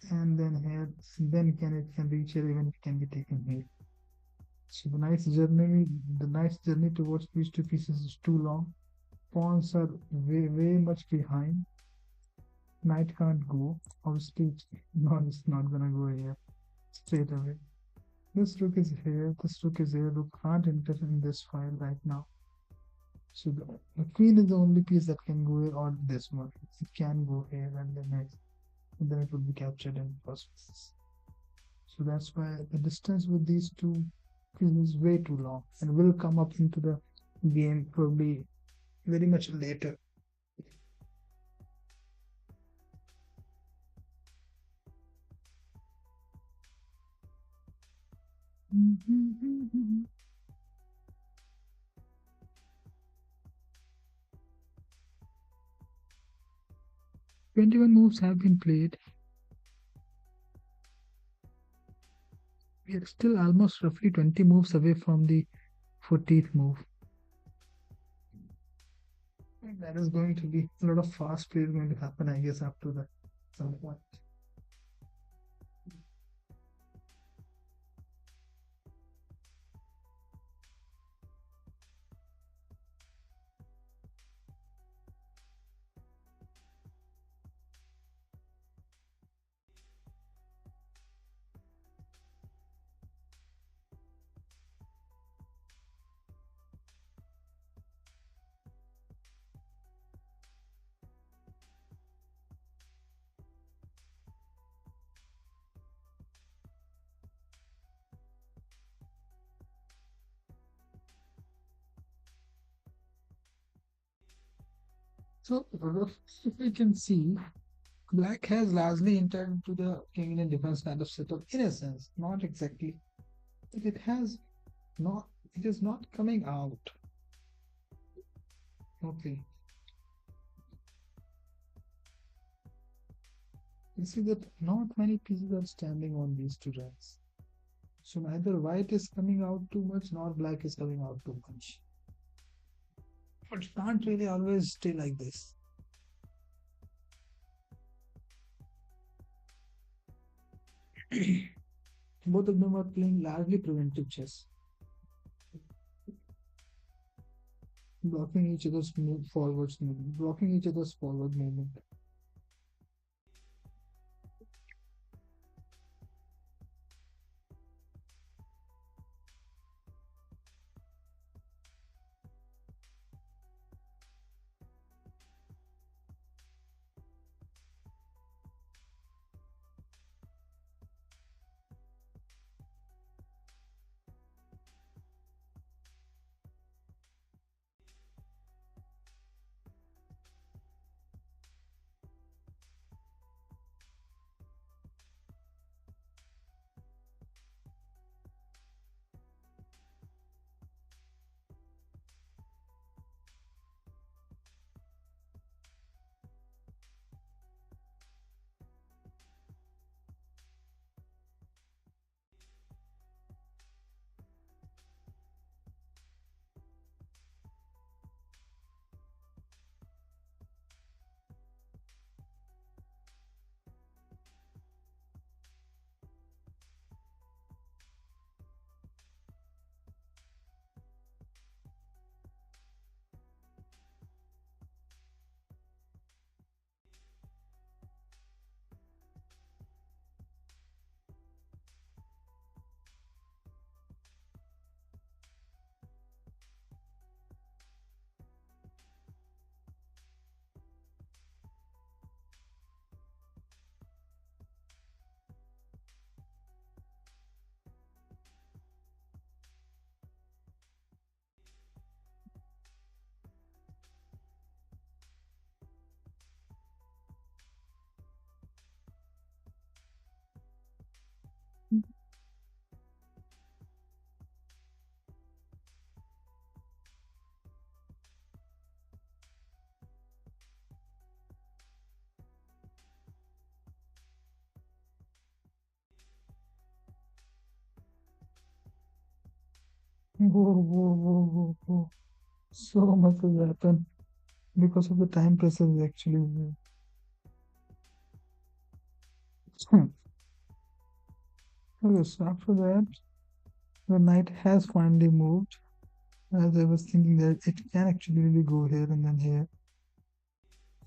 and then here. Then can reach here, even it can be taken here. So the nice journey towards these two pieces is too long. Pawns are way much behind. Knight can't go. Obviously, it's not gonna go here straight away. This rook is here. This rook is here. Rook can't enter in this file right now. So the queen is the only piece that can go here, or this one. It can go here and then next, and then it will be captured in first place. So that's why the distance with these two is way too long, and will come up into the game probably very much later. Mhm. 21 moves have been played. We are still almost roughly 20 moves away from the 14th move. That is going to be a lot of fast play is going to happen, I guess, up to that some point. So, if we can see, Black has largely entered into the king in defense kind of setup in a sense, not exactly. But it has not, it is not coming out. Okay. You see that not many pieces are standing on these two ranks. So neither white is coming out too much, nor black is coming out too much. But it can't really always stay like this. Both of them are playing largely preventive chess, blocking each other's blocking each other's forward movement. Whoa. So much has happened because of the time pressure actually. Hmm. Okay, so after that, the knight has finally moved. As I was thinking that it can actually really go here and then here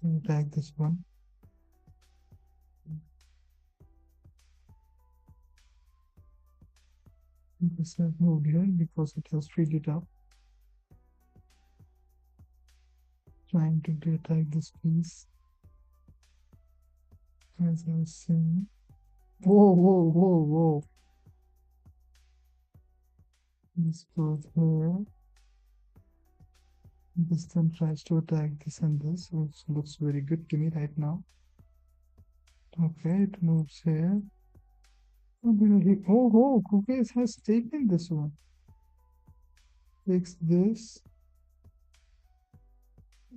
and attack this one. This has moved here because it has freed it up, trying to attack this piece. As I was saying. Whoa, whoa, whoa, whoa. This goes here. This then tries to attack this and this, which looks very good to me right now. Okay, it moves here. Oh, Gukesh has taken this one. Takes this.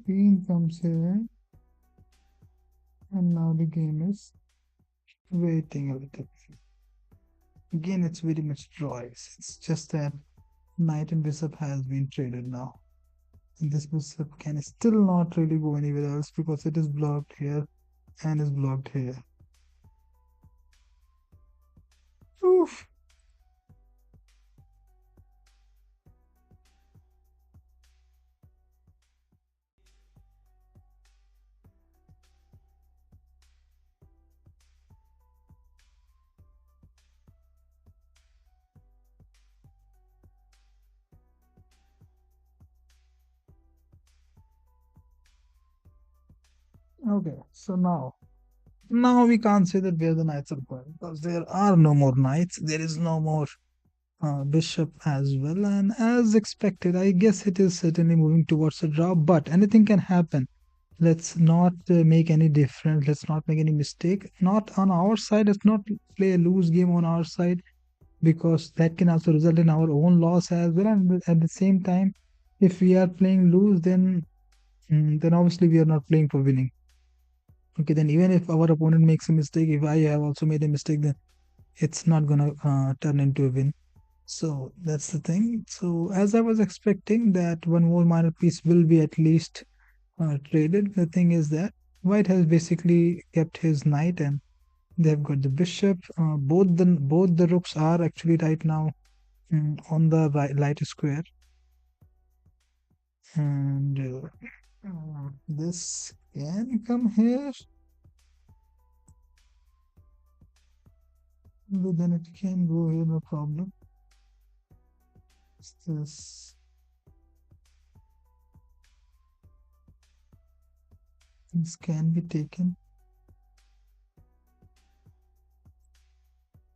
Queen comes here. And now the game is waiting a little bit. Again, it's very much draws. It's just that knight and bishop has been traded now. And this bishop can still not really go anywhere else because it is blocked here and is blocked here. Oof. Okay, so now we can't say that where the knights are going because there are no more knights. There is no more bishop as well, and as expected, I guess it is certainly moving towards a draw. But anything can happen. Let's not make any difference. Let's not make any mistake. Not on our side. Let's not play a loose game on our side because that can also result in our own loss as well. And at the same time, if we are playing loose, then obviously we are not playing for winning. Okay, then even if our opponent makes a mistake, if I have also made a mistake, then it's not gonna turn into a win. So that's the thing. So as I was expecting that one more minor piece will be at least traded. The thing is that White has basically kept his knight, and they've got the bishop. Both the rooks are actually right now on the light square, and this can come here, but then it can go here, no problem. This things can be taken.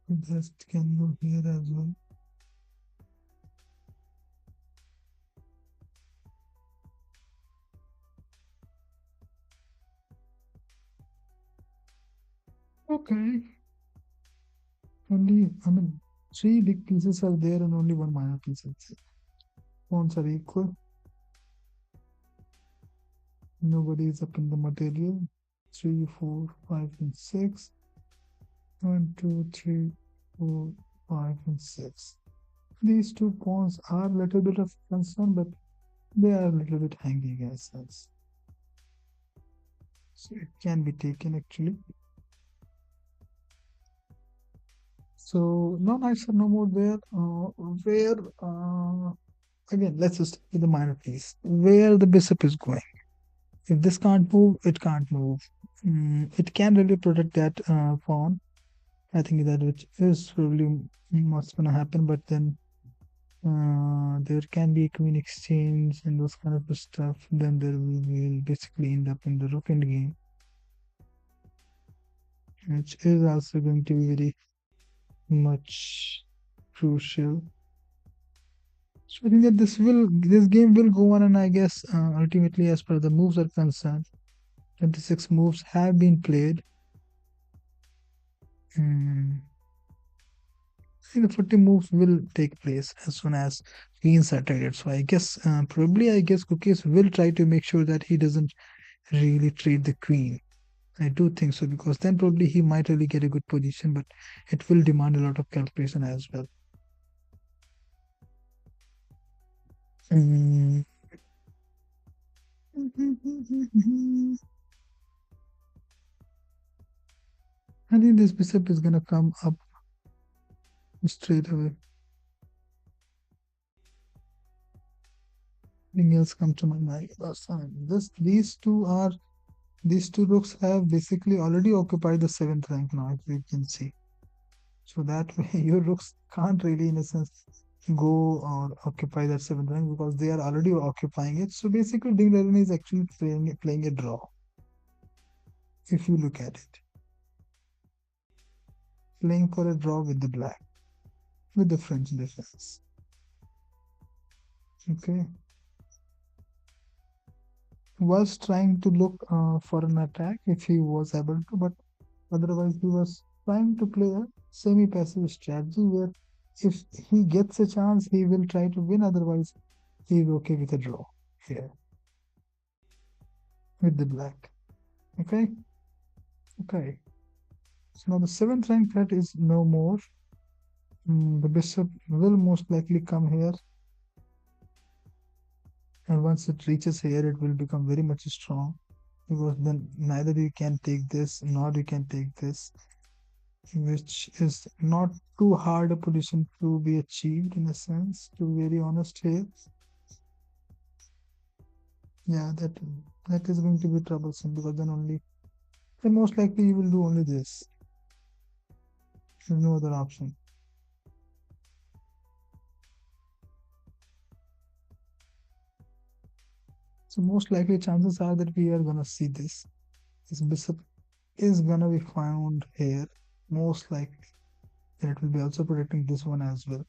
This can go here as well. Okay. Three big pieces are there and only one minor piece is there. Pawns are equal. Nobody is up in the material. 3, 4, 5, and 6. 1, 2, 3, 4, 5, and 6. These two pawns are a little bit of concern, but they are a little bit hanging as such. So it can be taken actually. So no knights are no more there. Where again, let's just with the minor piece. Where the bishop is going. If this can't move, it can't move. It can really protect that pawn. I think that which is probably what's gonna happen. But then there can be a queen exchange and those kind of stuff. Then there will basically end up in the rook end game, which is also going to be very much crucial. So I think that this game will go on, and I guess ultimately, as per the moves are concerned, 26 moves have been played. Hmm. I think the 40 moves will take place as soon as queens are traded. So I guess probably I guess Cookies will try to make sure that he doesn't really trade the queen. I do think so because then probably he might really get a good position, but it will demand a lot of calculation as well. Mm. I think this bishop is gonna come up straight away. Nothing else comes to my mind last time. These two rooks have basically already occupied the seventh rank now, if you can see. So that way your rooks can't really, in a sense, go or occupy that seventh rank because they are already occupying it. So basically, Ding is actually playing a draw. If you look at it, playing for a draw with the black, with the French defense. Okay, was trying to look for an attack if he was able to, but otherwise he was trying to play a semi-passive strategy where if he gets a chance, he will try to win. Otherwise, he is okay with a draw here with the black. Okay, okay. So now the seventh rank threat is no more. The bishop will most likely come here, and once it reaches here, it will become very much strong because then neither you can take this nor you can take this, which is not too hard a position to be achieved in a sense, to be very honest here. Yeah, that is going to be troublesome because then most likely you will do only this. There's no other option. So most likely chances are that we are gonna see this. This bishop is gonna be found here, most likely. And it will be also protecting this one as well.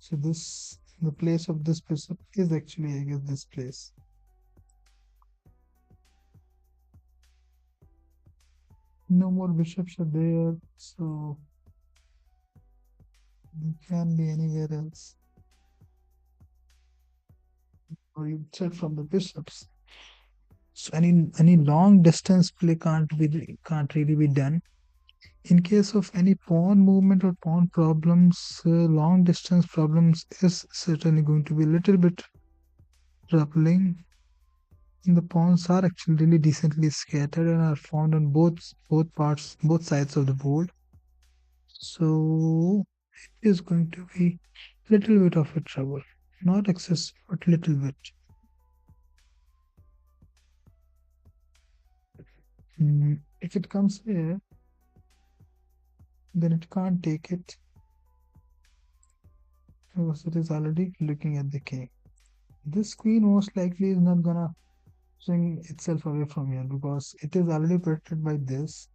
So the place of this bishop is actually, I guess, this place. No more bishops are there, so it can be anywhere else. Or you check from the bishops. So any long distance play can't really be done. In case of any pawn movement or pawn problems, long distance problems is certainly going to be a little bit troubling. The pawns are actually really decently scattered and are found on both sides of the board. So it is going to be a little bit of a trouble, not excessive, but little bit. If it comes here, then it can't take it because it is already looking at the king. This queen most likely is not gonna swing itself away from here because it is already protected by this.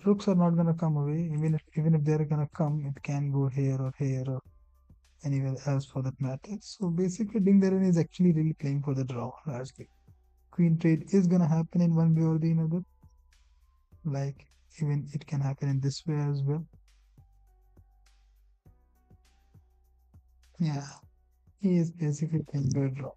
Rooks are not gonna come away. Even if they're gonna come, it can go here or anywhere else for that matter. So basically, Ding Darren is actually really playing for the draw largely. Queen trade is gonna happen in one way or the another. Like even it can happen in this way as well. Yeah, he is basically playing for a draw.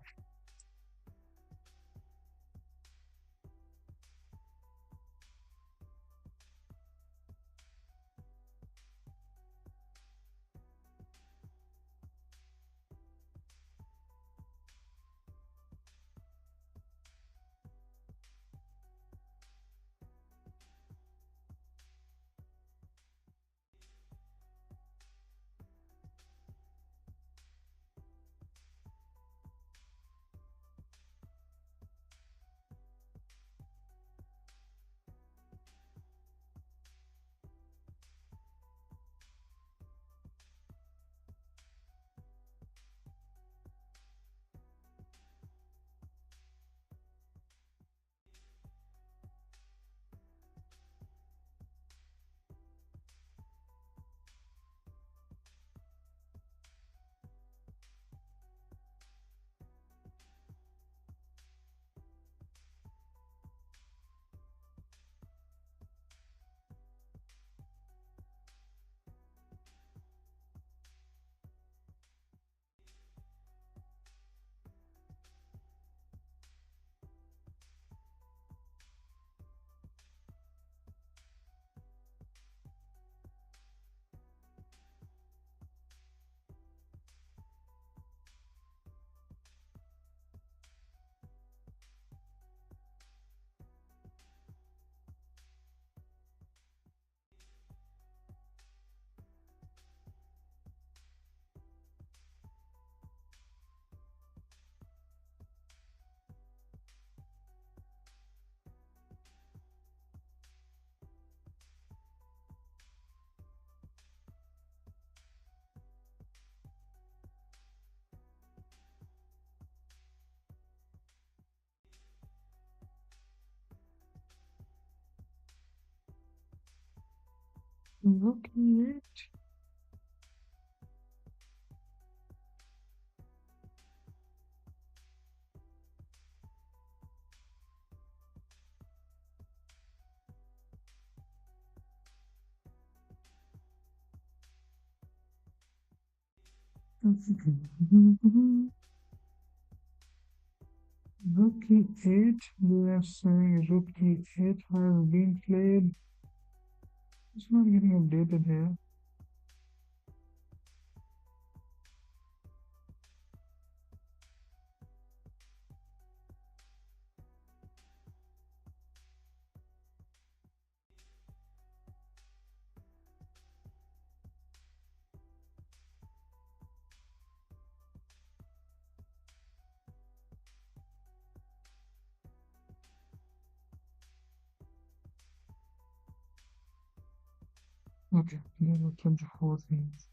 Rook e8. Rook e8. They are saying Rook e8 has been played. It's not getting updated here. Okay, there are 24 things.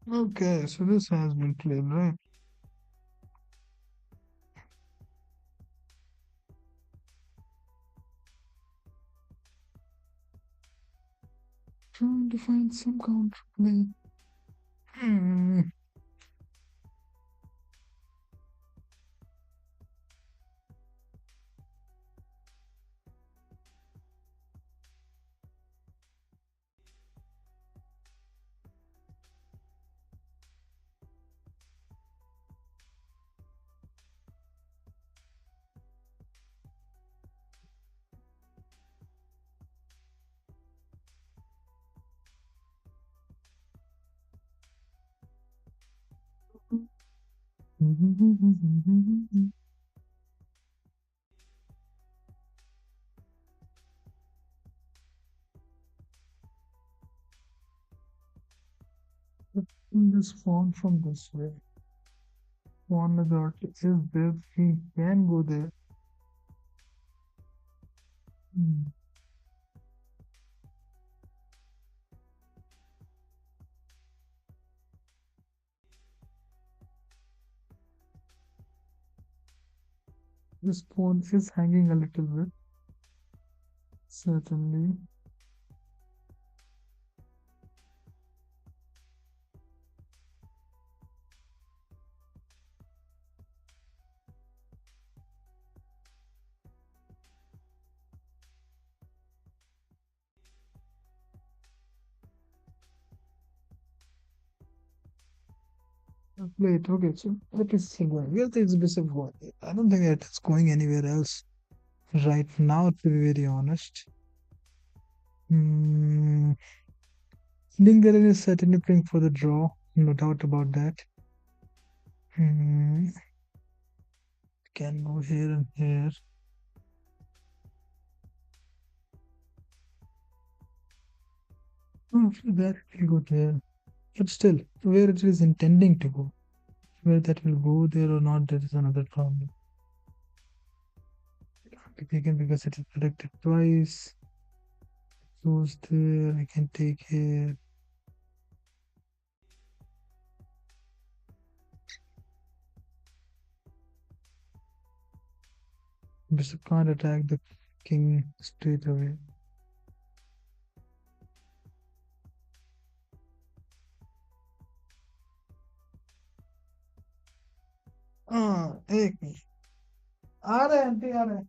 Okay, so this has been played, right? Trying to find some counterplay. Hmm. This pawn from this way. Pawn majority is there. He can go there. Hmm. This pawn is hanging a little bit, certainly. Wait, okay, so what is he going? Where is Bishop going? I don't think that it's going anywhere else right now, to be very honest. Hmm. Lingering is certainly playing for the draw, no doubt about that. Hmm. Can go here and here. After that, it will go there. But still, where it is intending to go, where that will go there or not, that is another problem. It can't be taken because it is protected twice. Goes there, I can take here. Bishop can't attack the king straight away. हाँ एक minute आ रहे हैं aunty आ रहे हैं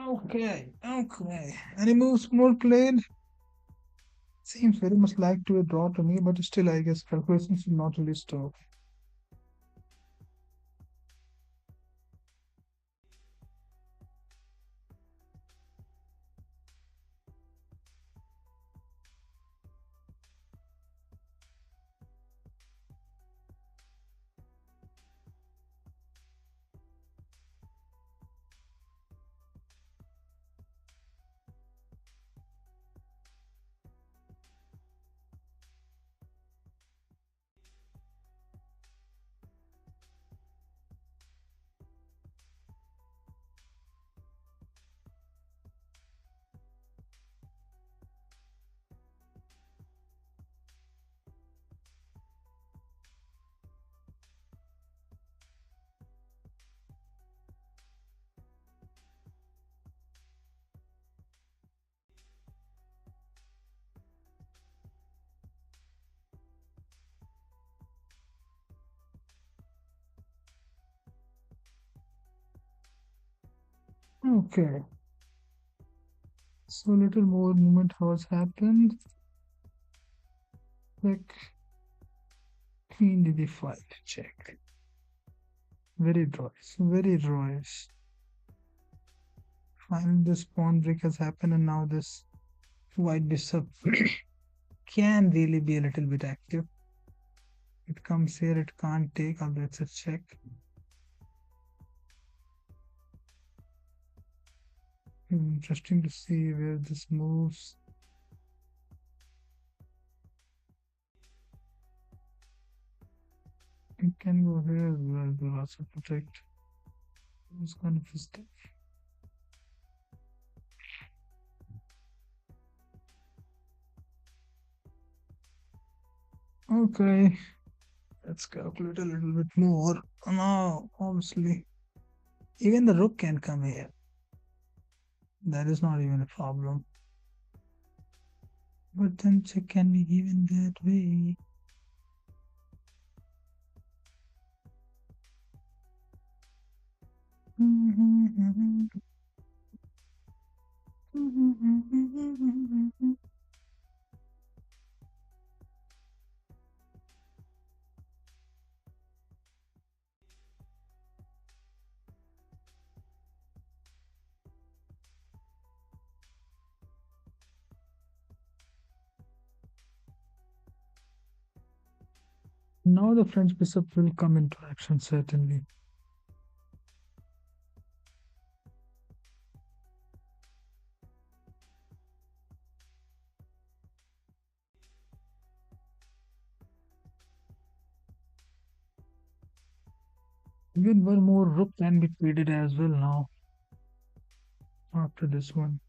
Okay. Any moves more played? Seems very much like to a draw to me, but still, I guess calculations should not really stop. Okay, so little more movement has happened. Like queen to d5 check. Very droids, very droids. Finally, this pawn break has happened, and now this white bishop can really be a little bit active. It comes here, it can't take, although it's a check. Interesting to see where this moves. It can go here as well, will also protect. It's kind of stuff. Okay, let's calculate a little bit more. Now, obviously, even the rook can come here. That is not even a problem. But then check can be given that way. Now the French bishop will come into action certainly. Even one more rook can be traded as well now after this one.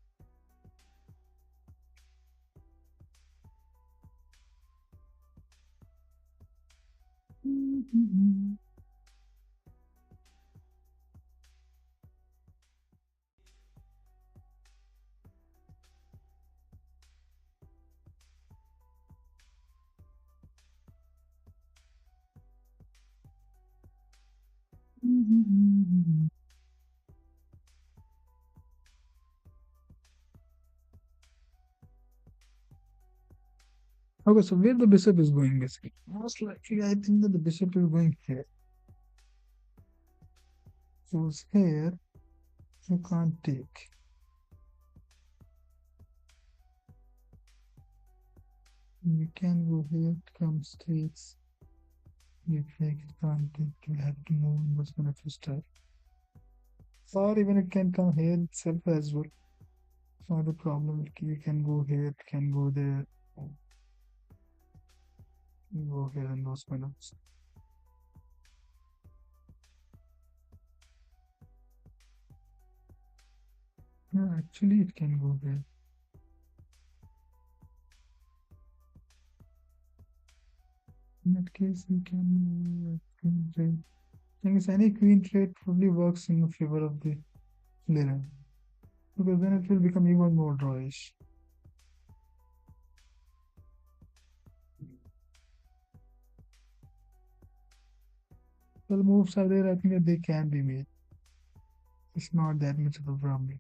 Okay, so where the bishop is going basically? Most likely, I think that the bishop is going here. Goes here, you can't take. You can go here, come straight. You take it, can't take. You have to move. What's gonna start? Or even it can come here itself as well. Not a problem. You can go here, it can go there. You go here and those kind of stuff. No, actually, it can go there. In that case, you can queen trade. I guess any queen trade probably works in favor of the player because then it will become even more drawish. Well, moves are there. I think that they can be made. It's not that much of a problem.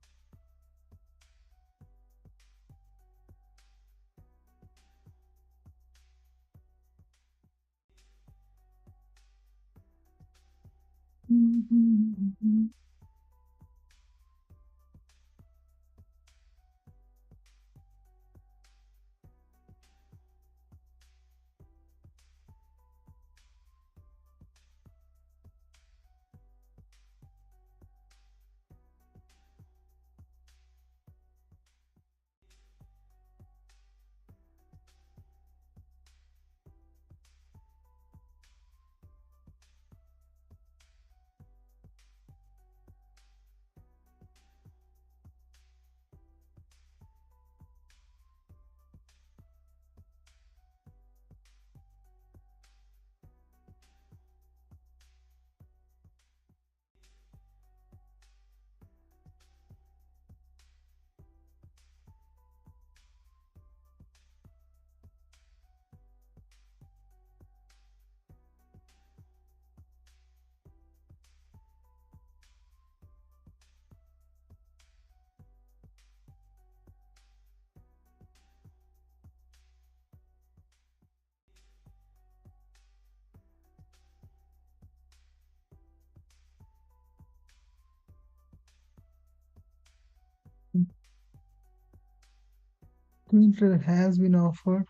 Queen trade has been offered.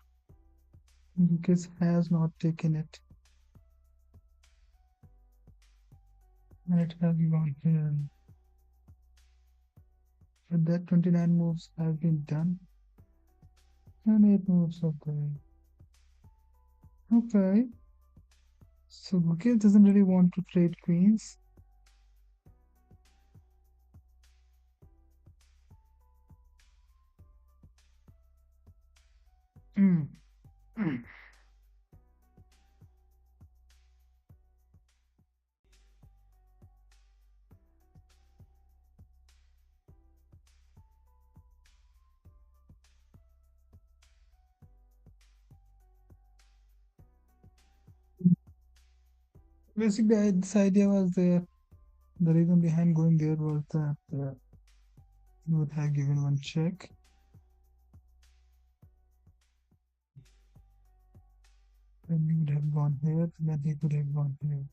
Gukesh has not taken it. And it has gone here. But that 29 moves have been done. And 8 moves are going. Okay. So Gukesh doesn't really want to trade queens. Mm. Basically, this idea was there. The reason behind going there was that you would have given one check. Then you would have gone here, and then he could have gone here.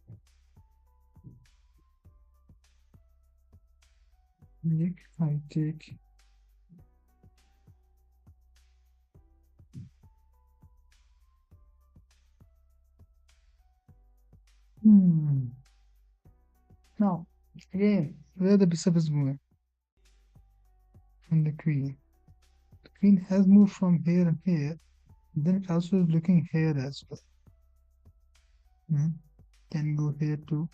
Make, I take. Hmm. Now, again, where the bishop is going and the queen. The queen has moved from here and here. Then it also is looking here as well. Hmm. Can go here too.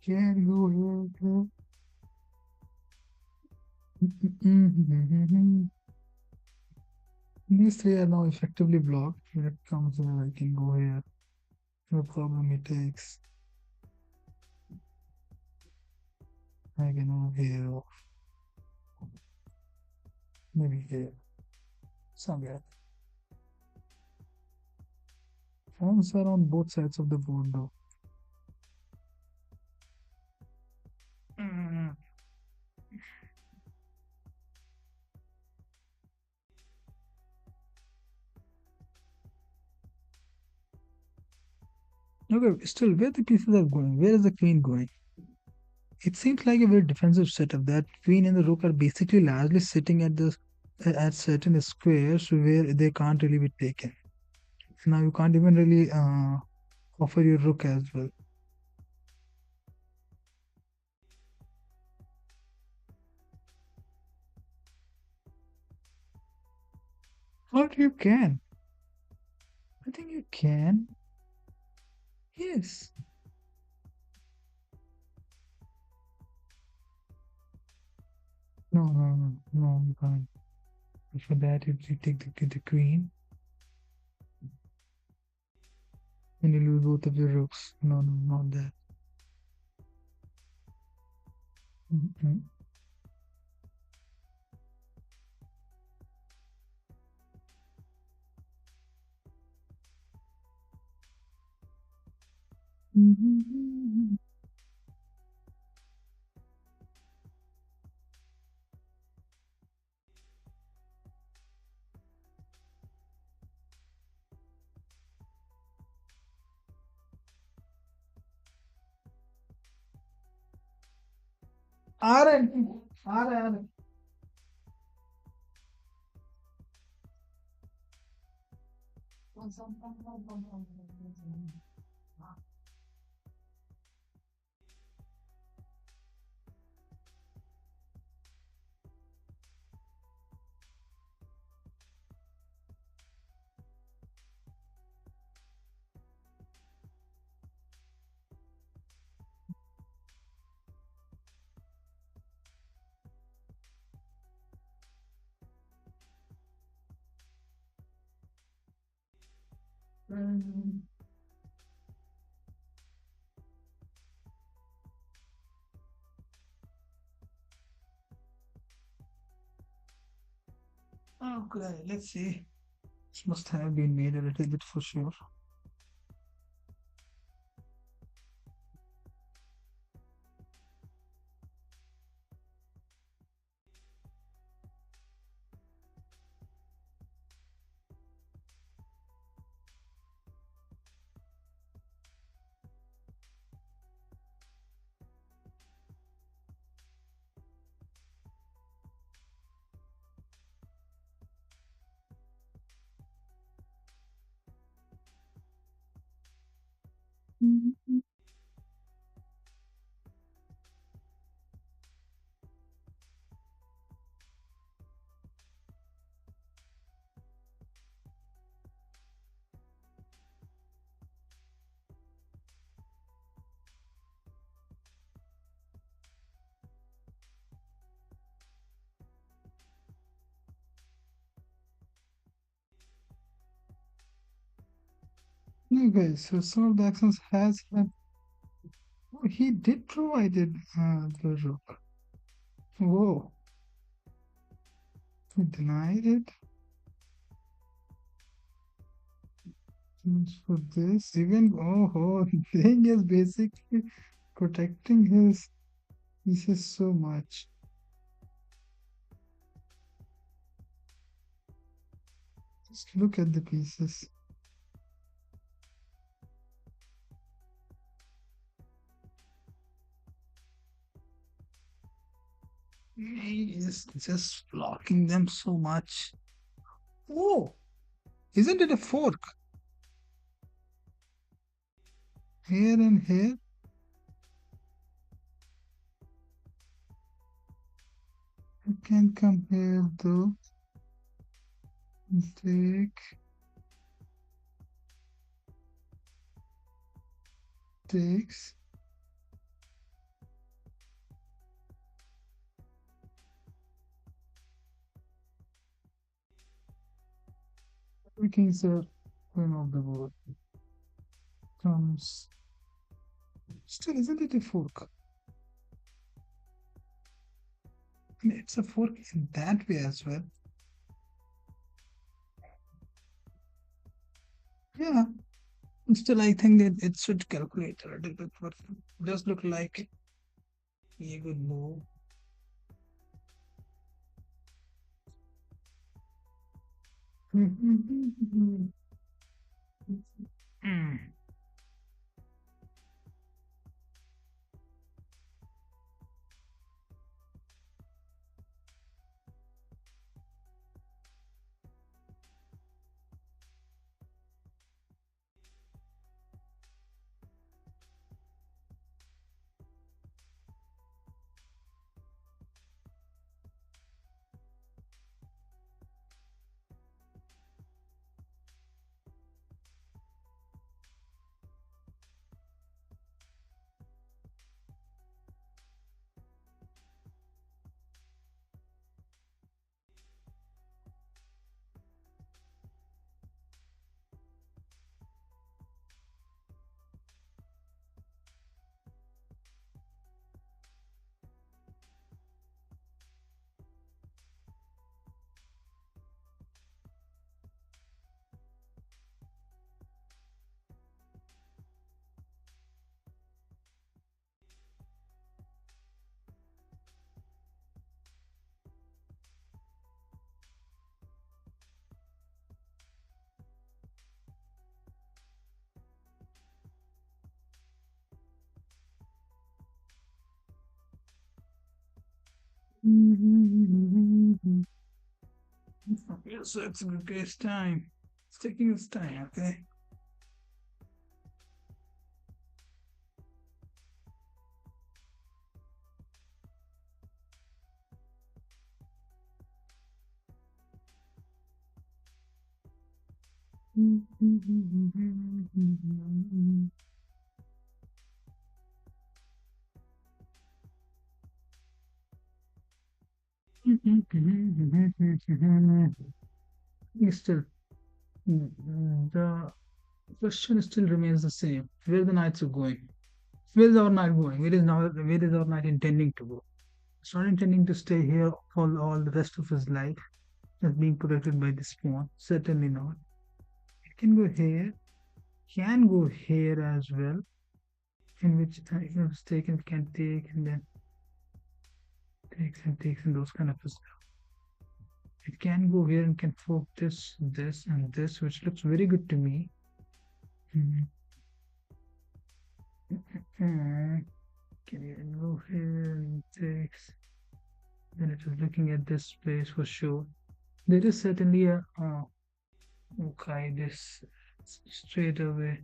Can go here too. These three are now effectively blocked. When it comes here, I can go here. No problem it takes. I can move here or maybe here. Somewhere. Pawns are on both sides of the board though. Mm. Okay, still, where the pieces are going? Where is the queen going? It seems like a very defensive setup. That queen and the rook are basically largely sitting at the at certain squares where they can't really be taken. Now you can't even really offer your rook as well. But you can. I think you can. Yes. No, no, no, no, you can't. For that, you take the queen and you lose both of your rooks. No, no, not that. Mm-mm. आ रहे हैं आ रहे हैं, आ रहे हैं। Okay, let's see. This must have been made a little bit for sure. Okay, so some of the actions has had. Oh, he did provided the rook. Whoa, he denied it. For this, even oh, thing is basically protecting his pieces so much. Just look at the pieces. He is just blocking them so much. Oh, isn't it a fork? here and here. You can come here though. Take, takes. The kings are queen of the board. Comes. Still, isn't it a fork? I mean, it's a fork in that way as well. Yeah. Still, I think that it should calculate a little bit, but does look like a good move. Mm. Yes, it's Gukesh time. It's taking its time, okay? Still, the question still remains the same. Where the knights are going? Where is our knight going? Where is our knight intending to go? It's not intending to stay here for all the rest of his life, just being protected by this pawn. Certainly not. It can go here, can go here as well, in which if it's taken, it can take and then takes and those kind of stuff. It can go here and can fork this, this, and this, which looks very good to me. Mhm. Can you go here and takes? Then it is looking at this place for sure. There is certainly a okay, this straight away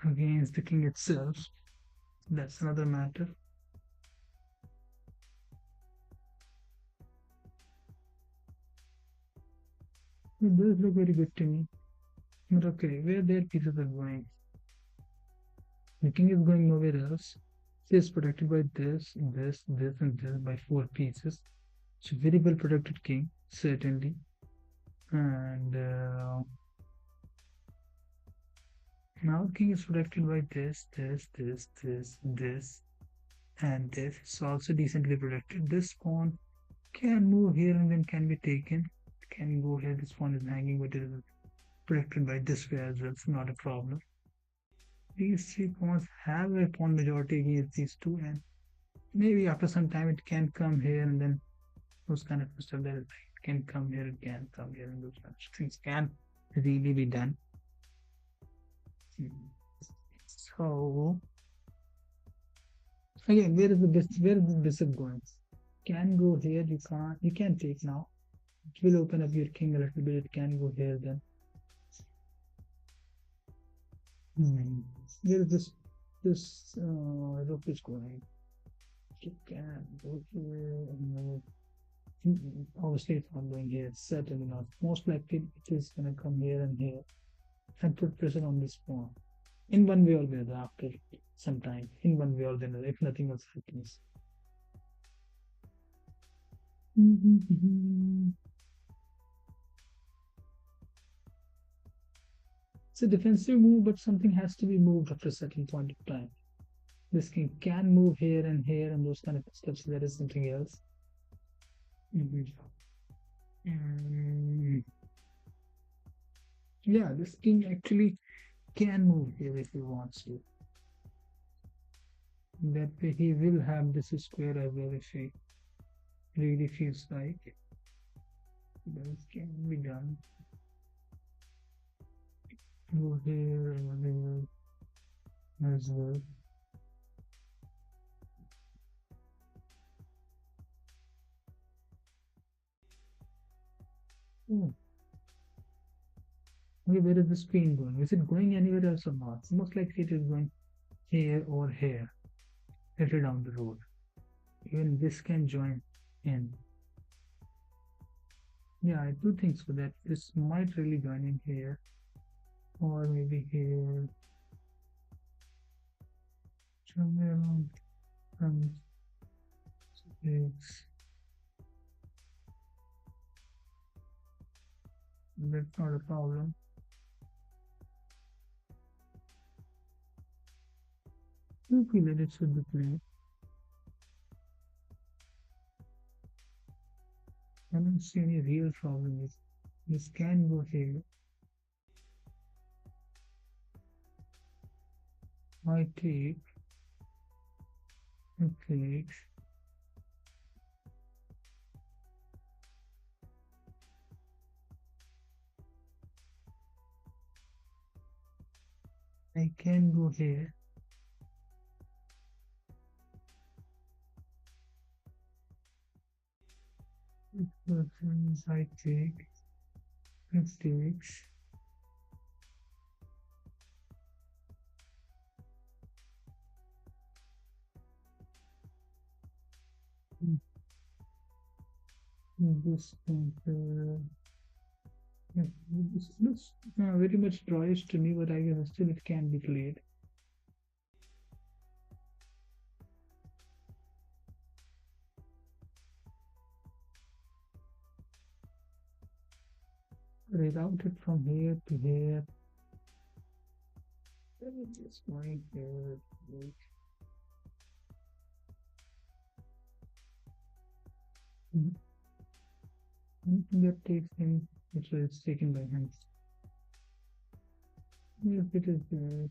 against the king itself. That's another matter. It does look very good to me. But okay, where their pieces are going? The king is going nowhere else. He is protected by this, this, this, and this by four pieces. It's a very well protected king, certainly. And now king is protected by this, this, and this. It's also decently protected. This pawn can move here and then can be taken. Can go here. This pawn is hanging, but it is protected by this way as well. It's not a problem. These three pawns have a pawn majority against these two, and maybe after some time it can come here and then those kind of stuff that it can come here, it can come here, and those kind of things can really be done. So again, where is the bishop going? Can go here, you can take now. It will open up your king a little bit, it can go here then. Hmm. Where this rope is going? It can go here. Obviously, it's not going here. It's certainly not. Most likely, it is going to come here and here and put pressure on this pawn. In one way or the other, after some time, in one way or the other, if nothing else happens. It's a defensive move, but something has to be moved after a certain point of time. This king can move here and those kind of steps. There is something else. Mhm. Mm, yeah, this king actually can move here if he wants to. That way he will have this square as well if he really feels like. This can be done. Go here and there as well. Oh, okay, where is the screen going? Is it going anywhere else or not? Most likely it is going here or here, little down the road. Even this can join in. Yeah, I do think so that this might really join in here or maybe here, somewhere around from six. That's not a problem. You feel that it should be played. I don't see any real problem with this can go here. I take, it takes, I can go here. I take, it takes. This yeah, this looks very much drawish to me, but I guess still it can be played. Reroute it from here to here. Let me just right here. Wait. Mhm. Anything that takes him, which is taken by him. If it is there,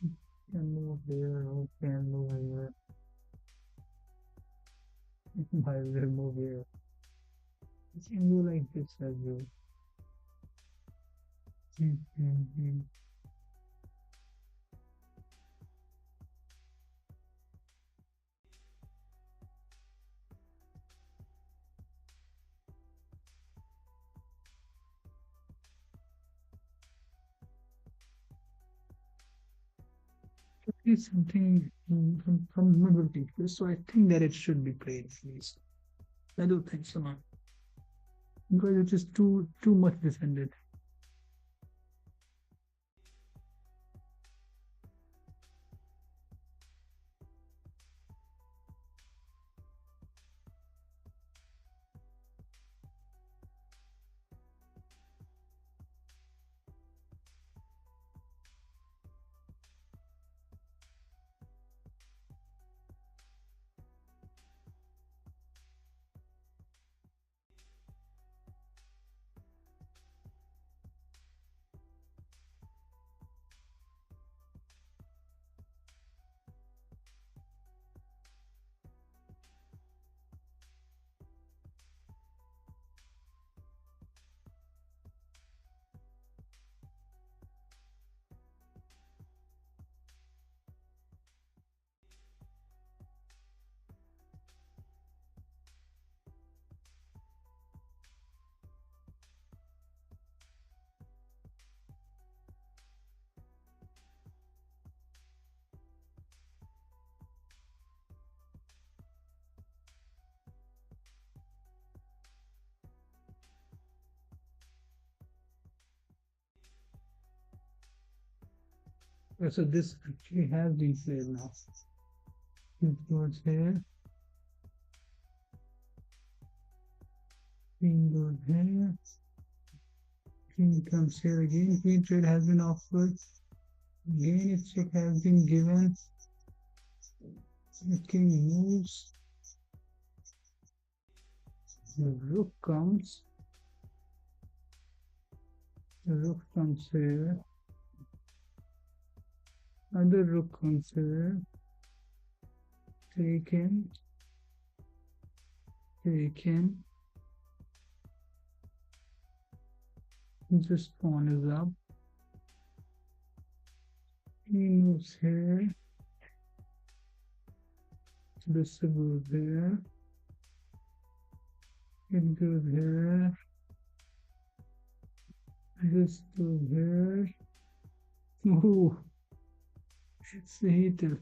it can move there, or can move here. I will move here. It can go like this as well. Mm-hmm. At least something from noble teachers, so I think that it should be played at least. I do think so, man. Because it is too much defended. So this actually has been played now. It goes here. Queen goes here. King comes here again. Queen trade has been offered. Again, its check has been given. The king moves. The rook comes. The rook comes here. Other rook comes here. Taken. Taken. This pawn is up. He moves here. This goes there. It goes here. This goes here. Oh, it's heated.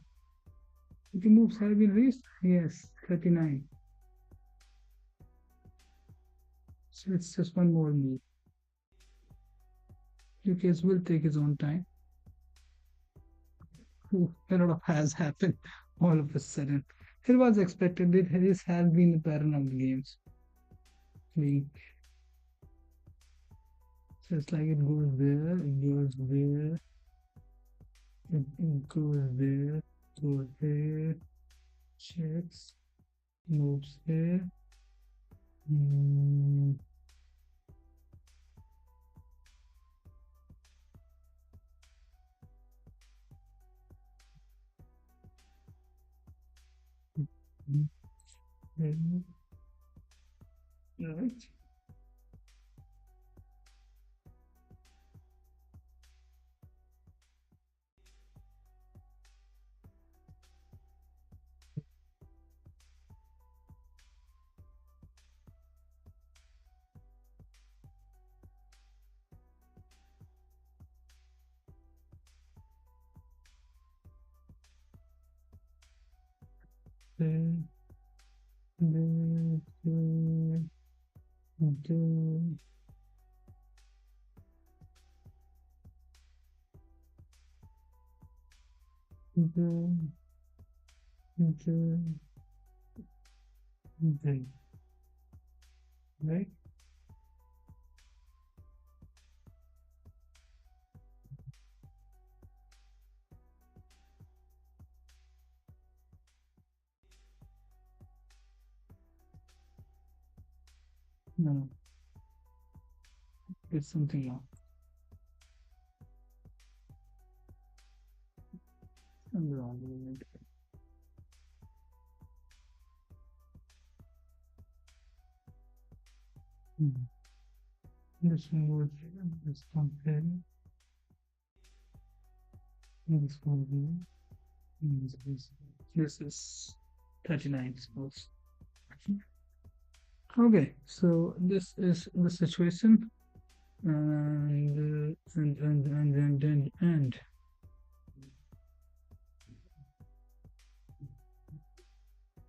The moves have been reached? Yes, 39. So it's just one more move. Gukesh will take his own time. Ooh, a lot of has happened all of a sudden. It was expected. This has been the pattern of the games. Being just like it goes there, it goes there, it goes there, checks, moves here. Mm, mm, mm, right. There, there, there, there, there, there, there, right? No, it's something wrong. I'm wrong. Mm. This one goes here, this one here, this one here, and this is 39 suppose. Okay, so this is the situation, and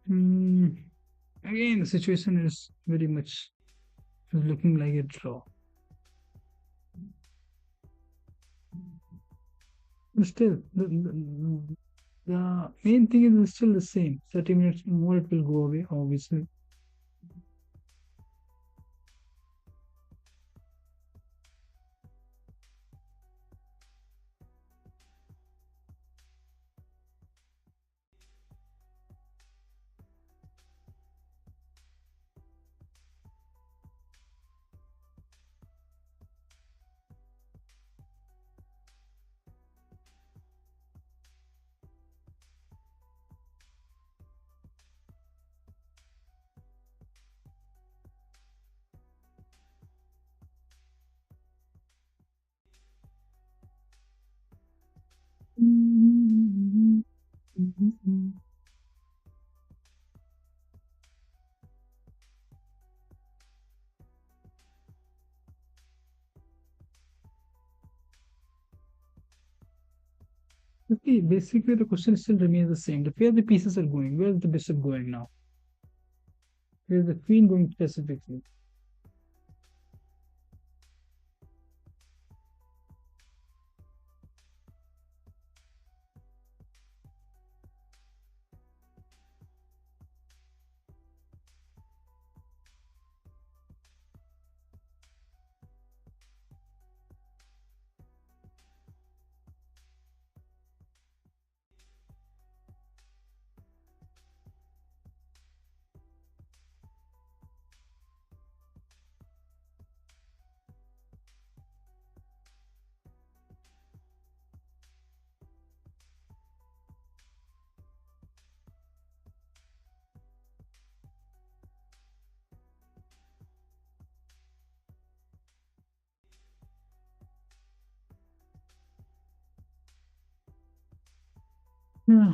mm, again the situation is very much looking like a draw. But still, the main thing is still the same. 30 minutes more, it will go away, obviously. Okay, basically the question still remains the same. Where the pieces are going? Where is the bishop going now? Where is the queen going specifically? Yeah,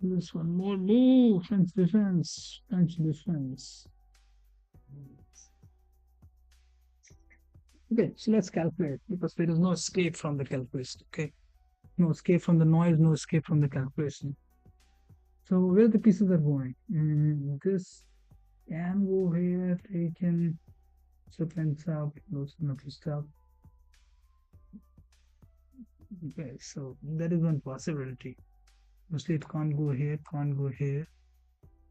this one more move. French defense. French defense. Okay, so let's calculate because there is no escape from the calculation. Okay, no escape from the noise, no escape from the calculation. So where the pieces are going? This can go here, taken, sequence up, those kind of stuff. Okay, so that is one possibility. Mostly it can't go here, can't go here,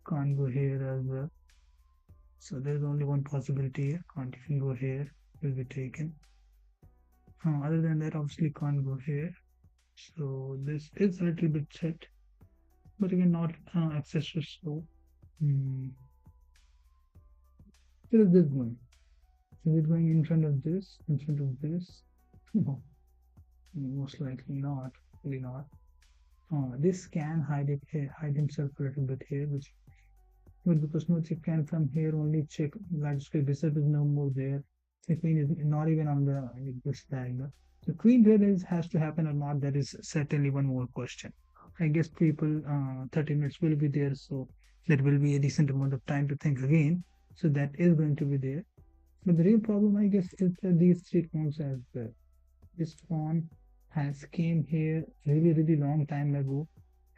can't go here as well. So there is only one possibility here. Can't even go here, will be taken. Other than that, obviously can't go here. So this is a little bit set, but again not excessive slow. Hmm. Where is this going? Is it going in front of this? In front of this? No, most likely not. Really not. This can hide it here, hide himself a little bit here, which but because no check can come here, only check large scale bishop is no more there. The queen is not even on the this diagonal. The queen here is has to happen or not. That is certainly one more question. I guess people 30 minutes will be there, so that will be a decent amount of time to think again. So that is going to be there. But the real problem, I guess, is that these three pawns as well. This pawn has came here really long time ago,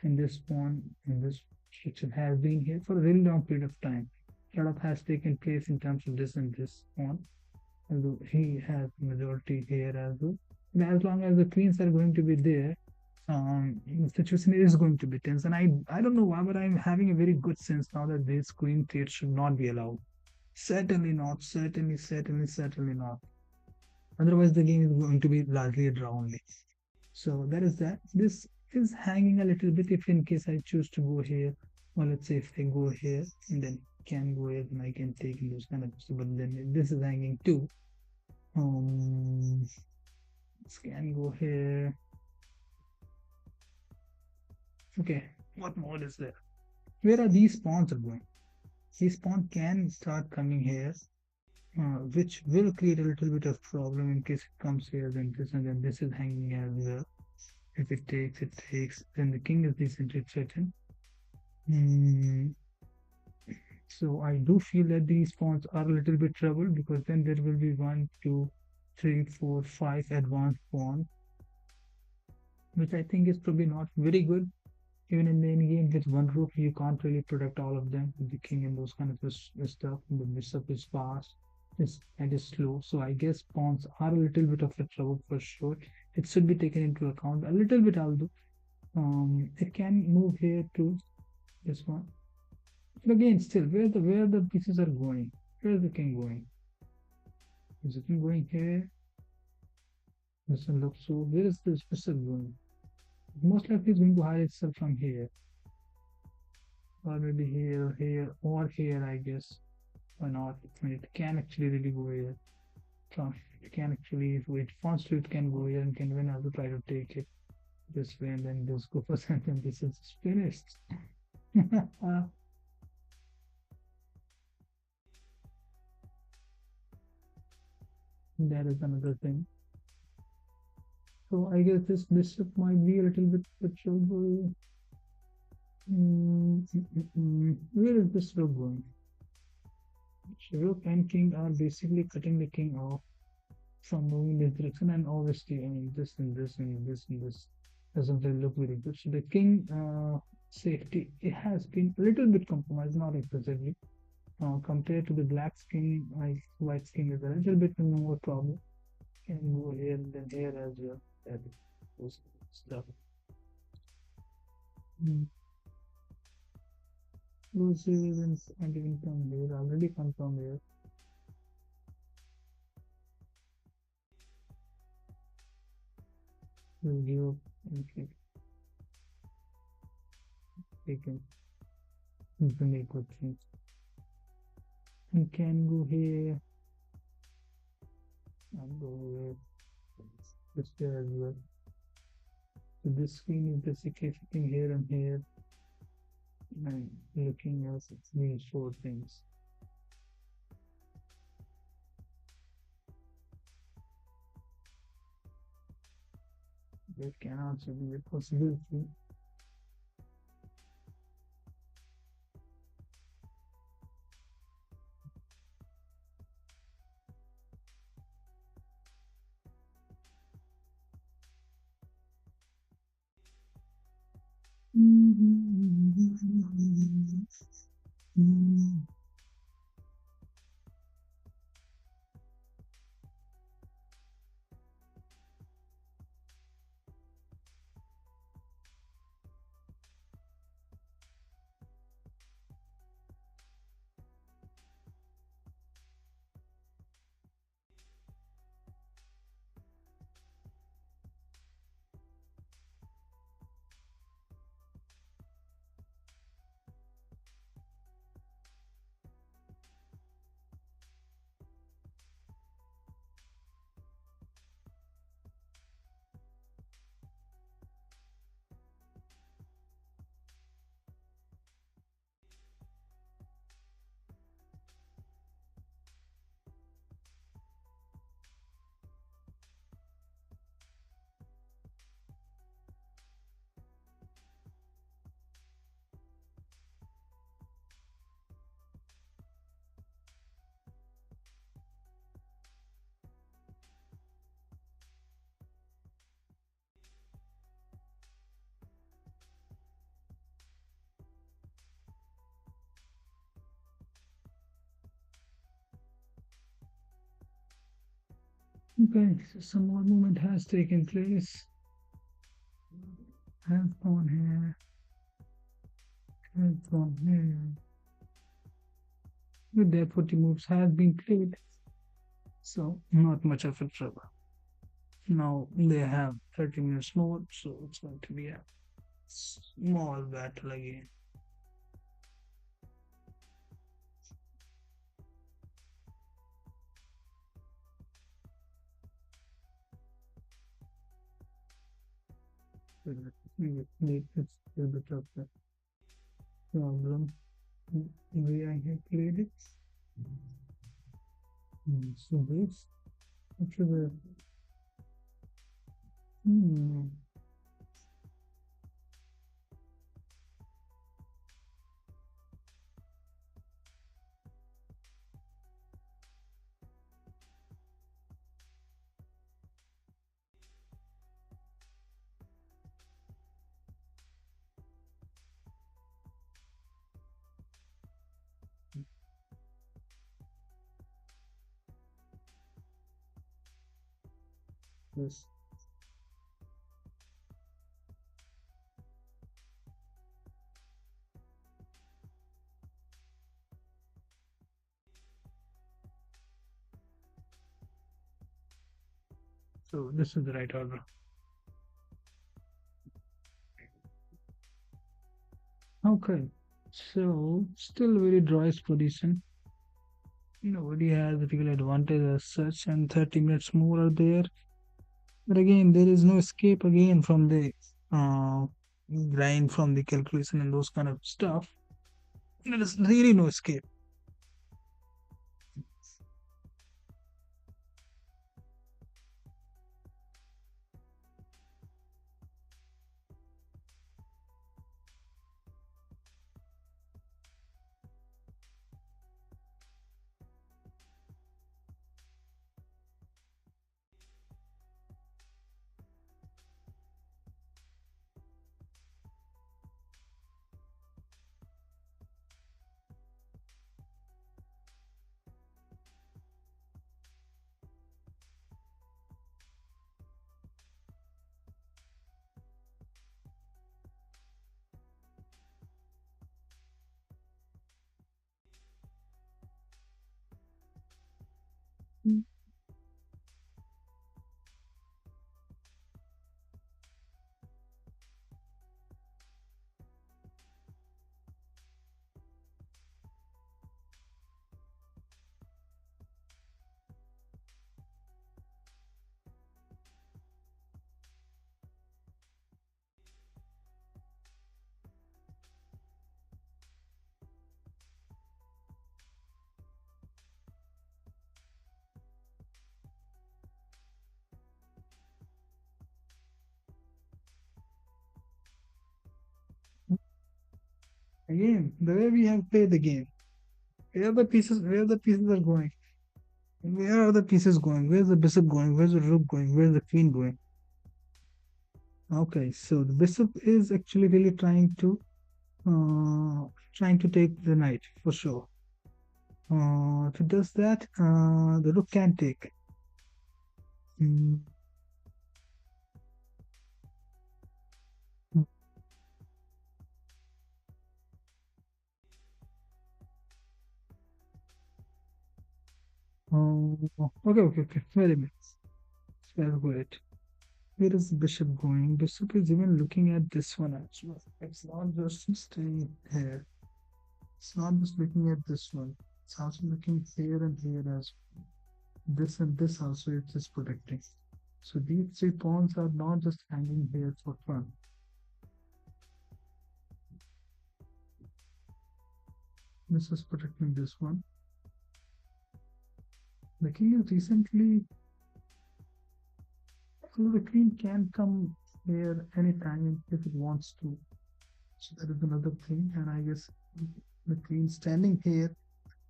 and this pawn and this structure has been here for a really long period of time. A lot of has taken place in terms of this and this pawn, although he has majority here as well. And as long as the queens are going to be there, the situation is going to be tense. And I don't know why, but I'm having a very good sense now that this queen trade should not be allowed. Certainly not. Certainly not. Otherwise, the game is going to be largely a draw only. So that is that. This is hanging a little bit if in case I choose to go here. Well, let's say if I go here and then can go here, then I can take those kind of stuff. But then this is hanging too. This can go here. Okay, what more is there? Where are these pawns are going? These pawn can start coming here, which will create a little bit of problem in case it comes here, then this and then this is hanging as well. If it takes, it takes. Then the king is decently threatened. Mm, so I do feel that these pawns are a little bit troubled because then there will be one, two, three, four, five advanced pawns, which I think is probably not very good. Even in the end game with one rook, you can't really protect all of them with the king and those kind of stuff. The bishop is fast, and is slow. So I guess pawns are a little bit of a trouble for sure. It should be taken into account a little bit, although it can move here to this one. But again, still, where the pieces are going? Where is the king going? Is the king going here? Doesn't look so. Where is this bishop going? Most likely it's going to hide itself from here. Or maybe here, here, or here, I guess. Why not? I mean, it can actually really go here. From it can actually, if it wants to, it can go here and can win. Also try to take it this way and then just go for something. This is finished. That is another thing. So I guess this bishop might be a little bit trouble. Where is this rook going? So rook and king are basically cutting the king off from moving this direction, and obviously, I mean, this and this and this and this doesn't really look very good. So the king safety it has been a little bit compromised, not excessively. Compared to the black king, like white king is a little bit more problem. Can go here and then here as well. That is stuff. Mm. Those events and even come here already come from here. Will give up and click taken to make good things. You can go here and go here. This there as well. So this screen is basically sitting here and here and looking at these four things. That can also be a possibility. Okay, so some more movement has taken place. Has gone here. Has gone here. With their 40 moves has been played. So not much of a trouble. Now they have 30 minutes more, so it's going to be a small battle again. It's a bit of a problem. The way I have played it. So this actually the hmm, this. So this is the right order. Okay. So still very dry's position. Nobody has a real advantage as such, and 30 minutes more are there. But again, there is no escape again from the uh, grind, from the calculation and those kind of stuff. There is really no escape. Again, the way we have played the game, where the pieces are going, where are the pieces going? Where's the bishop going? Where's the rook going? Where's the queen going? Okay, so the bishop is actually really trying to take the knight for sure. If it does that, the rook can take. Mm, okay. Very nice. Very good. Where is the bishop going? Bishop is even looking at this one as well. It's not just staying here. It's not just looking at this one. It's also looking here and here as well. This and this also it is protecting. So these three pawns are not just hanging here for fun. This is protecting this one. The king is recently, so the queen can come here anytime if it wants to. So that is another thing. And I guess the queen standing here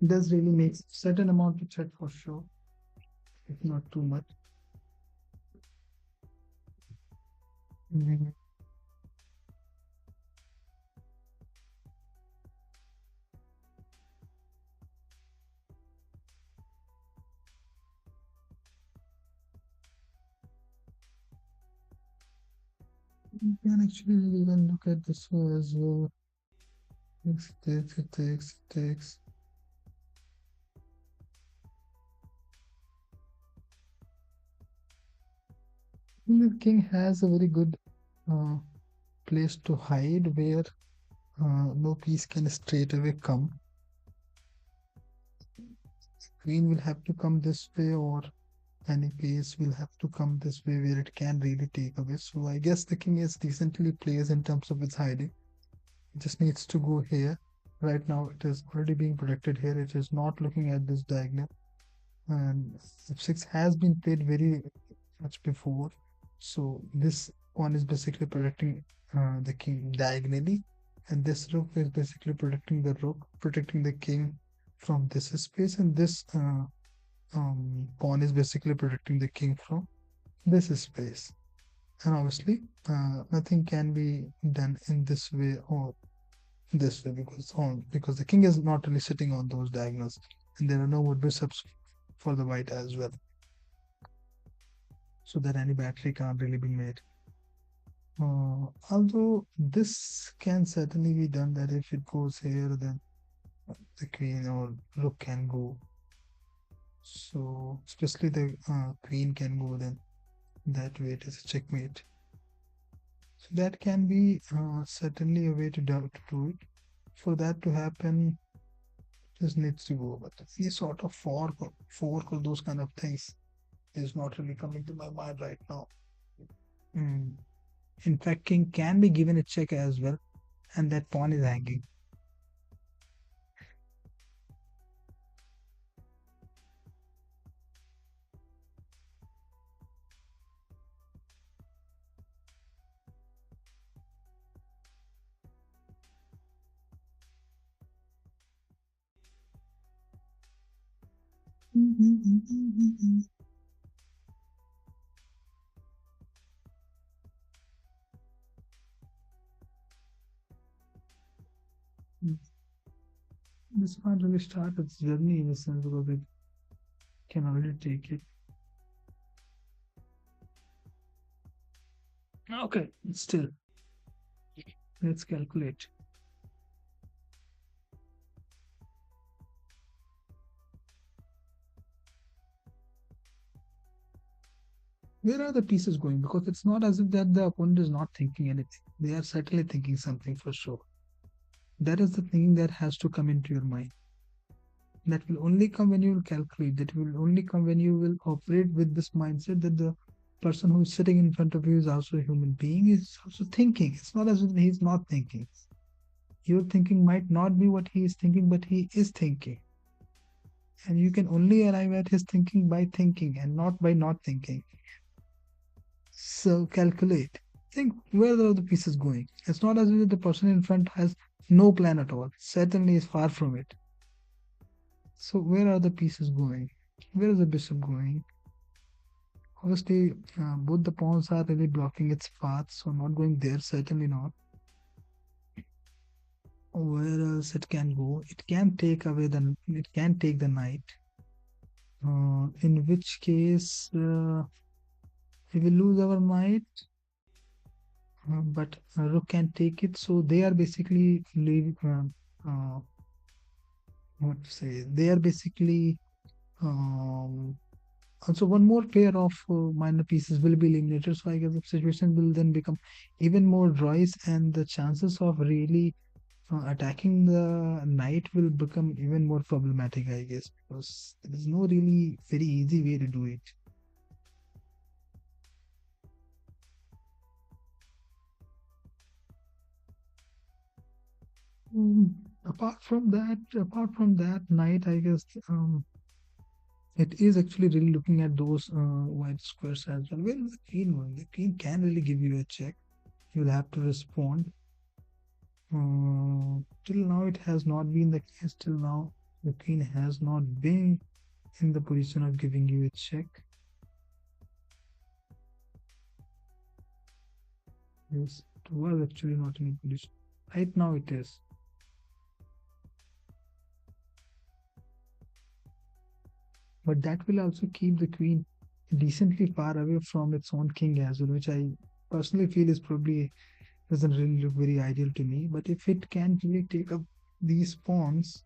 does really make certain amount of threat for sure, if not too much. Mhm. You can actually even look at this one as well. It takes. The king has a very good uh, place to hide where no piece can straight away come. Queen will have to come this way, or any piece will have to come this way where it can really take away. So I guess the king is decently placed in terms of its hiding. It just needs to go here. Right now, it is already being protected here. It is not looking at this diagonal. And f6 has been played very much before. So this pawn is basically protecting the king diagonally, and this rook is basically protecting the rook, protecting the king from this space, and this pawn is basically protecting the king from this space. And obviously, nothing can be done in this way or this way because the king is not really sitting on those diagonals, and there are no more bishops for the white as well, so that any battery can't really be made. Although this can certainly be done that if it goes here, then the queen or rook can go. So especially the queen can go, then that way it is a checkmate. So that can be certainly a way to do it. For that to happen, just needs to go. But any sort of fork or those kind of things is not really coming to my mind right now. Mm. In fact, king can be given a check as well, and that pawn is hanging. This can't really start its journey in a sense because it can already take it. Okay, still, let's calculate. Where are the pieces going? Because it's not as if that the opponent is not thinking anything. They are certainly thinking something for sure. That is the thing that has to come into your mind. That will only come when you will calculate. That will only come when you will operate with this mindset that the person who is sitting in front of you is also a human being, is also thinking. It's not as if he's not thinking. Your thinking might not be what he is thinking, but he is thinking. And you can only arrive at his thinking by thinking and not by not thinking. So calculate. Think where are the pieces going. It's not as if the person in front has no plan at all. Certainly is far from it. So where are the pieces going? Where is the bishop going? Obviously, both the pawns are really blocking its path, so not going there, certainly not. Where else it can go? It can take away it can take the knight. In which case, we will lose our knight, but rook can take it. So they are basically what to say? They are basically also one more pair of minor pieces will be eliminated. So I guess the situation will then become even more dry, and the chances of really attacking the knight will become even more problematic, I guess, because there is no really very easy way to do it. Mm, apart from that knight, I guess it is actually really looking at those white squares as well. Where is the queen going? The queen can really give you a check. You'll have to respond. Till now, it has not been the case. Till now, the queen has not been in the position of giving you a check. Yes, it was actually not in a position. Right now, it is. But that will also keep the queen decently far away from its own king as well, which I personally feel is probably doesn't really look very ideal to me. But if it can really take up these pawns,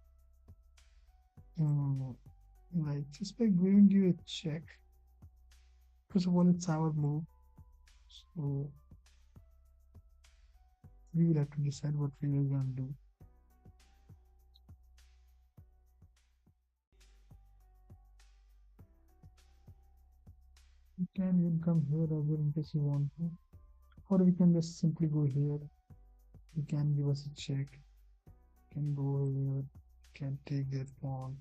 um, like just by giving you a check, first of all, it's our move, so we will have to decide what we are going to do. We can even come here as well in case you want to, or we can just simply go here. You can give us a check. You can go here. You can take that pawn.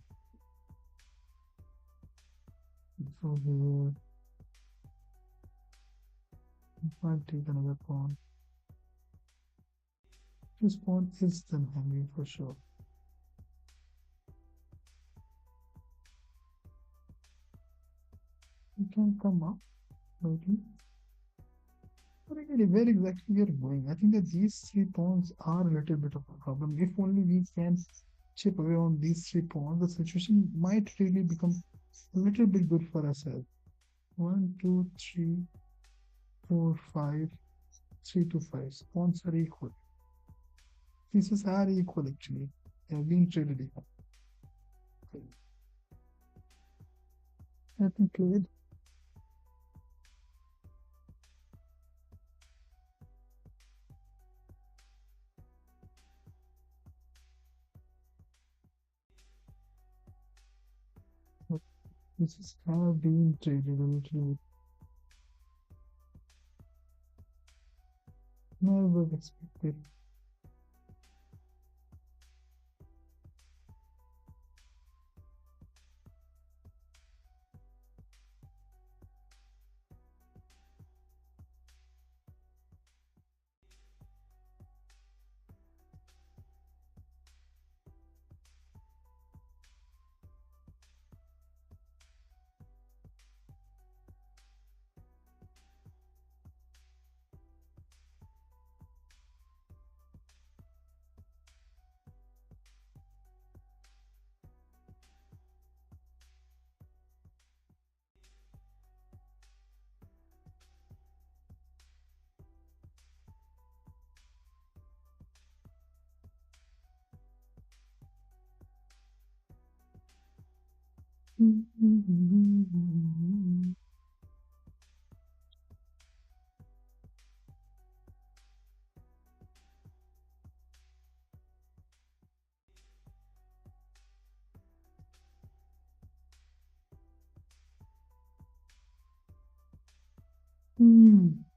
Go here. You can take another pawn. This pawn is then hanging for sure. You can come up, maybe. But again, where exactly we are going? I think that these three pawns are a little bit of a problem. If only we can chip away on these three pawns, the situation might really become a little bit good for ourselves. One, two, three, four, five, three to five. Pawns are equal. Pieces are equal actually. They have been traded equal. I think played. Pieces have been traded a little bit. Never expected.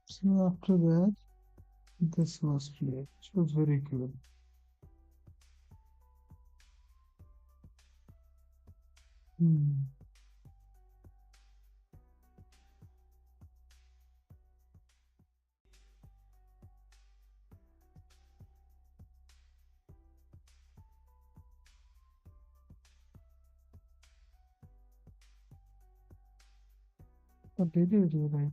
So after that, this was played, which was very good. Hmm. What did you do right?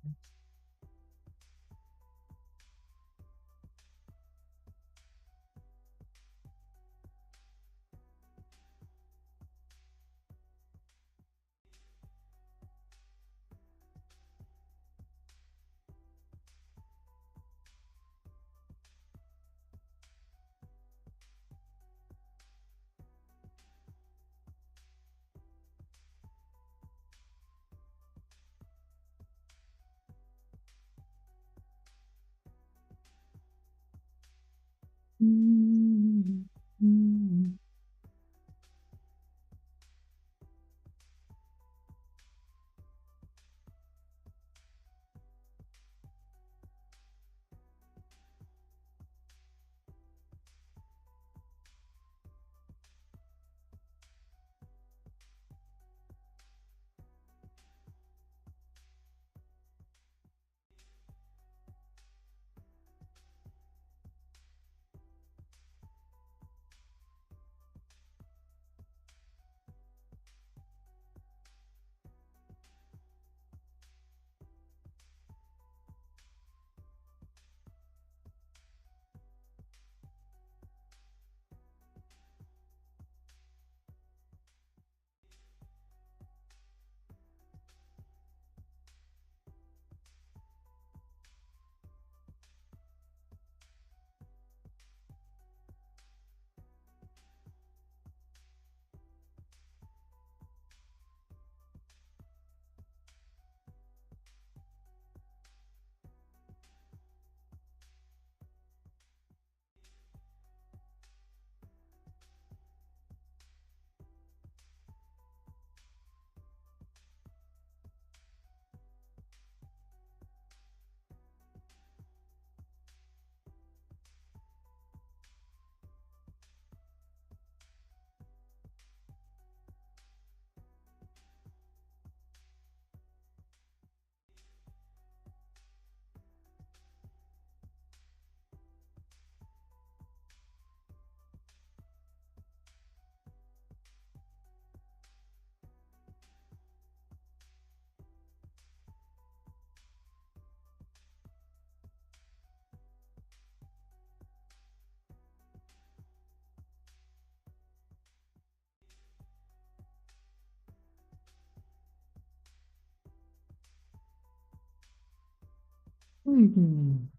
Mhm.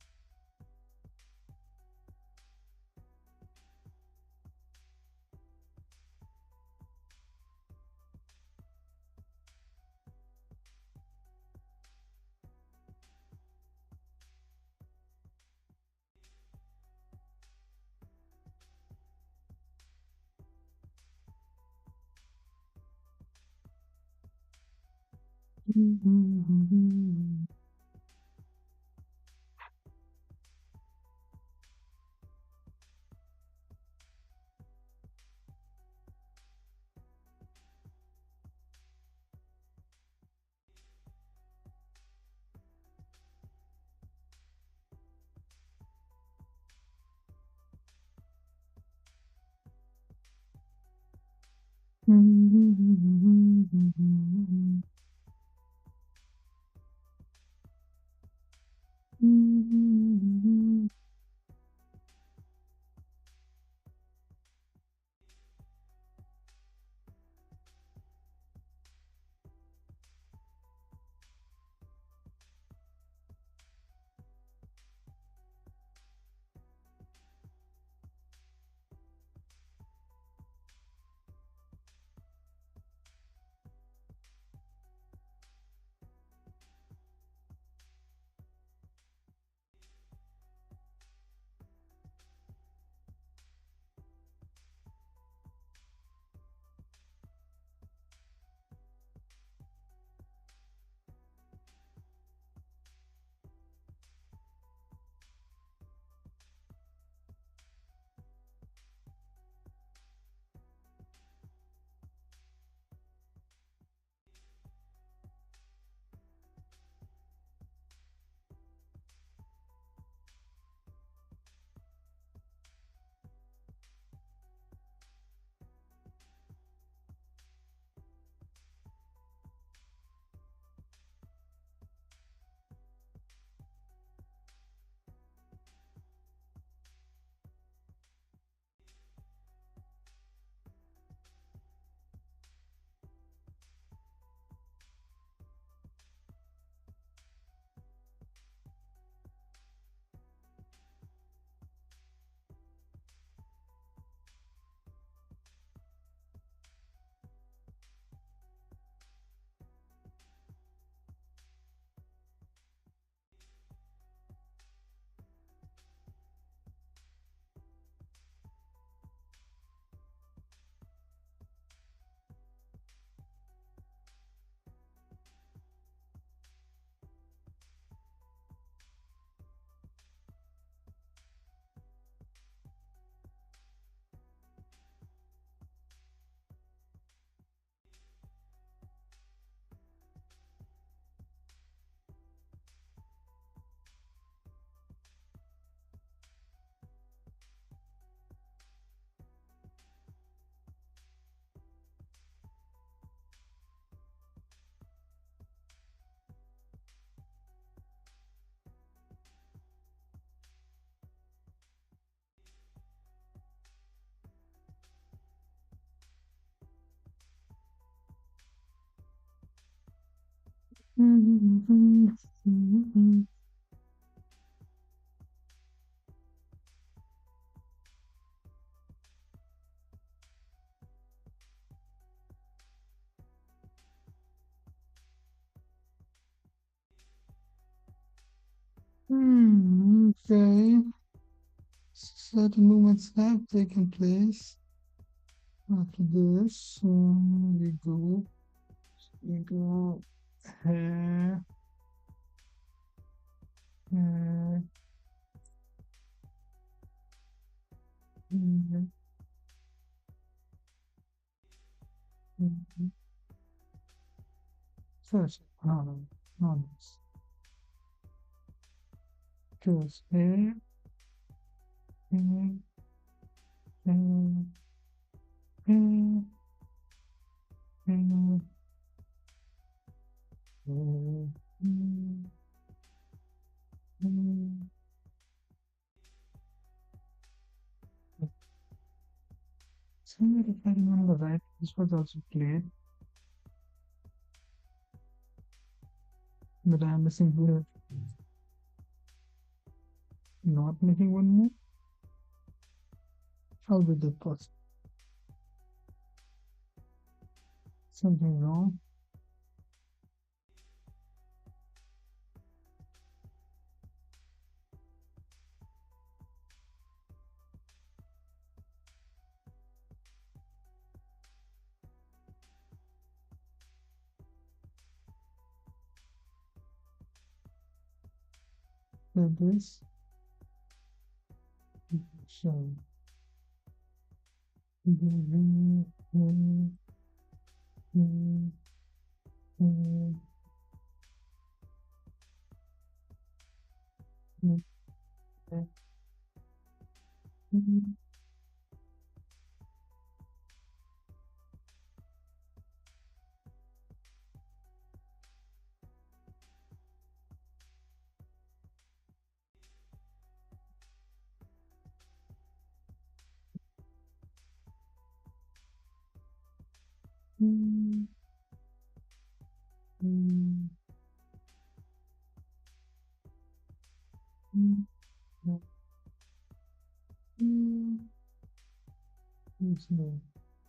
Mhm. Mhm. Mhm. Mhm. Mhm. Okay. Certain movements have taken place after this. We go here, here, here, here. First, no, this goes here, here, here, here, here, here, here, here. Somewhere, if I remember right, this was also played, but I'm missing here. Not making one move? How did that possible? Something wrong? Like this? So,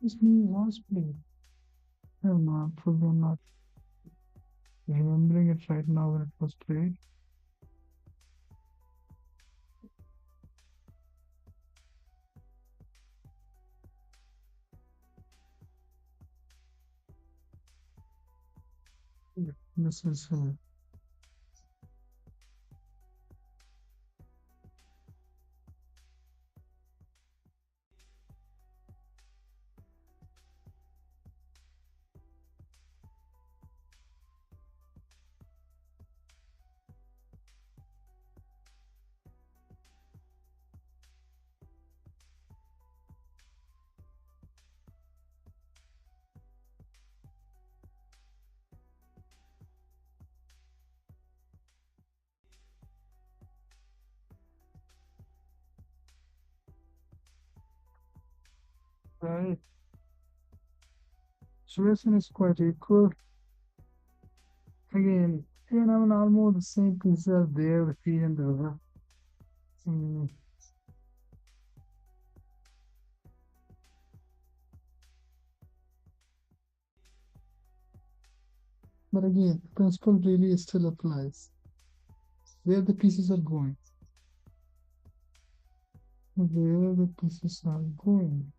this me was played. I don't know, probably I'm not remembering it right now when it was played. This is right. Situation is quite equal. Again, I mean, almost the same pieces are there, the feet and the river. Mm, but again, the principle really still applies. Where the pieces are going, where the pieces are going.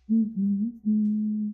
Mhm.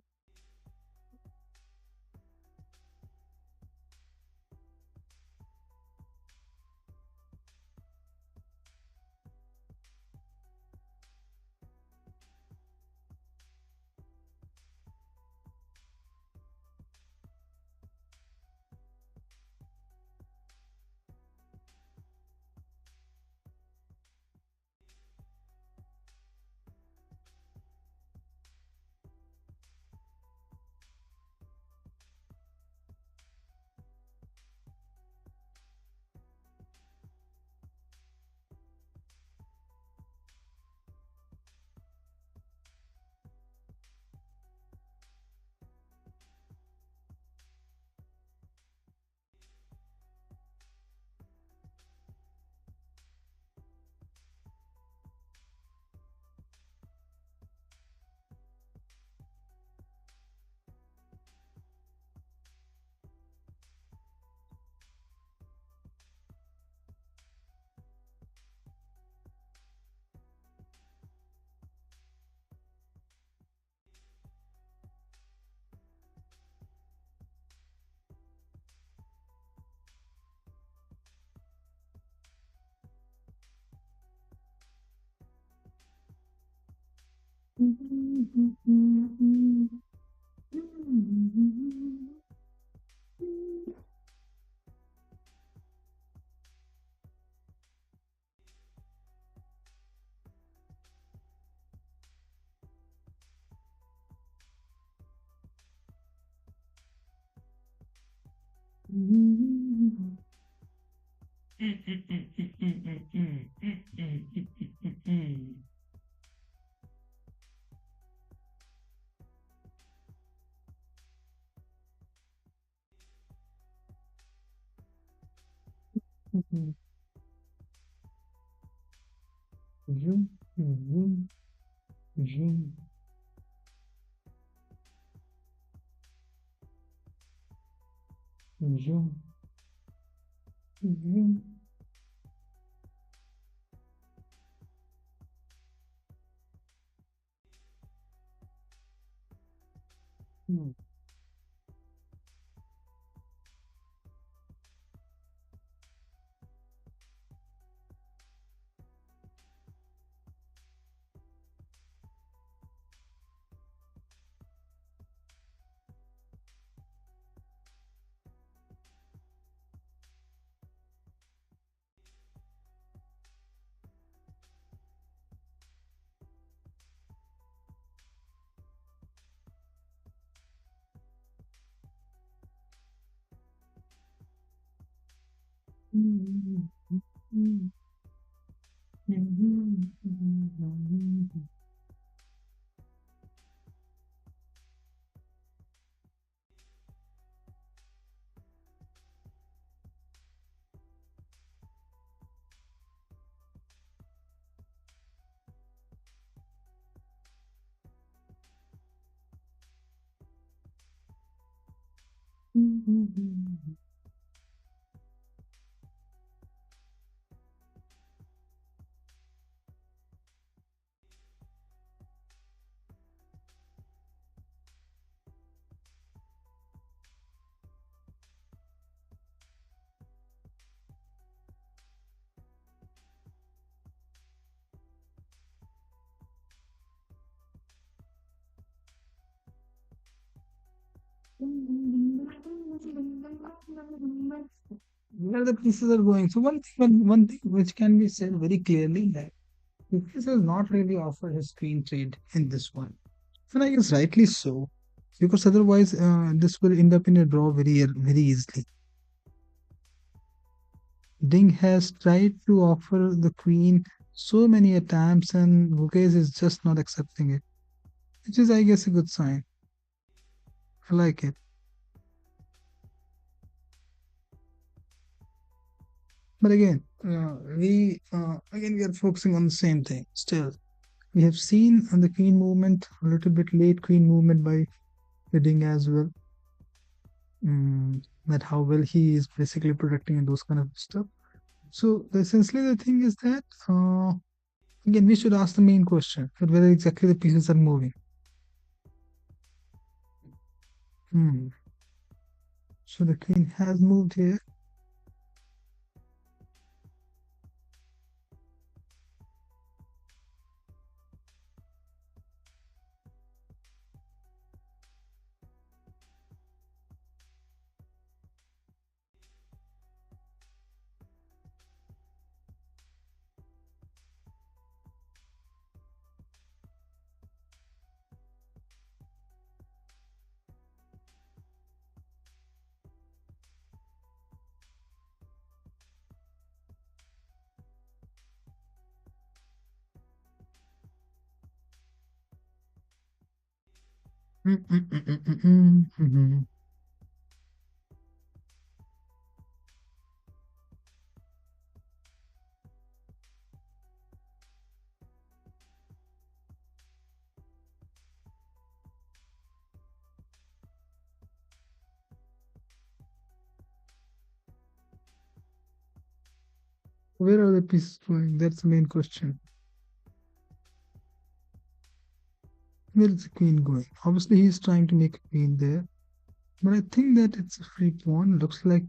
Where the pieces are going. So one thing which can be said very clearly that Gukesh has not really offered his screen trade in this one. And I guess rightly so, because otherwise this will end up in a draw very easily. Ding has tried to offer the queen so many attempts, and Gukesh is just not accepting it, which is, I guess, a good sign. I like it. But again, we are focusing on the same thing. Still, we have seen on the queen movement a little bit late queen movement by the Ding as well. That how well he is basically protecting and those kind of stuff. So essentially, the thing is that again we should ask the main question that whether exactly the pieces are moving. Hmm. So the queen has moved here. Mhm. Where are the pieces going? That's the main question. Where is the queen going? Obviously, he's trying to make a queen there, but I think that it's a free pawn. Looks like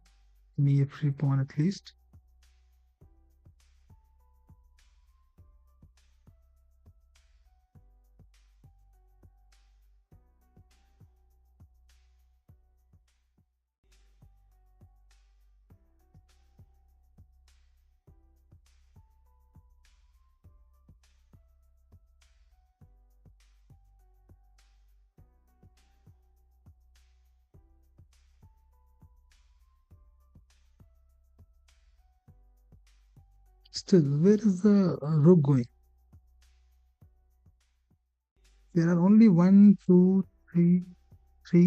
me a free pawn at least. Still, where is the rook going? There are only one, two, three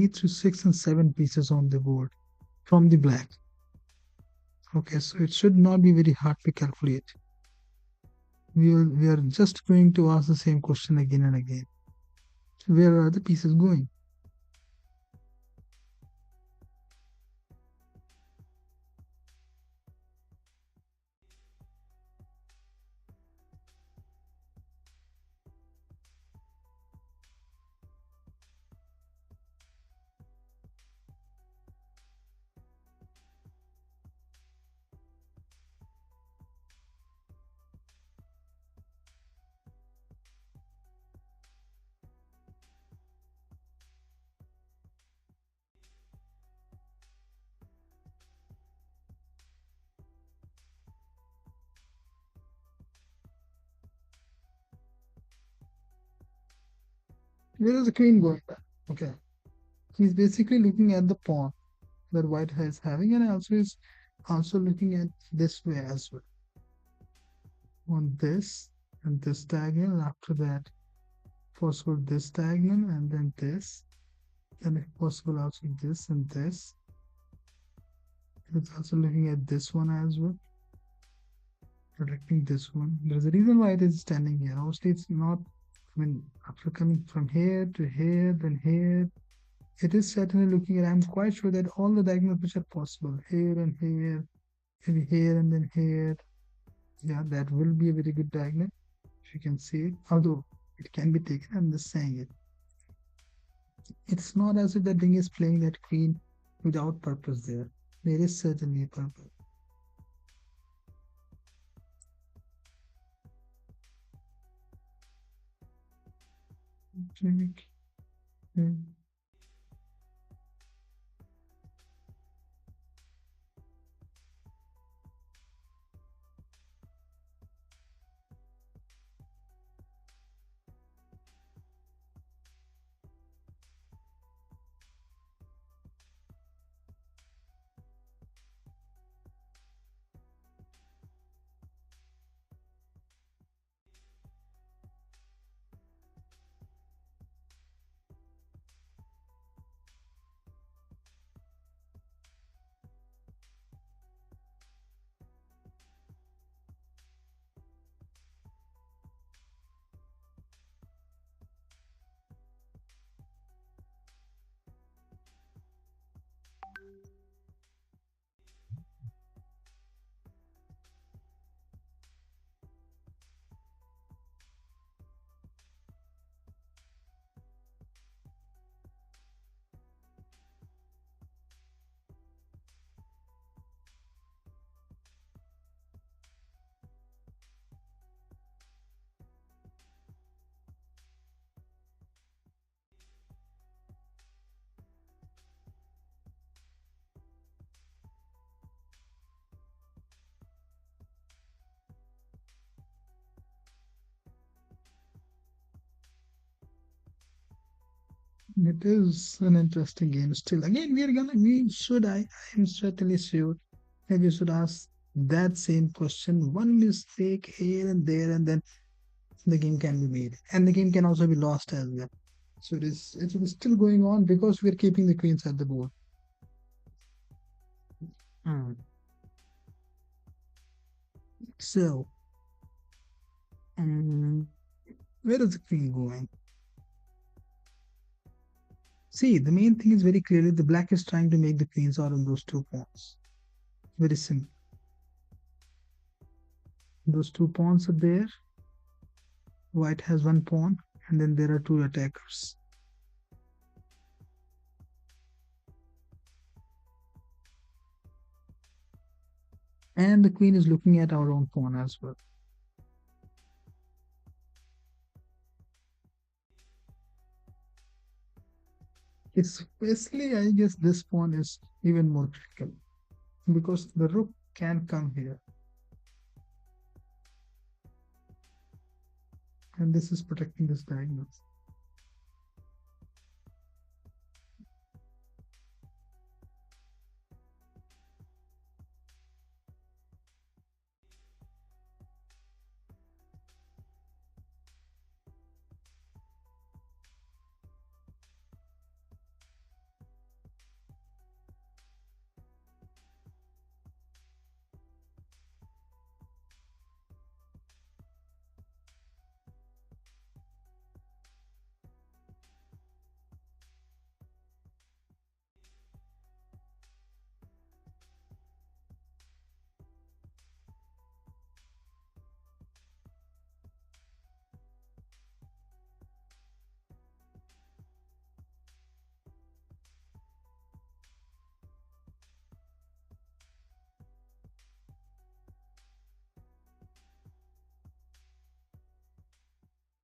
through six and seven pieces on the board from the black. Okay, so it should not be very hard to calculate. We are just going to ask the same question again and again. Where are the pieces going? Where is the queen going? Okay, he's basically looking at the pawn that white is having, and also is also looking at this way as well. On this and this diagonal. After that, possible this diagonal and then this. And if possible, also this and this. It's also looking at this one as well, protecting this one. There's a reason why it is standing here. Obviously, it's not. I mean, after coming from here to here, then here, it is certainly looking at. I'm quite sure that all the diagonals which are possible here and here, maybe here and then here. Yeah, that will be a very good diagonal if you can see it. Although it can be taken, I'm just saying it. It's not as if the thing is playing that queen without purpose there. There is certainly a purpose. Check. It is an interesting game still. Again, we should, I'm certainly sure that we should ask that same question. One mistake here and there, and then the game can be made. And the game can also be lost as well. So it is still going on because we're keeping the queens at the board. Mm. So, um, where is the queen going? See, the main thing is very clearly the black is trying to make the queens out of those two pawns. Very simple. Those two pawns are there. White has one pawn, and then there are two attackers. And the queen is looking at our own pawn as well. Especially, I guess this pawn is even more critical because the rook can come here. And this is protecting this diagonal.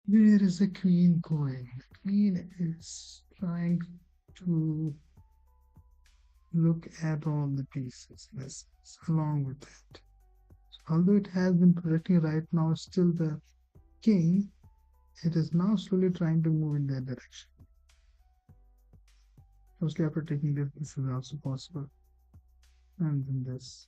Where is the queen going? The queen is trying to look at all the pieces along with it. Although it has been protecting right now, still the king, it is now slowly trying to move in that direction. Mostly after taking this is also possible. And then this.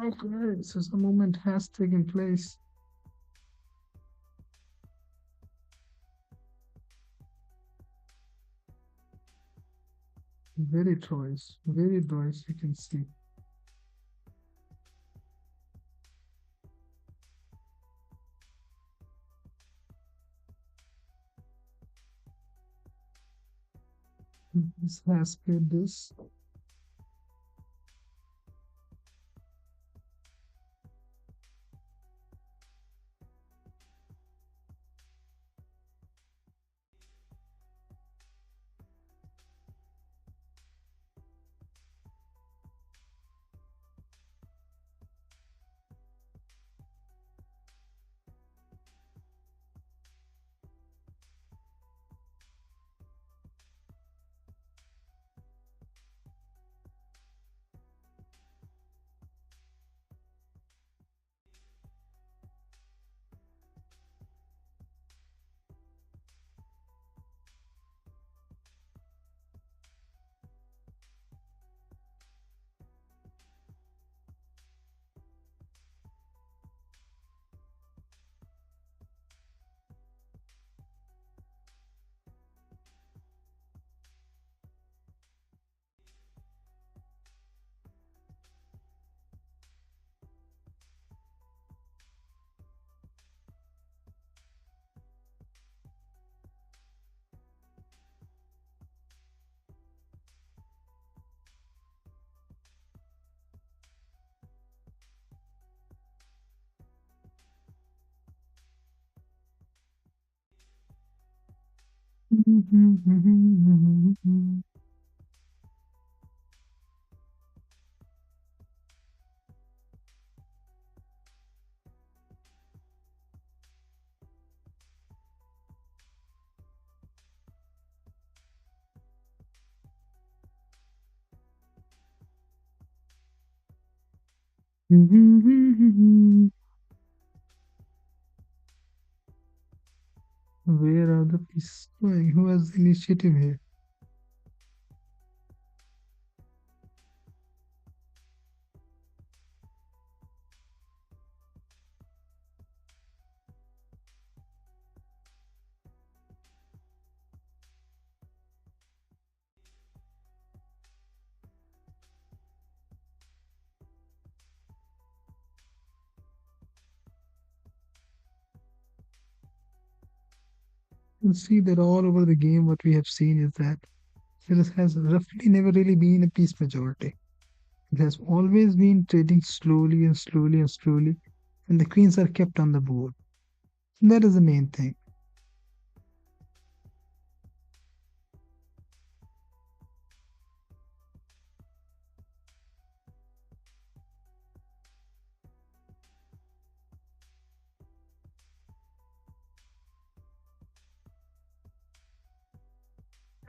Okay, so the moment has taken place. Very choice, you can see. This has played this. Where are the pieces going? Who has the initiative here? You see that all over the game, what we have seen is that there has roughly never really been a peace majority. It has always been trading slowly and slowly and slowly, and the queens are kept on the board. That is the main thing.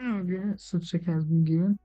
Okay, so check has been given.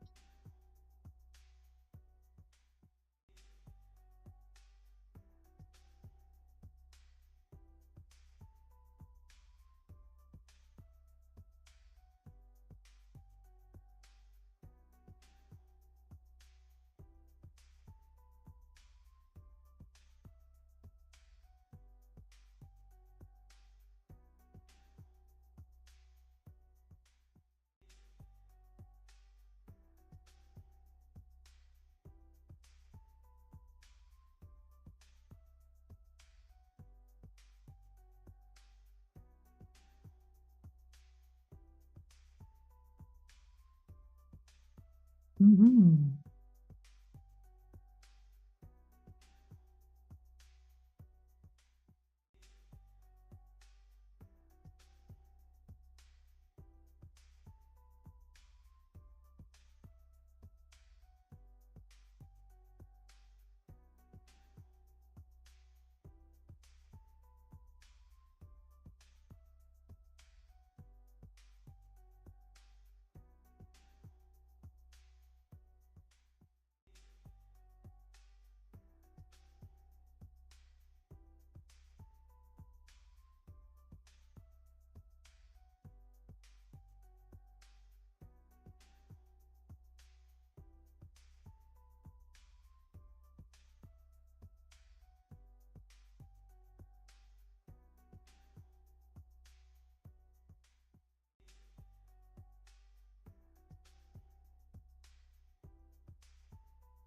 Mm-hmm.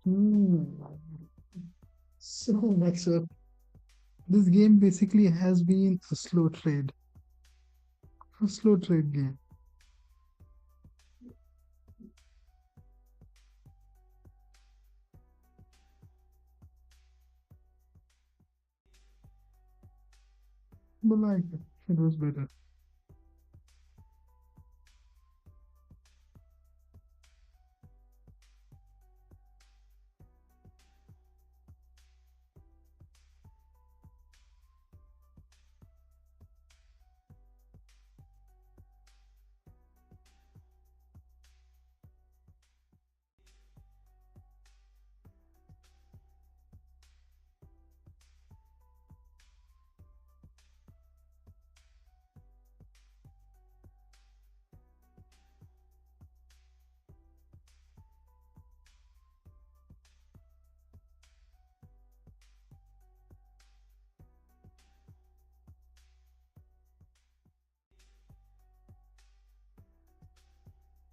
Hmm. So next up, this game basically has been a slow trade game. But like, it was better.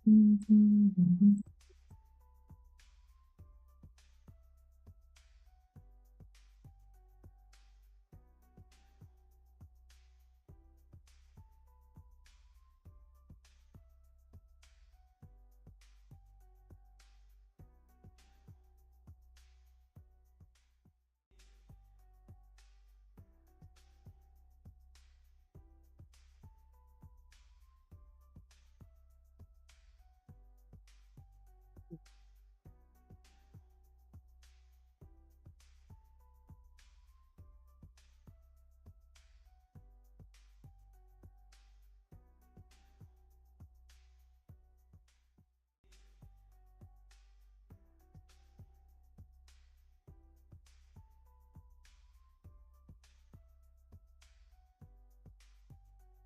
Mhm.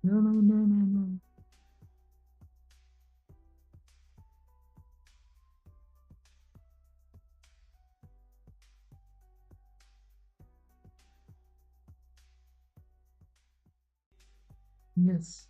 No, no, no, no, Yes.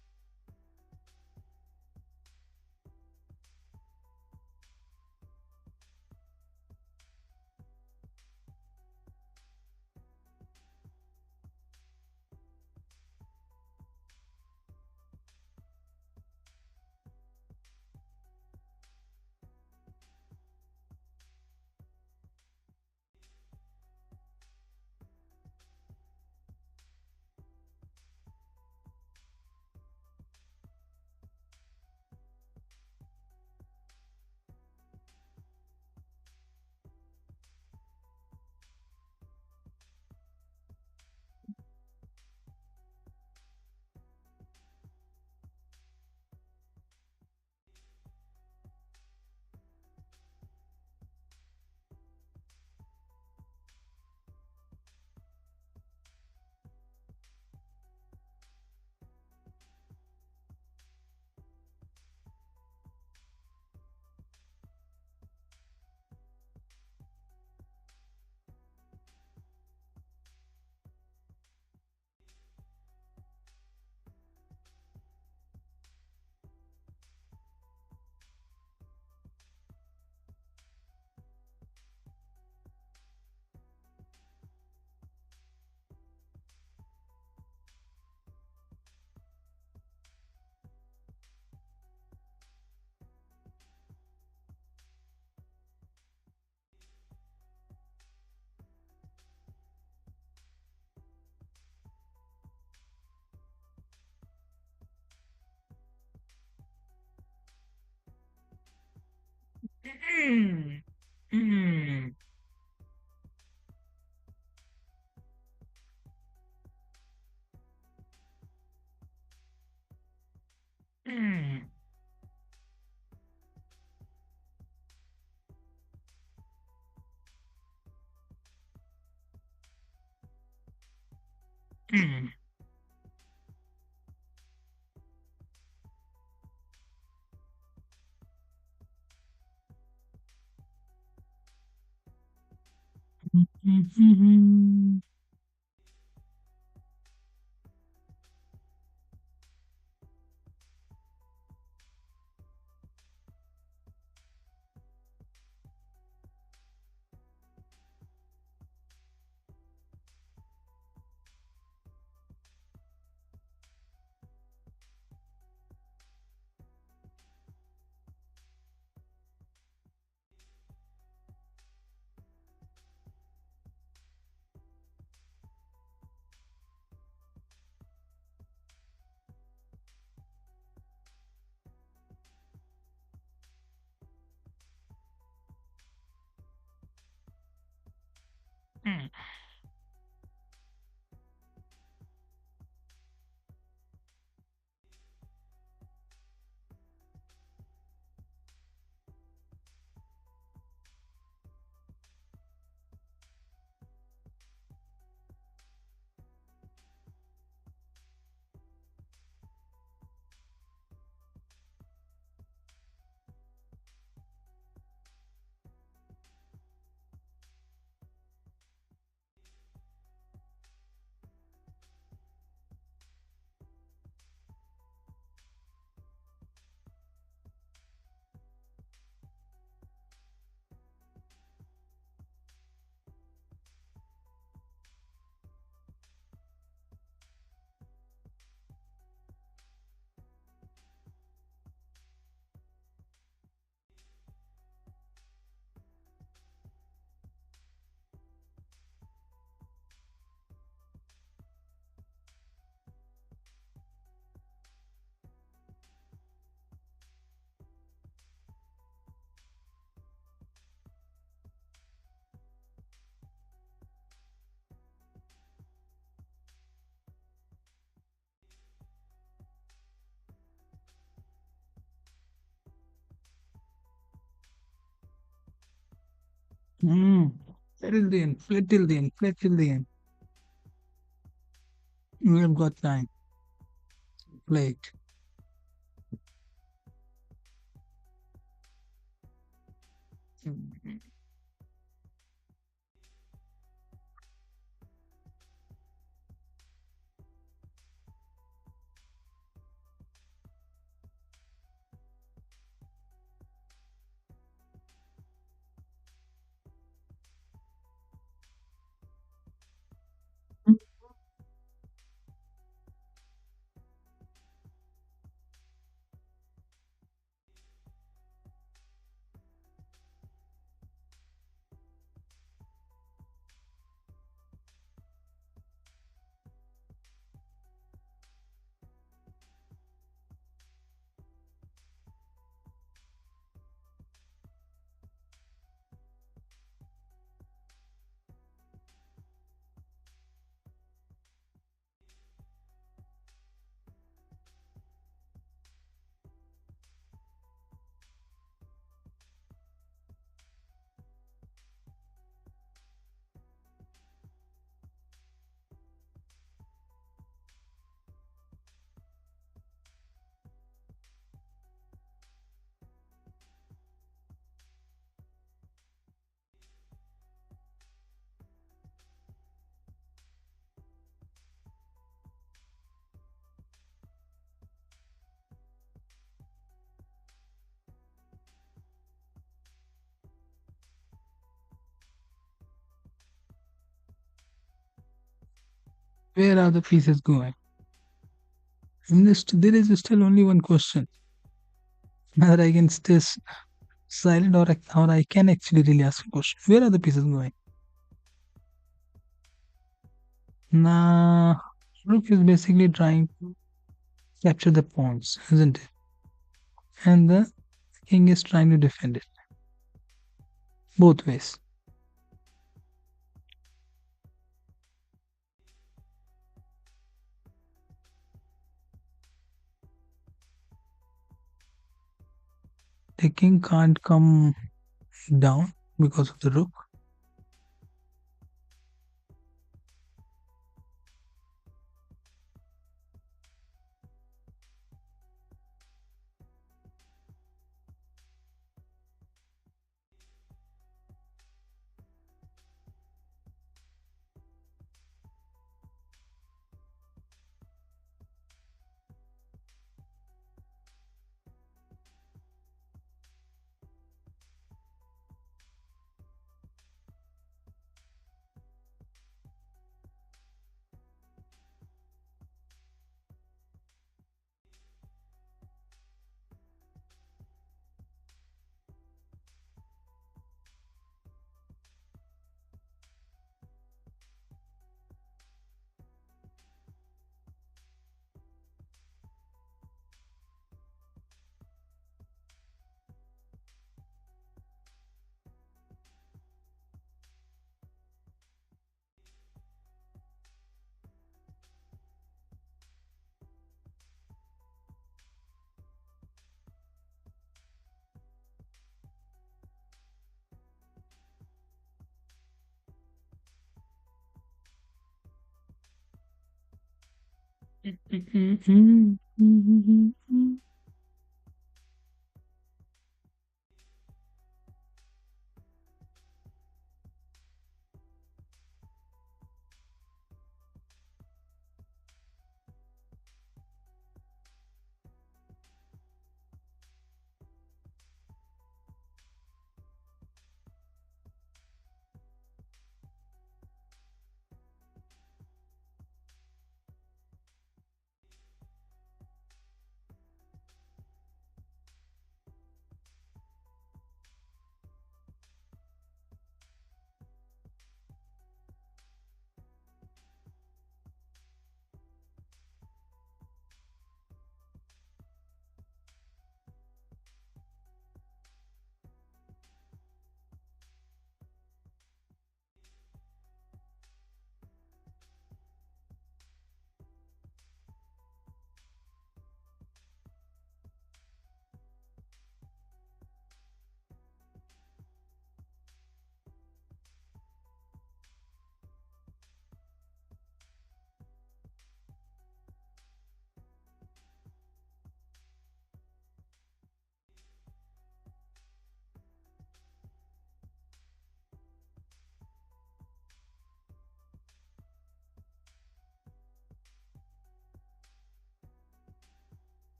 Mm, mm, mm, mm, mm, mm, mm. Settle in, settle in, settle in. We have got time. Play it. Mm, Where are the pieces going? There is still only one question: whether I can stay silent, or I can actually really ask a question. Where are the pieces going? Nah, Rook is basically trying to capture the pawns, isn't it? And the king is trying to defend it. Both ways. The king can't come down because of the rook.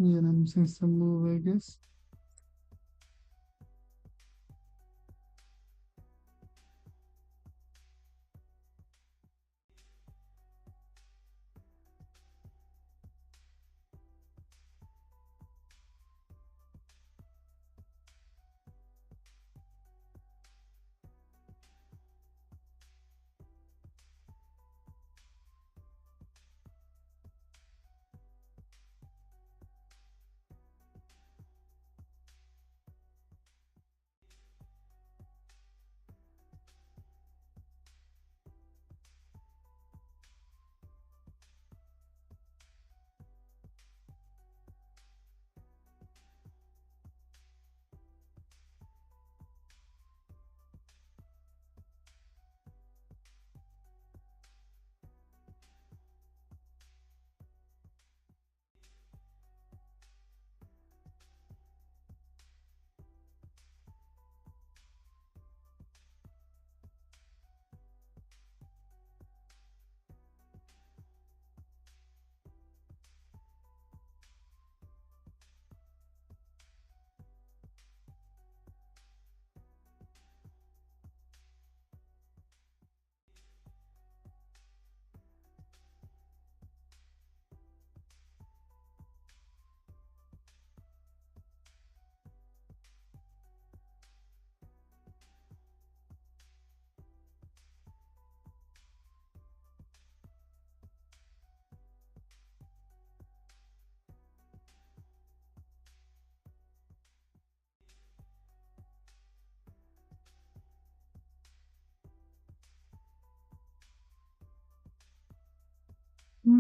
Yeah, I'm missing some move, I guess.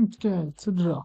Okay, it's a draw.